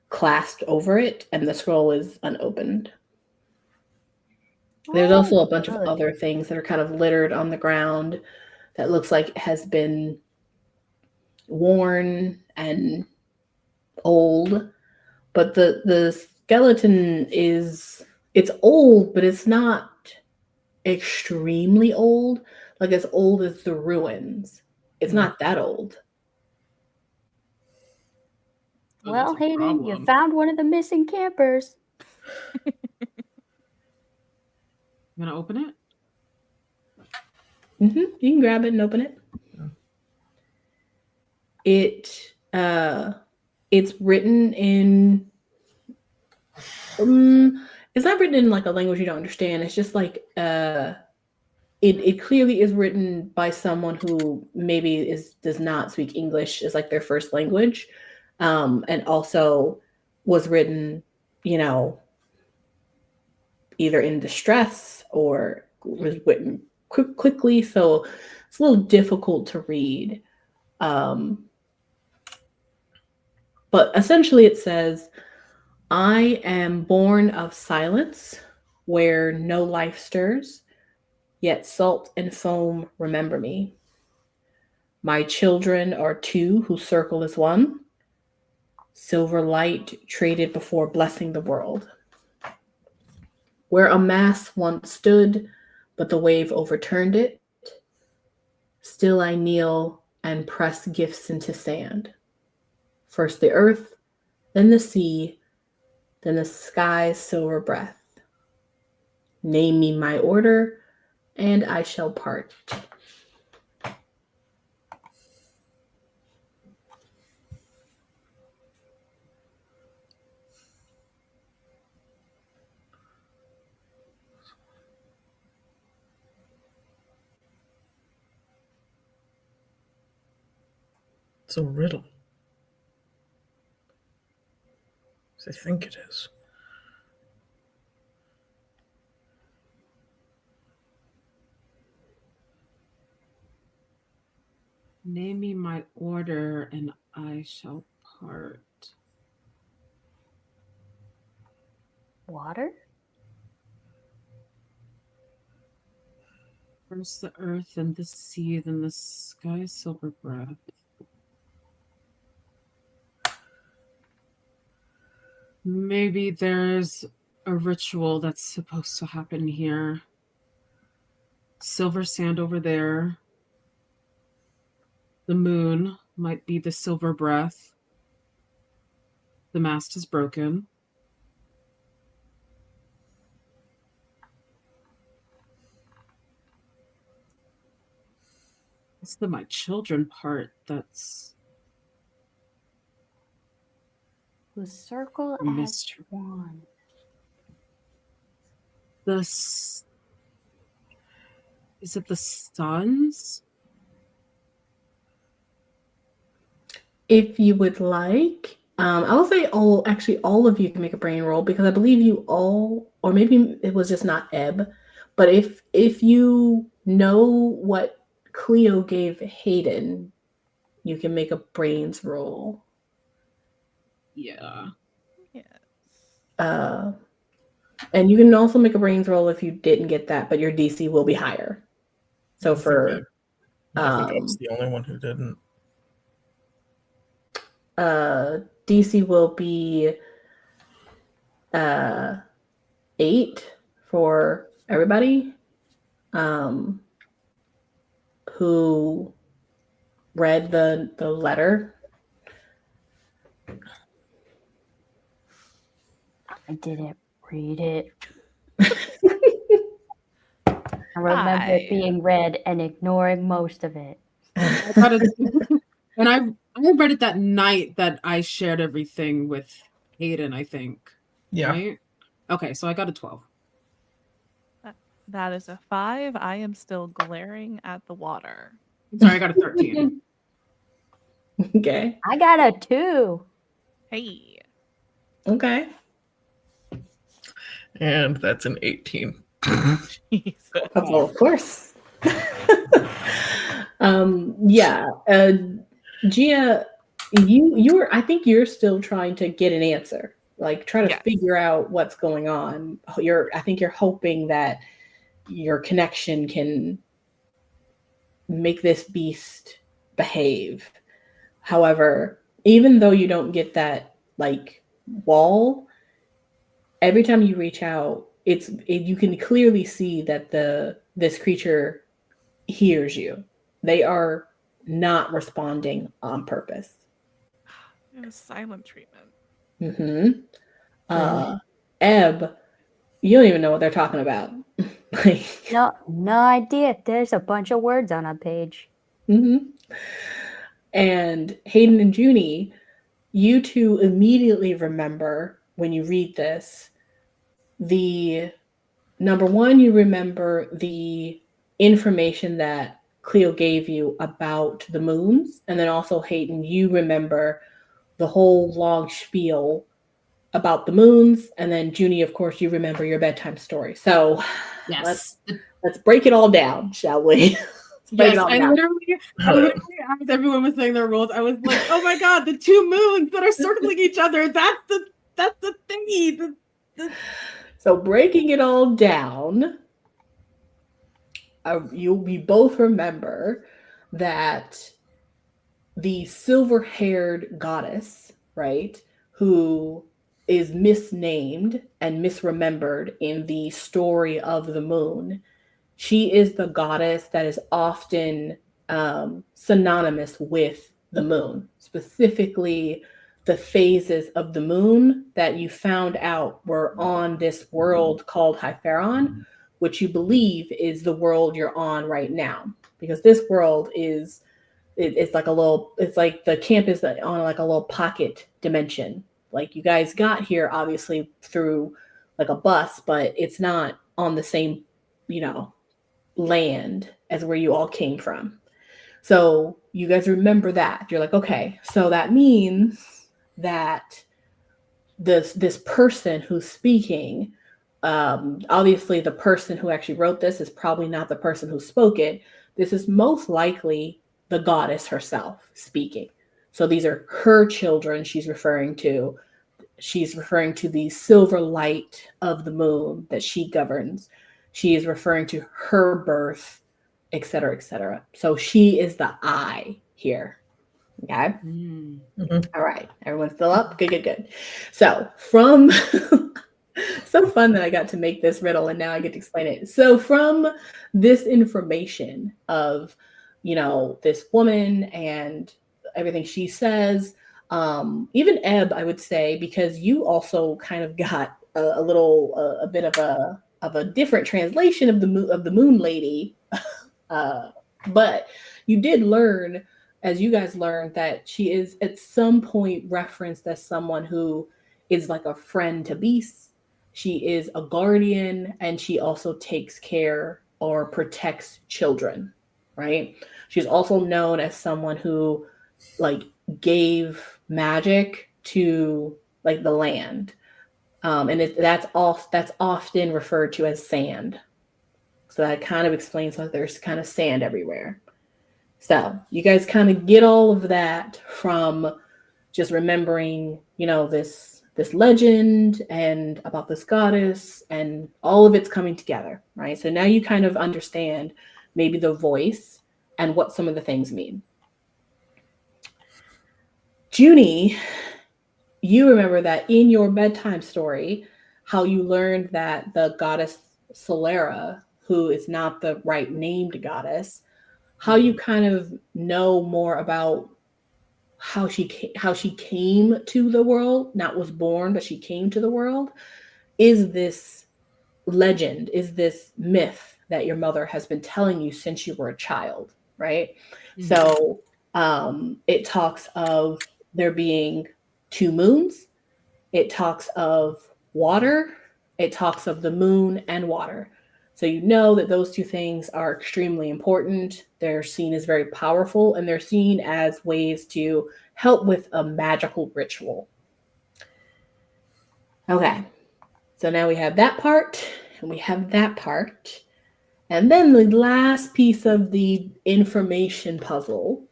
clasped over it, and the scroll is unopened. There's also a bunch of other things that are kind of littered on the ground that looks like it has been worn and old. But the skeleton it's old, but it's not extremely old, like as old as the ruins. It's not that old. Well, Hayden, you found one of the missing campers. You gonna open it? You can grab it and open it. It's written in it's not written in like a language you don't understand. It's just like it clearly is written by someone who maybe does not speak English as like their first language, and also was written, either in distress or was written quickly, so it's a little difficult to read. But essentially it says, "I am born of silence, where no life stirs, yet salt and foam remember me. My children are two who circle as one, silver light traded before blessing the world. Where a mass once stood, but the wave overturned it, still I kneel and press gifts into sand. First the earth, then the sea, then the sky's silver breath. Name me my order, and I shall part." It's a riddle. I think it is. Name me my order, and I shall part. Water? First the earth, then the sea, then the sky, silver breath. Maybe there's a ritual that's supposed to happen here. Silver sand over there. The moon might be the silver breath. The mast is broken. It's the my children part that's The circle a as mystery. one. Is it the suns? If you would like, I will say all of you can make a brain roll, because I believe you all, or maybe it was just not Ebb, but if you know what Cleo gave Hayden, you can make a brains roll. Yeah. Yes. And you can also make a brains roll if you didn't get that, but your DC will be higher. So I think I I was the only one who didn't. DC will be 8 for everybody who read the letter I didn't read it. I remember it being read and ignoring most of it. I got it. And I read it that night that I shared everything with Hayden, I think. Yeah. Right? Okay, so I got a 12. That is a 5. I am still glaring at the water. I'm sorry, I got a 13. Okay. I got a 2. Hey. Okay. And that's an 18. Jesus. Well, of course. Yeah. Gia, I think you're still trying to get an answer. Like try to Yes. figure out what's going on. I think you're hoping that your connection can make this beast behave. However, even though you don't get that like wall, every time you reach out, you can clearly see that this creature hears you. They are not responding on purpose. It was silent treatment. Mm-hmm. Ebb, you don't even know what they're talking about. No idea. There's a bunch of words on a page. Mm-hmm. And Hayden and Juni, you two immediately remember when you read this, the number one, you remember the information that Cleo gave you about the moons. And then also, Hayden, you remember the whole long spiel about the moons. And then Juni, of course, you remember your bedtime story. So Yes. let's break it all down, shall we? Yes, I literally, as everyone was saying their roles, I was like, oh my god, the two moons that are circling each other. That's the thingy. So breaking it all down, we both remember that the silver-haired goddess, right, who is misnamed and misremembered in the story of the moon, she is the goddess that is often synonymous with the moon, specifically the phases of the moon that you found out were on this world called Hyperon, which you believe is the world you're on right now. Because this world it's like the camp is on like a little pocket dimension. Like you guys got here obviously through like a bus, but it's not on the same, land as where you all came from. So you guys remember that. You're like, okay, so that means that this person who's speaking, obviously the person who actually wrote this is probably not the person who spoke it. This is most likely the goddess herself speaking. So these are her children she's referring to. She's referring to the silver light of the moon that she governs. She is referring to her birth, et cetera, et cetera. So she is the I here. Okay. Mm-hmm. All right. Everyone's still up? Good. So from so fun that I got to make this riddle and now I get to explain it. So from this information of, this woman and everything she says, even Ebb, I would say, because you also kind of got a bit of a different translation of the moon lady, but you did learn, as you guys learned, that she is at some point referenced as someone who is like a friend to beasts. She is a guardian, and she also takes care or protects children, right? She's also known as someone who like gave magic to like the land. And that's often referred to as sand. So that kind of explains why there's kind of sand everywhere. So you guys kind of get all of that from just remembering, this legend and about this goddess, and all of it's coming together, right? So now you kind of understand maybe the voice and what some of the things mean. Juni, you remember that in your bedtime story, how you learned that the goddess Solera, who is not the right named goddess, how you kind of know more about how she came to the world, not was born, but she came to the world, is this legend, is this myth that your mother has been telling you since you were a child, right? Mm-hmm. So it talks of there being 2 moons. It talks of water. It talks of the moon and water. So you know that those 2 things are extremely important. They're seen as very powerful, and they're seen as ways to help with a magical ritual. Okay, so now we have that part, and we have that part. And then the last piece of the information puzzle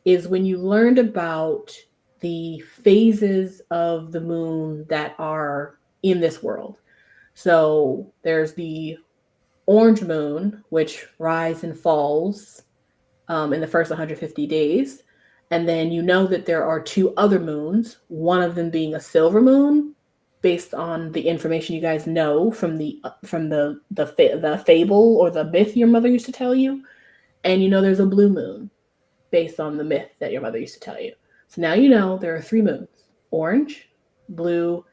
is when you learned about the phases of the moon that are in this world. So there's the orange moon, which rises and falls in the first 150 days. And then you know that there are 2 other moons, one of them being a silver moon, based on the information you guys know from the fable or the myth your mother used to tell you. And you know there's a blue moon based on the myth that your mother used to tell you. So now you know there are 3 moons: orange, blue,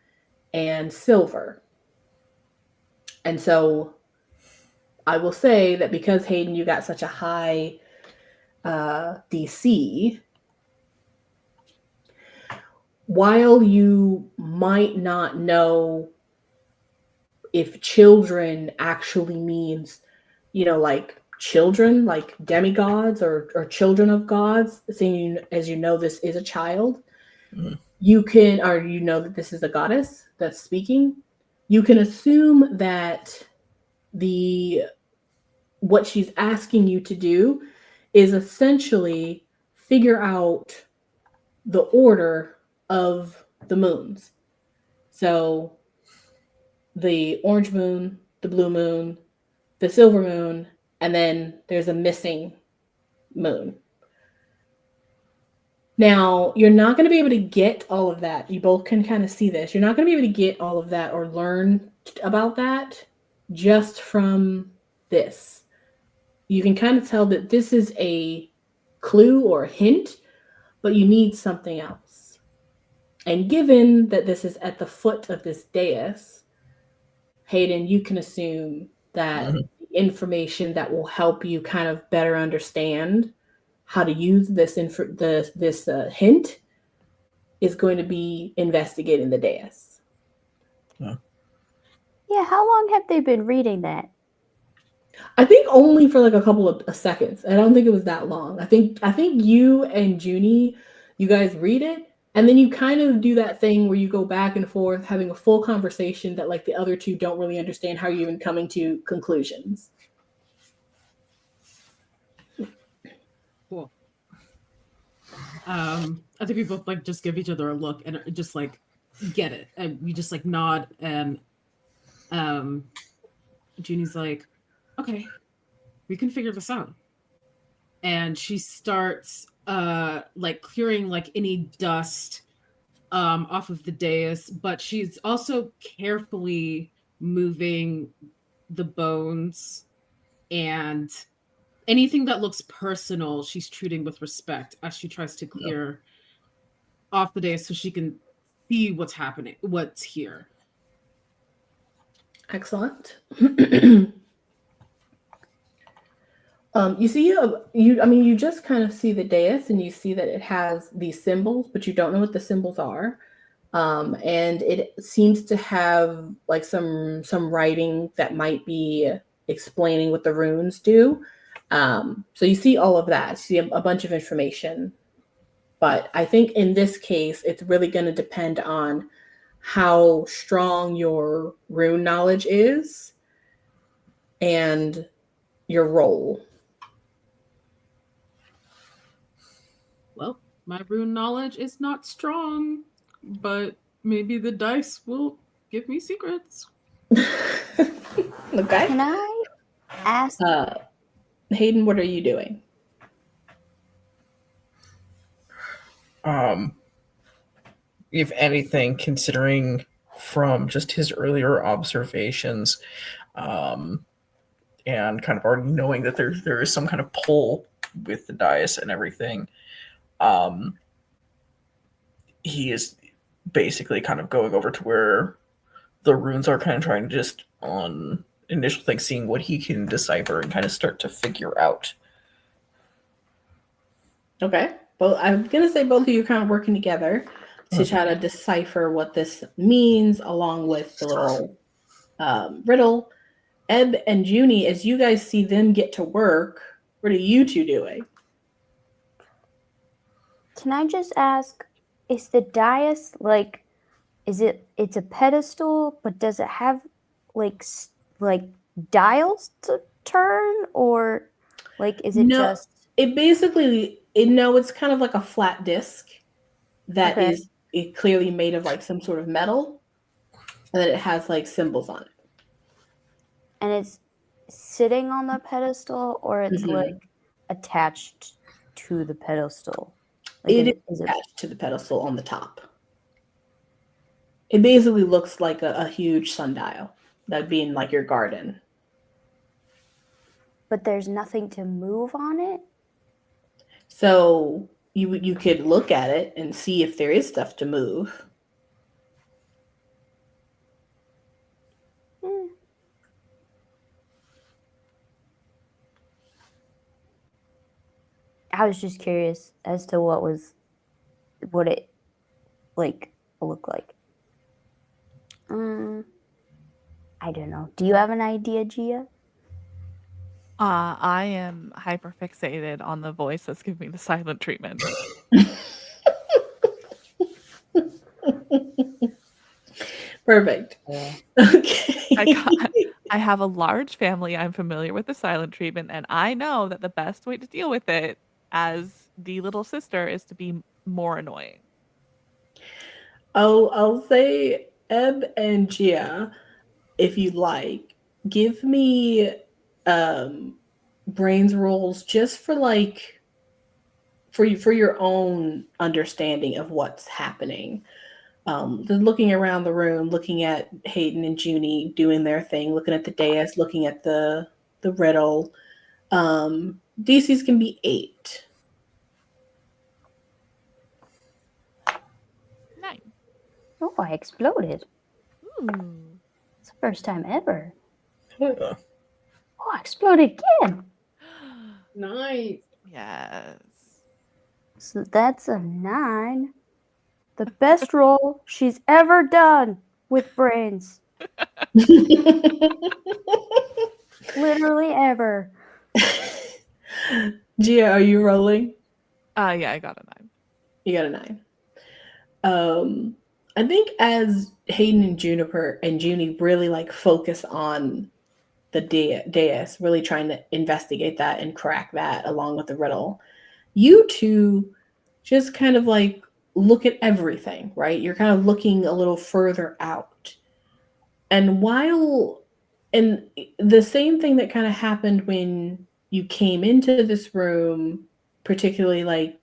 and silver. And so I will say that because, Hayden, you got such a high DC, while you might not know if children actually means, like children, like demigods or children of gods, seeing as you know this is a child, you can, or you know that this is a goddess that's speaking, you can assume that what she's asking you to do is essentially figure out the order of the moons. So the orange moon, the blue moon, the silver moon, and then there's a missing moon. Now, you're not going to be able to get all of that. You both can kind of see this. You're not going to be able to get all of that or learn about that just from this. You can kind of tell that this is a clue or a hint, but you need something else. And given that this is at the foot of this dais, Hayden, you can assume that the information that will help you kind of better understand how to use this hint is going to be investigating the dais. Yeah, how long have they been reading that? I think only for like a couple of seconds. I don't think it was that long. I think you and Juni, you guys read it, and then you kind of do that thing where you go back and forth having a full conversation that like the other 2 don't really understand how you're even coming to conclusions. Cool. I think we both like just give each other a look and just like get it. And we just like nod, and Juni's like, okay, we can figure this out. And she starts like clearing like any dust off of the dais, but she's also carefully moving the bones, and anything that looks personal she's treating with respect as she tries to clear off the dais so she can see what's happening, what's here. Excellent. You see, you just kind of see the dais, and you see that it has these symbols, but you don't know what the symbols are. And it seems to have like some writing that might be explaining what the runes do. So you see all of that. You see a bunch of information. But I think in this case, it's really going to depend on how strong your rune knowledge is and your role. Well, my rune knowledge is not strong, but maybe the dice will give me secrets. Okay. Can I ask? Hayden, what are you doing? If anything, considering from just his earlier observations, and kind of already knowing that there is some kind of pull with the dice and everything, he is basically kind of going over to where the runes are, kind of trying to just on initial thing, seeing what he can decipher and kind of start to figure out. Okay. Well, I'm gonna say both of you are kind of working together to try to decipher what this means, along with the little riddle. Ebb and Juni, as you guys see them get to work, what are you two doing? Can I just ask, is the dais like, it's a pedestal, but does it have like dials to turn, or like is it No, just it basically it's kind of like a flat disc that Okay. is clearly made of like some sort of metal, and then it has like symbols on it. and it's sitting on the pedestal, or it's Mhm. like attached to the pedestal? Like It is attached to the pedestal on the top. It basically looks like a huge sundial that'd be in like your garden. but there's nothing to move on it? So you could look at it and see if there is stuff to move. Hmm. I was just curious as to what it like looked like. I don't know. Do you have an idea, Gia? I am hyperfixated on the voice that's giving me the silent treatment. Perfect. Yeah. Okay. I have a large family. I'm familiar with the silent treatment, and I know that the best way to deal with it as the little sister is to be more annoying. I'll say Ebb and Gia, if you like, give me brains rolls just for like for your own understanding of what's happening. Just looking around the room, looking at Hayden and Juni doing their thing, looking at the dais, looking at the riddle. DCs can be 8. 9. Oh, I exploded. Ooh. It's the first time ever. Yeah. Oh, I exploded again. Nice. Yes. So that's a 9. The best roll she's ever done with brains. Literally ever. Gia, are you rolling? Yeah, I got a 9. You got a 9. I think as Hayden and Juniper and Juni really like focus on the dais, really trying to investigate that and crack that along with the riddle, you two just kind of like look at everything, right? You're kind of looking a little further out. And the same thing that kind of happened when you came into this room, particularly like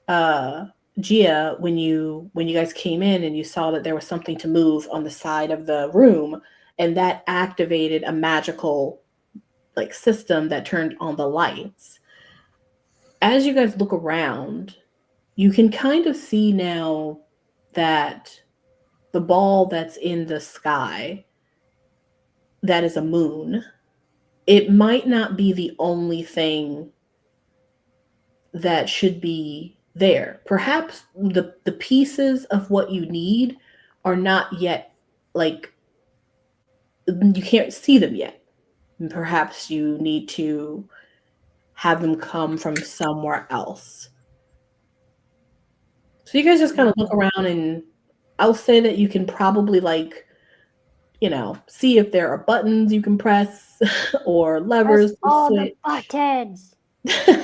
Gia, when you guys came in and you saw that there was something to move on the side of the room, and that activated a magical like system that turned on the lights. As you guys look around, you can kind of see now that the ball that's in the sky, that is a moon, it might not be the only thing that should be there. Perhaps the pieces of what you need are not yet like you can't see them yet. And perhaps you need to have them come from somewhere else. So you guys just kind of look around, and I'll say that you can probably like see if there are buttons you can press or levers Press all to the buttons. switch.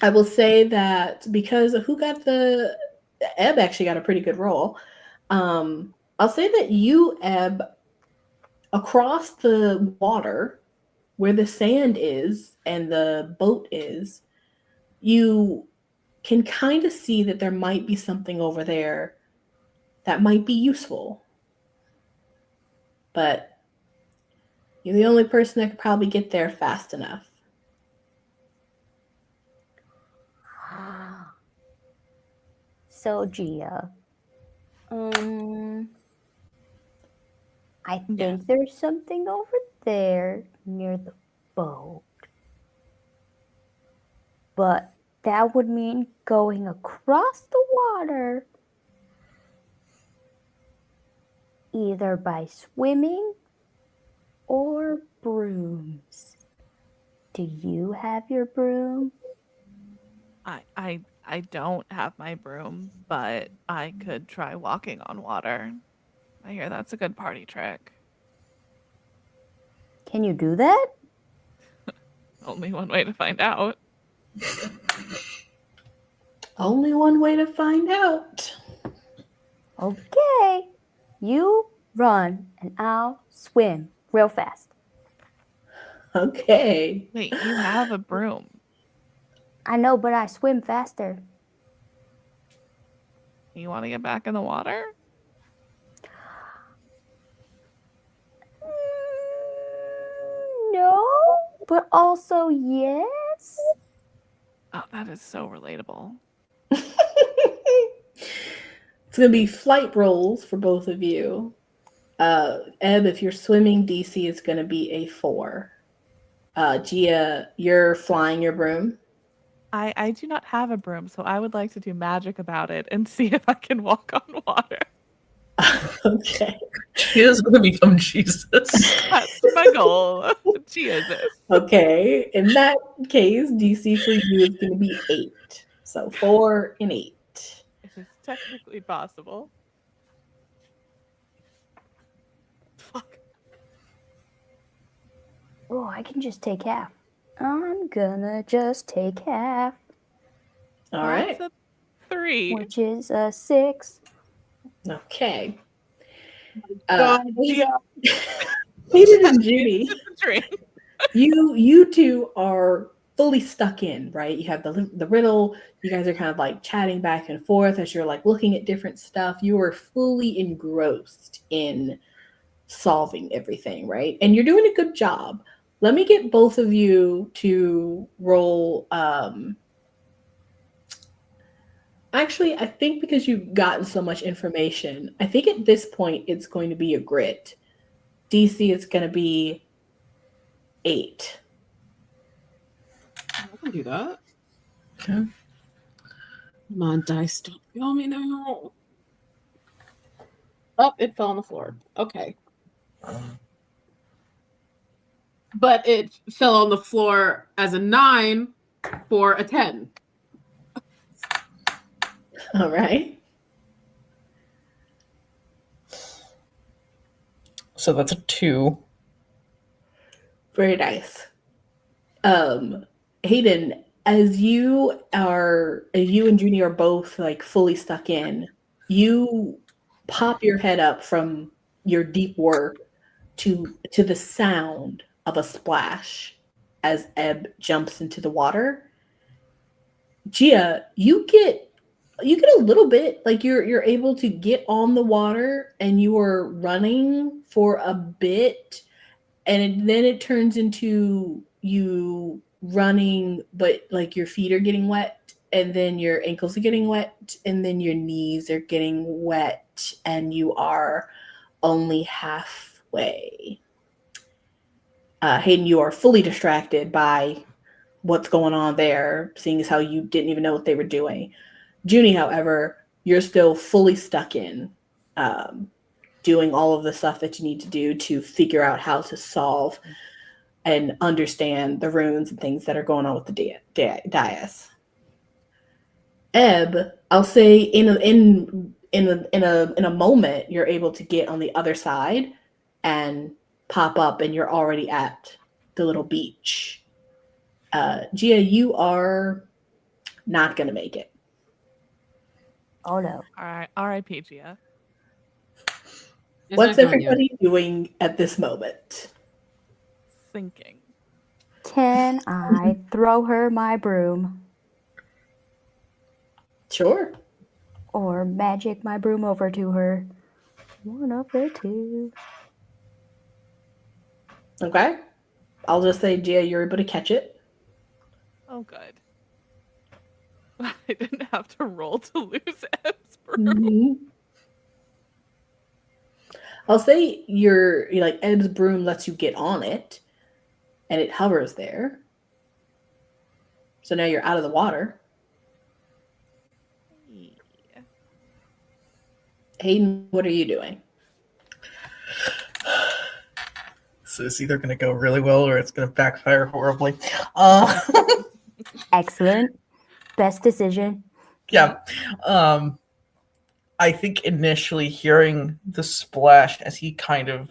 I will say that because who got the Ebb actually got a pretty good roll. I'll say that you, Ebb, across the water where the sand is and the boat is, you can kind of see that there might be something over there that might be useful. But you're the only person that could probably get there fast enough. So, Gia, I think Yes. there's something over there near the boat. But that would mean going across the water either by swimming or brooms. Do you have your broom? I don't have my broom, but I could try walking on water. I hear that's a good party trick. Can you do that? Only one way to find out. Only one way to find out. Okay. You run and I'll swim real fast. Okay. Wait, you have a broom. I know, but I swim faster. You want to get back in the water? No, but also yes. Oh, that is so relatable. It's going to be flight rolls for both of you. Ebb, if you're swimming, DC is going to be a 4. Gia, you're flying your broom. I do not have a broom, so I would like to do magic about it and see if I can walk on water. Okay. She is going to become Jesus. That's my goal. Jesus. Okay. In that case, DC for you is going to be 8. So 4 and 8. It is technically possible. Fuck. Oh, I can just take half. I'm gonna just take half, All right. That's a 3. which is a 6. Okay. God, Hayden yeah. and Judy, It's a dream. you two are fully stuck in, right? You have the riddle. You guys are kind of like chatting back and forth as you're like looking at different stuff. You are fully engrossed in solving everything, right? And you're doing a good job. Let me get both of you to roll. Actually, I think because you've gotten so much information, I think at this point it's going to be a grit. DC is going to be 8. I can do that. Okay. Come on, dice, stop failing me now. Oh, it fell on the floor. Okay. But it fell on the floor as a 9 for a 10. All right. So that's a 2. Very nice. Hayden, as you and Juni are both like fully stuck in, you pop your head up from your deep work to the sound of a splash as Ebb jumps into the water. Gia, you get a little bit like you're able to get on the water and you are running for a bit, and then it turns into you running, but like your feet are getting wet, and then your ankles are getting wet, and then your knees are getting wet, and you are only halfway. Hayden, you are fully distracted by what's going on there, seeing as how you didn't even know what they were doing. Juni, however, you're still fully stuck in, doing all of the stuff that you need to do to figure out how to solve and understand the runes and things that are going on with the dais. Ebb, I'll say in a moment, you're able to get on the other side and pop up, and you're already at the little beach. Gia, you are not gonna make it. Oh no. All right, R.I.P. Gia. It's What's not going yet. everybody doing at this moment? Sinking. Can I throw her my broom Sure. or magic my broom over to her? One of the two. Okay. I'll just say, Gia, you're able to catch it. Oh, good. I didn't have to roll to lose Ebb's broom. Mhm. I'll say you're like Ebb's broom lets you get on it, and it hovers there. So now you're out of the water. Yeah. Hayden, what are you doing? So it's either going to go really well or it's going to backfire horribly. Excellent. Best decision. Yeah. I think initially hearing the splash as he kind of,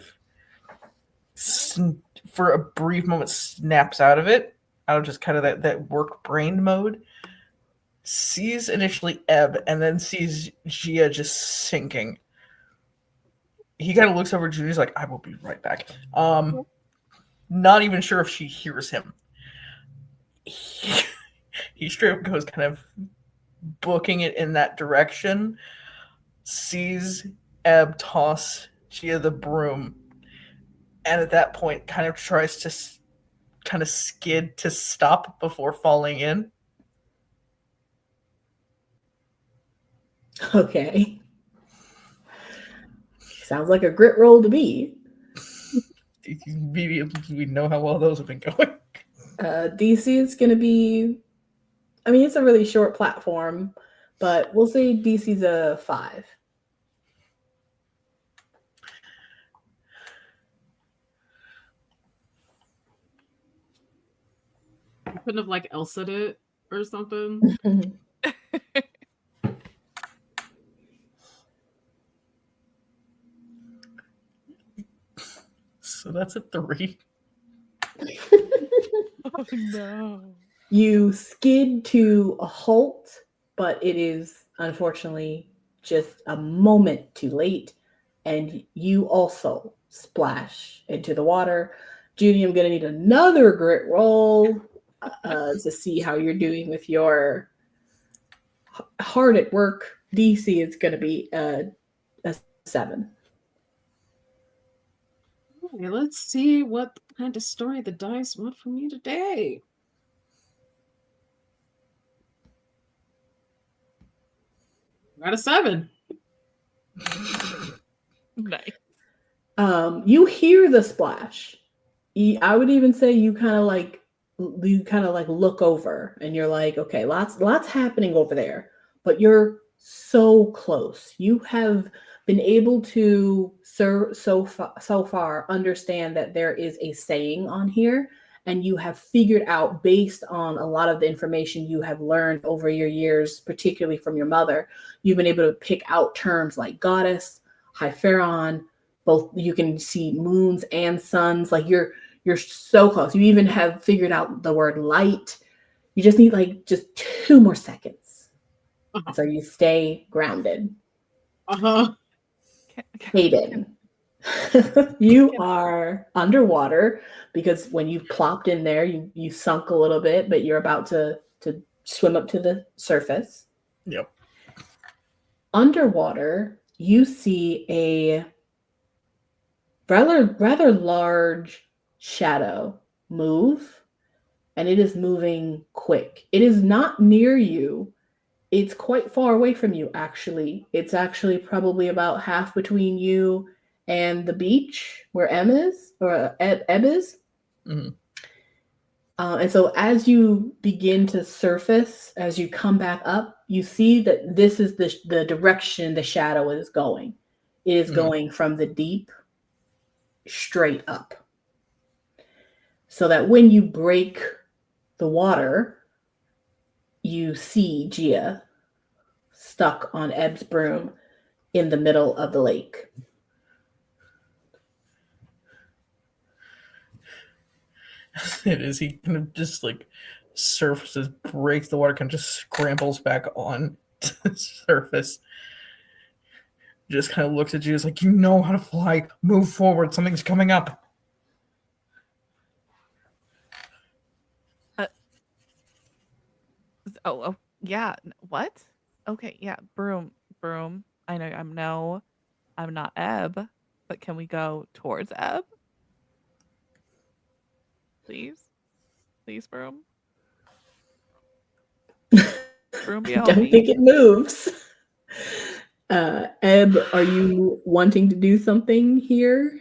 for a brief moment, snaps out of just kind of that work brain mode, sees initially Ebb and then sees Gia just sinking. He kind of looks over at Judy's like, I will be right back. Not even sure if she hears him. He straight up goes kind of booking it in that direction, sees Ebb toss Gia the broom, and at that point kind of tries to kind of skid to stop before falling in. Okay. Sounds like a grit roll to me. We know how well those have been going. DC is going to be, I mean, it's a really short platform, but we'll say DC's a 5. You couldn't have like Elsa'd it or something. So that's a 3. Oh no. You skid to a halt, but it is unfortunately just a moment too late, and you also splash into the water. Judy, I'm going to need another grit roll to see how you're doing with your hard at work. DC is going to be a 7. Okay, let's see what kind of story the dice want from me today. Got a 7. Nice. You hear the splash. I would even say you kind of like look over and you're like, okay, lots happening over there, but you're so close. You have been able to so far understand that there is a saying on here, and you have figured out, based on a lot of the information you have learned over your years, particularly from your mother, you've been able to pick out terms like goddess, Hypheron. Both you can see moons and suns. Like you're so close. You even have figured out the word light. You just need like just 2 more seconds. Uh-huh. So you stay grounded. Uh-huh. Hayden, you are underwater because when you plopped in there, you sunk a little bit, but you're about to swim up to the surface. Yep. Underwater, you see a rather large shadow move, and it is moving quick. It is not near you. It's quite far away from you, actually. It's actually probably about half between you and the beach where Ebb is. Mhm. And so as you begin to surface, as you come back up, you see that this is the direction the shadow is going. It is going from the deep straight up. So that when you break the water, you see Gia stuck on Ebb's broom in the middle of the lake. It is. He kind of just like surfaces, breaks the water, kind of just scrambles back on to the surface. Just kind of looks at you, is like, you know how to fly. Move forward. Something's coming up. Oh, yeah. What? Okay, yeah. Broom. I know I'm not Ebb, but can we go towards Ebb? Please, broom. Broom be I on don't me. think it moves. Ebb, are you wanting to do something here?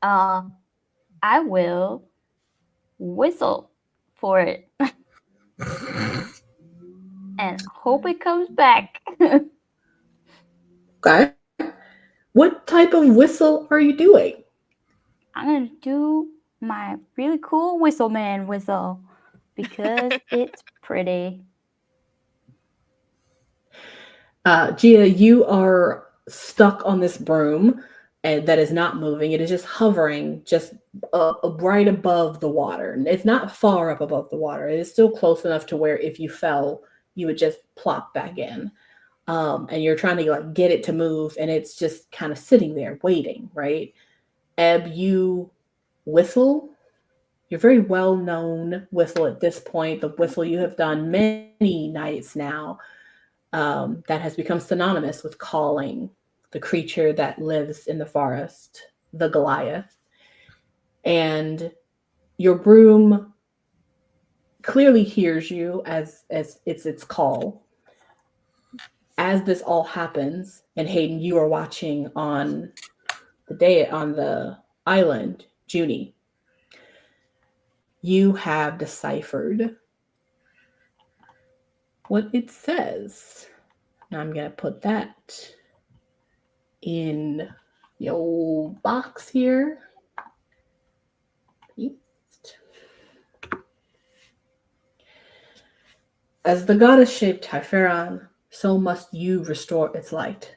I will whistle for it and hope it comes back. Okay. What type of whistle are you doing? I'm gonna do my really cool whistle man whistle because it's pretty. Gia, you are stuck on this broom and that is not moving. It is just hovering just right above the water. It's not far up above the water. It is still close enough to where if you fell, you would just plop back in. And you're trying to like get it to move, and it's just kind of sitting there waiting, right? Ebb, you whistle. You're very well known whistle at this point. The whistle you have done many nights now. That has become synonymous with calling the creature that lives in the forest, the Goliath. And your broom clearly hears you as it's its call. As this all happens, and Hayden, you are watching on the island, Juni, you have deciphered what it says. Now I'm gonna put that in the old box here. Paste. As the goddess shaped Typheron, so must you restore its light,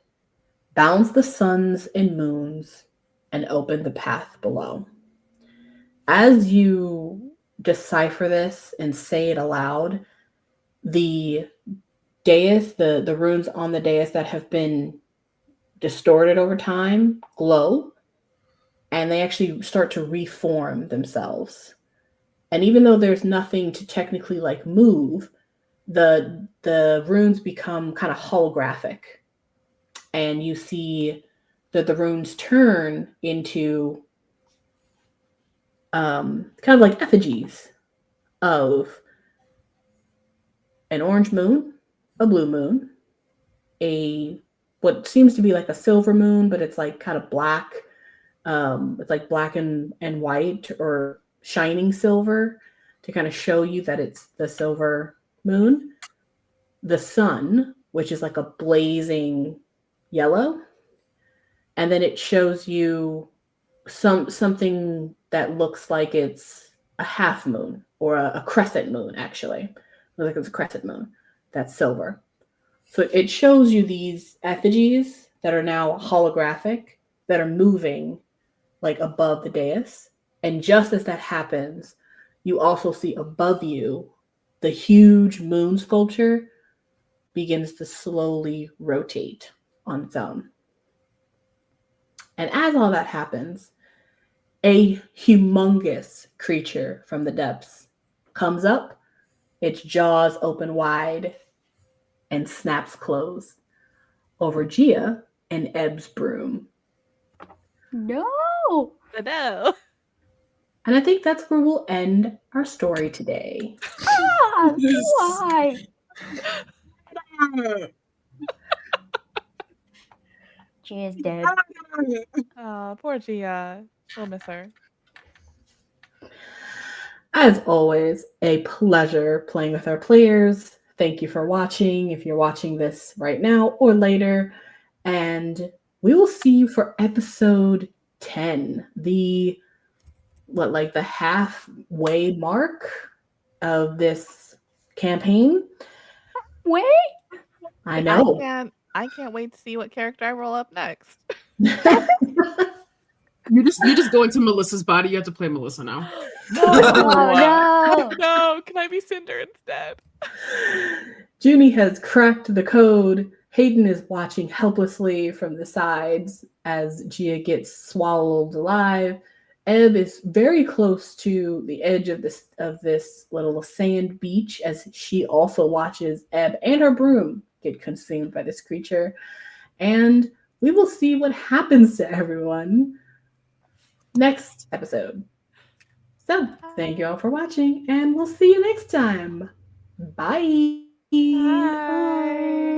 balance the suns and moons, and open the path below. As you decipher this and say it aloud, the dais, the runes on the dais that have been distorted over time glow, and they actually start to reform themselves. And even though there's nothing to technically like move, the runes become kind of holographic, and you see that the runes turn into kind of like effigies of an orange moon, a blue moon, a what seems to be like a silver moon, but it's like kind of black. It's like black and white or shining silver to kind of show you that it's the silver moon. The sun, which is like a blazing yellow. And then it shows you something that looks like it's a half moon or a crescent moon, actually. It looks like it's a crescent moon that's silver. So it shows you these effigies that are now holographic, that are moving like above the dais. And just as that happens, you also see above you the huge moon sculpture begins to slowly rotate on its own. And as all that happens, a humongous creature from the depths comes up, its jaws open wide, and snaps closed over Gia and Ebb's broom. No! No. And I think that's where we'll end our story today. Ah, why? She is dead. Oh, poor Gia. We'll miss her. As always, a pleasure playing with our players. Thank you for watching if you're watching this right now or later. And we will see you for episode 10, the halfway mark of this campaign. Wait! I know. I can't wait to see what character I roll up next. You just go into Melissa's body. You have to play Melissa now. Oh, no! No, can I be Cinder instead? Juni has cracked the code. Hayden is watching helplessly from the sides as Gia gets swallowed alive. Ebb is very close to the edge of this little sand beach as she also watches Ebb and her broom get consumed by this creature. And we will see what happens to everyone next episode. So, thank you all for watching, and we'll see you next time. Bye. Bye.